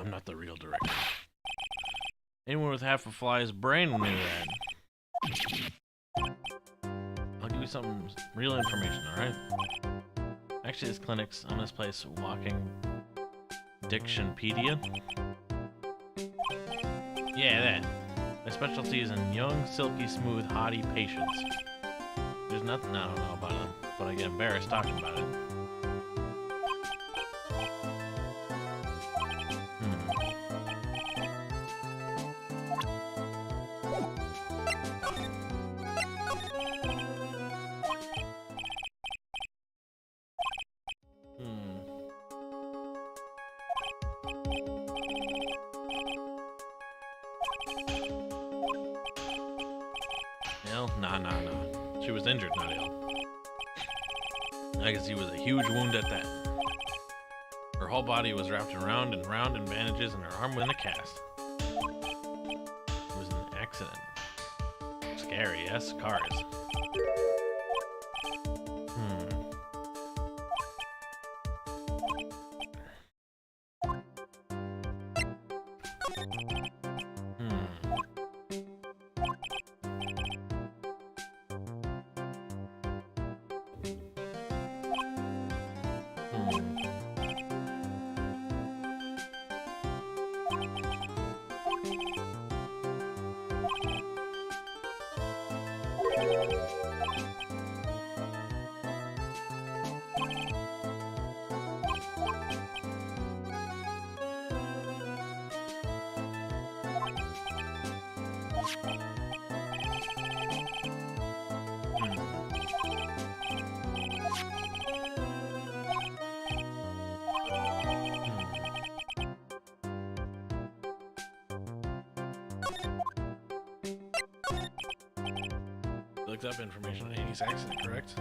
I'm not the real director. Anyone with half a fly's brain knew that. I'll give you some real information, alright? Actually, this clinic's on this place walking Dictionpedia. Yeah, that. My specialty is in young, silky, smooth, haughty patients. There's nothing I don't know about them, but I get embarrassed talking about it. Ill? Nah. She was injured, not ill. I can see it was a huge wound at that. Her whole body was wrapped around and round in bandages and her arm was in a cast. It was an accident. Scary, yes? Cars. Looked up information on Annie's accident, correct?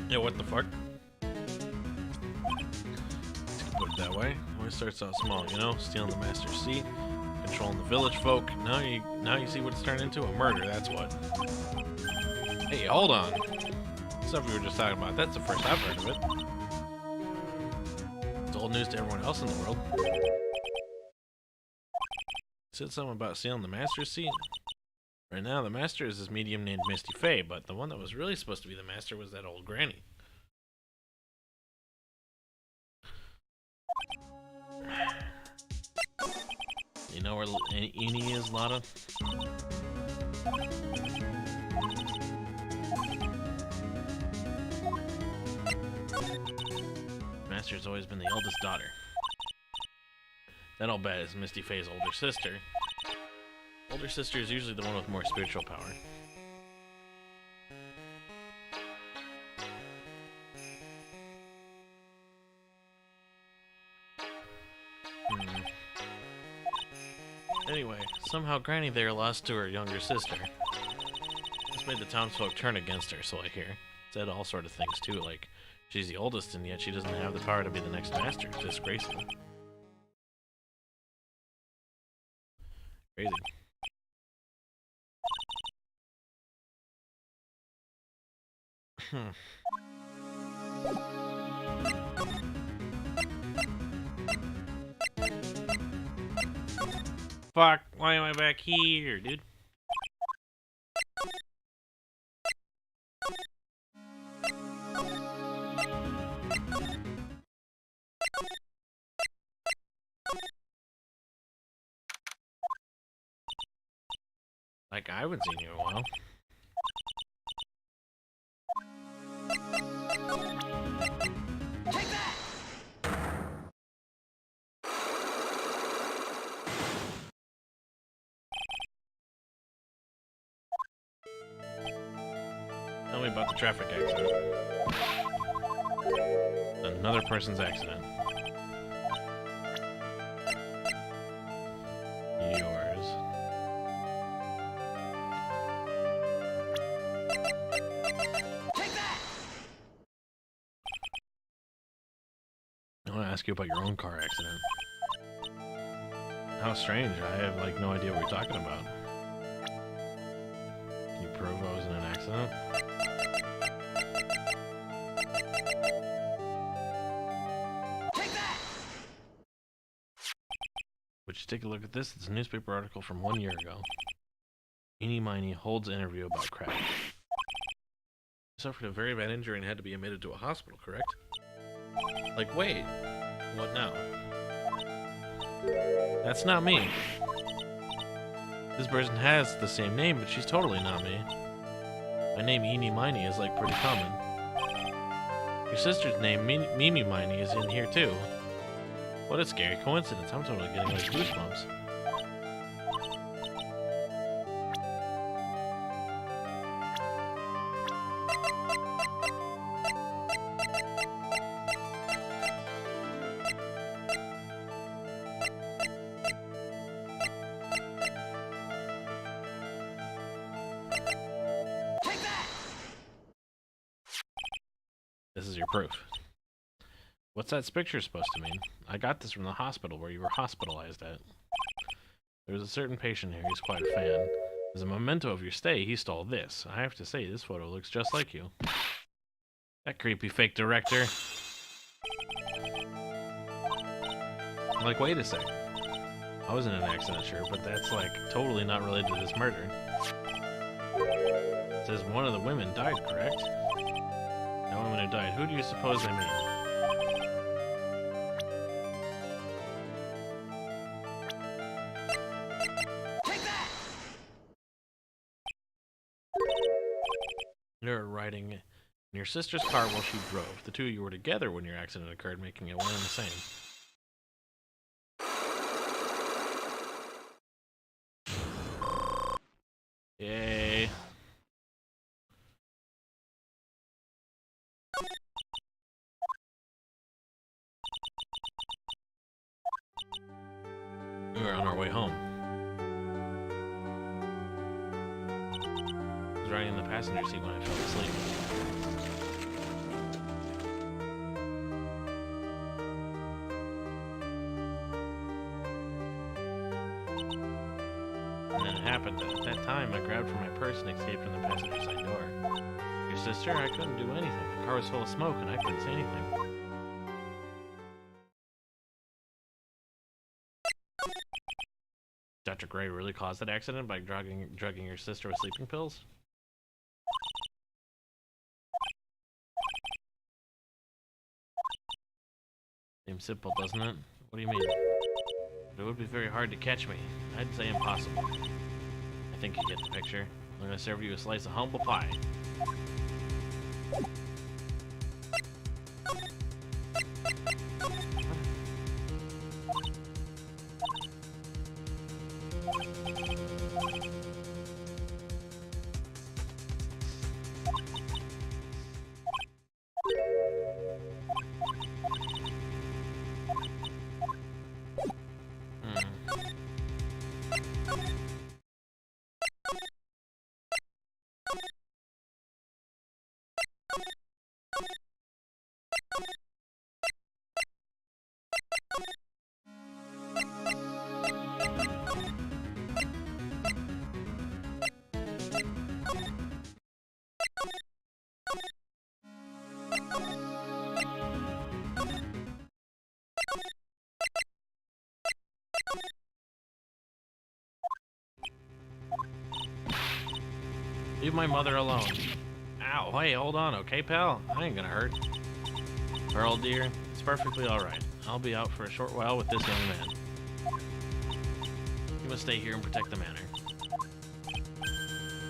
Yeah, what the fuck? Put it that way. Always starts out small, you know? Stealing the master's seat, controlling the village folk. Now you see what it's turned into? A murder, that's what. Hey, hold on. Stuff we were just talking about, that's the first I've heard of it. It's old news to everyone else in the world. Said something about stealing the master's seat? Right now, the master is this medium named Misty Fey, but the one that was really supposed to be the master was that old granny. You know where Eni is, Lotta? Master's always been the eldest daughter. That I'll bet is Misty Fey's older sister. Older sister is usually the one with more spiritual power. Anyway, somehow Granny there lost to her younger sister. This made the townsfolk turn against her, so I hear. Said all sort of things too, like she's the oldest and yet she doesn't have the power to be the next master. It's disgraceful. Crazy. fuck? Why am I back here, dude? Like, I haven't seen you in a while. Take that! Tell me about the traffic accident. Another person's accident. Yours. Take that! I want to ask you about your own car accident. How strange. I have, like, no idea what you're talking about. Can you prove I was in an accident? Take that! Would you take a look at this? It's a newspaper article from 1 year ago. Eenie Miney holds interview about crash. You suffered a very bad injury and had to be admitted to a hospital, correct? Like, wait. What now? That's not me. This person has the same name, but she's totally not me. My name, Eenie Miney, is, like, pretty common. Your sister's name, Mimi Miney, is in here, too. What a scary coincidence. I'm totally getting, like, goosebumps. Take that! This is your proof. What's that picture supposed to mean? I got this from the hospital where you were hospitalized at. There was a certain patient here, he's quite a fan. As a memento of your stay, he stole this. I have to say, this photo looks just like you. That creepy fake director. I'm like, wait a sec. I was in an accident, sure, but that's, like, totally not related to this murder. It says one of the women died, correct? That woman who died, who do you suppose I mean? Take that! You're riding in your sister's car while she drove. The two of you were together when your accident occurred, making it one and the same. Yay. We were on our way home. I was riding in the passenger seat when I fell asleep. And then it happened. At that time, I grabbed for my purse and escaped from the passenger side door. Your sister, I couldn't do anything. The car was full of smoke and I couldn't say anything. Dr. Gray really caused that accident by drugging your sister with sleeping pills? Seems simple, doesn't it? What do you mean? But it would be very hard to catch me. I'd say impossible. I think you get the picture. I'm gonna serve you a slice of humble pie. Leave my mother alone. Ow, hey, hold on, okay, pal? I ain't gonna hurt. Pearl, dear, it's perfectly alright. I'll be out for a short while with this young man. You must stay here and protect the manor.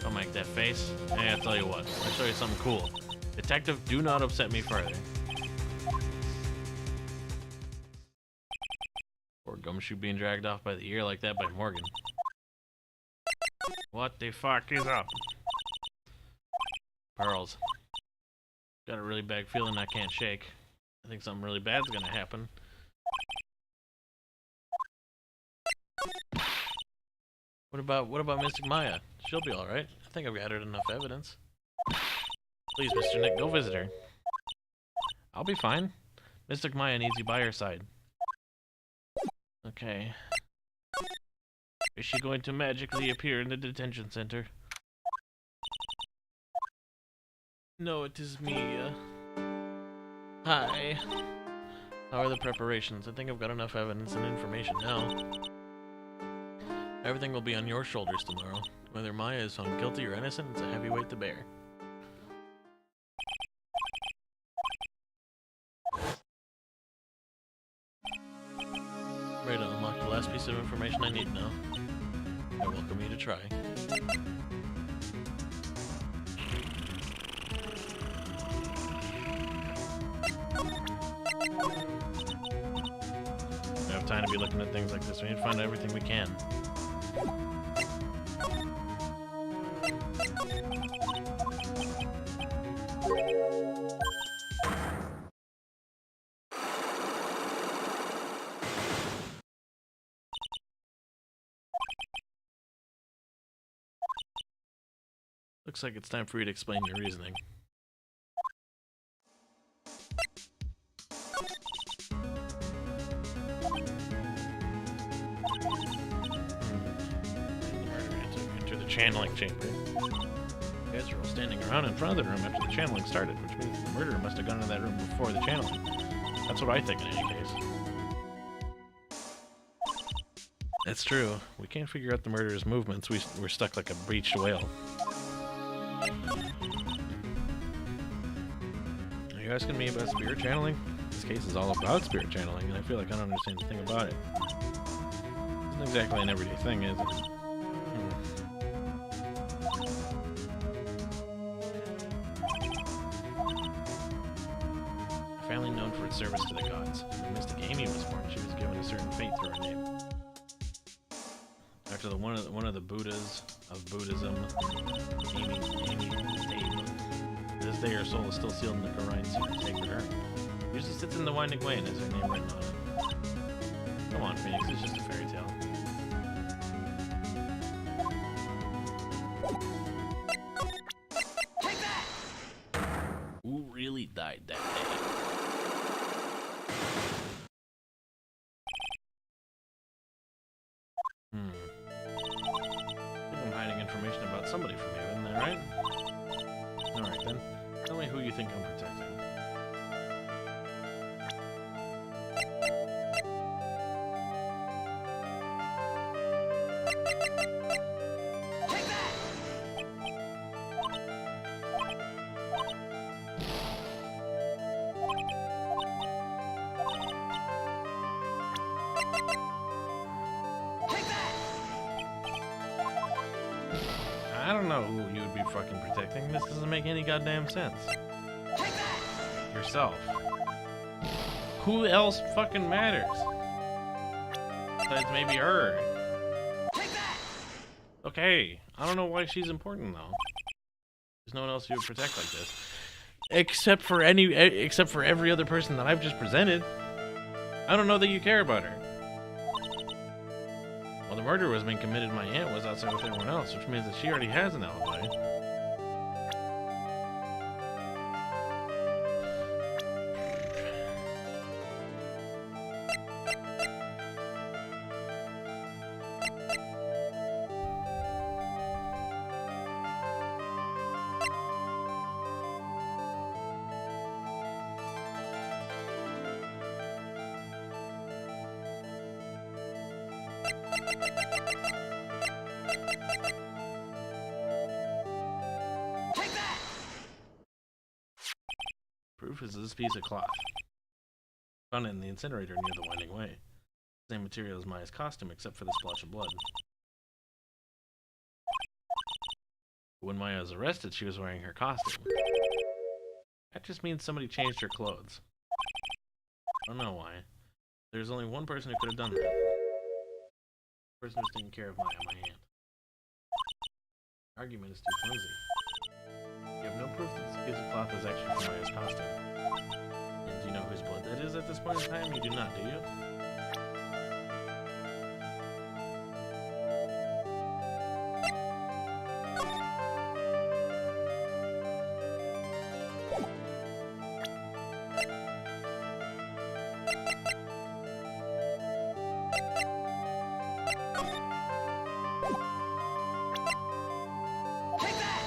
Don't make that face. Hey, I'll tell you what. I'll show you something cool. Detective, do not upset me further. Poor Gumshoe being dragged off by the ear like that by Morgan. What the fuck is up? Pearls. Got a really bad feeling I can't shake. I think something really bad's gonna happen. What about Mystic Maya? She'll be alright. I think I've gathered enough evidence. Please, Mr. Nick, go visit her. I'll be fine. Mystic Maya needs you by her side. Okay. Is she going to magically appear in the detention center? No, it is me. Hi. How are the preparations? I think I've got enough evidence and information now. Everything will be on your shoulders tomorrow. Whether Maya is found guilty or innocent, it's a heavy weight to bear. Ready to unlock the last piece of information I need now. I welcome you to try. We have time to be looking at things like this. We need to find out everything we can. Looks like it's time for you to explain your reasoning. Enter the channeling chamber. You guys are all standing around in front of the room after the channeling started, which means the murderer must have gone into that room before the channeling. That's what I think in any case. That's true. We can't figure out the murderer's movements. We're stuck like a breached whale. Are you asking me about spirit channeling? This case is all about spirit channeling, and I feel like I don't understand a thing about it. It isn't exactly an everyday thing, is it? A family known for its service to the gods. When Mystic Amy was born, she was given a certain fate through her name. After one of the Buddhas of Buddhism, Amy stayed. To this day, her soul is still sealed in the Orion sacred urn. Usually sits in the Winding Way and has her name written on it. Come on, Phoenix, it's just a fairy tale. Take that! Who really died that day? I think I'm hiding information about somebody from you, isn't that right? Alright then, tell me who you think I'm protecting. Take that! Take that! I don't know who you would be fucking protecting. This doesn't make any goddamn sense. Take that! Yourself. Who else fucking matters? Besides maybe her. Take that! Okay, I don't know why she's important though. There's no one else you would protect like this. Except for every other person that I've just presented. I don't know that you care about her. Well, the murder was being committed, my aunt was outside with everyone else, which means that she already has an alibi. proof is this piece of cloth. Found it in the incinerator near the Winding Way. Same material as Maya's costume, except for the splotch of blood. When Maya was arrested, she was wearing her costume. That just means somebody changed her clothes. I don't know why. There's only one person who could have done that. The person who's taking care of Maya, my aunt. The argument is too flimsy. You have no proof that this piece of cloth is actually from Maya's costume. And do you know whose blood that is at this point in time? You do not, do you? Take that!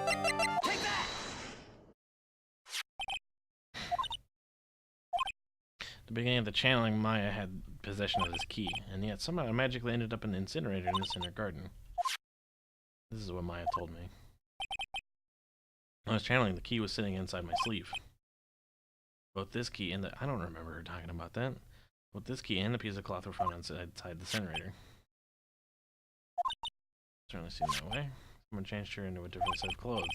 Take that! Take that! At the beginning of the channeling, Maya had possession of this key, and yet somehow it magically ended up in the incinerator in the center garden. This is what Maya told me. When I was channeling, the key was sitting inside my sleeve. Both this key and the... I don't remember her talking about that. Both this key and the piece of cloth were found inside the incinerator. Certainly seemed that way. Someone changed her into a different set of clothes,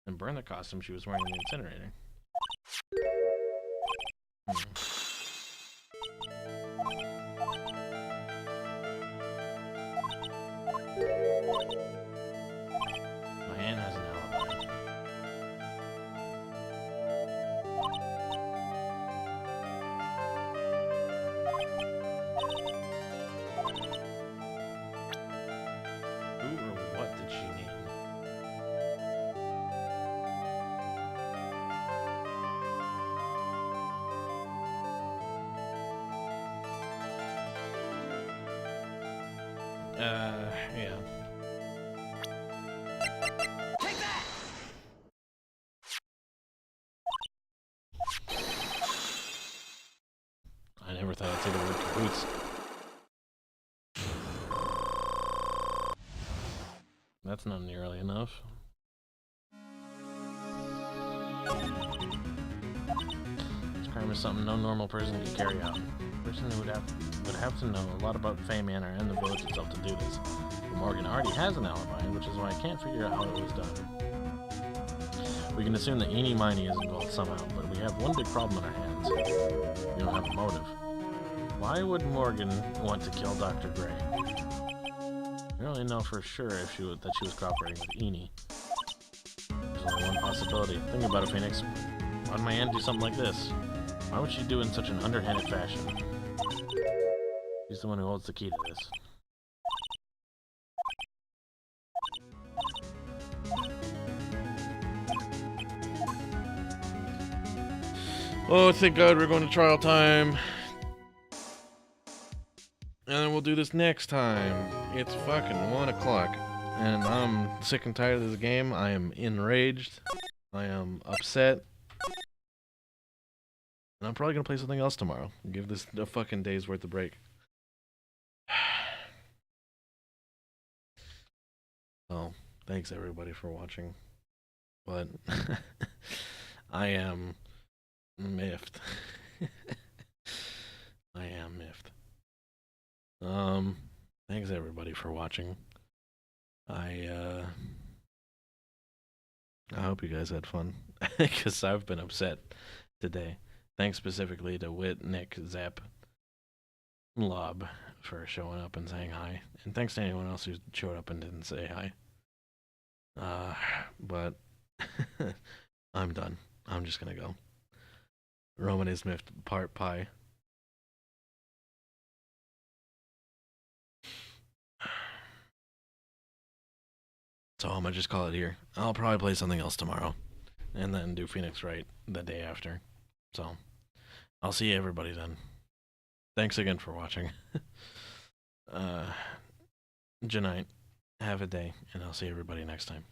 and burned the costume she was wearing in the incinerator. My aunt has an alibi. Who or what did she mean? Yeah. Take that! I never thought I'd say the word cahoots. That's not nearly enough. This crime is something no normal person could carry out. A person who would have to know a lot about Fey Manor and the village itself to do this. But Morgan already has an alibi, which is why I can't figure out how it was done. We can assume that Eenie Miney is involved somehow, but we have one big problem on our hands. We don't have a motive. Why would Morgan want to kill Dr. Gray? We don't really know for sure if that she was cooperating with Eenie. There's only one possibility. Think about it, Phoenix. Why'd my aunt do something like this? Why would she do it in such an underhanded fashion? She's the one who holds the key to this. Oh, thank God we're going to trial time. And then we'll do this next time. It's fucking 1 o'clock. And I'm sick and tired of this game. I am enraged. I am upset. And I'm probably gonna play something else tomorrow. Give this a fucking day's worth of break. So, thanks everybody for watching. But I am miffed. I am miffed. Thanks everybody for watching. I hope you guys had fun, because I've been upset today. Thanks specifically to Wit, Nick, Zap, Lob for showing up and saying hi. And thanks to anyone else who showed up and didn't say hi. But I'm done. I'm just gonna go. Roman is miffed part pie. So I'm gonna just call it here. I'll probably play something else tomorrow. And then do Phoenix Wright the day after. So I'll see everybody then. Thanks again for watching. Good night. Have a day, and I'll see everybody next time.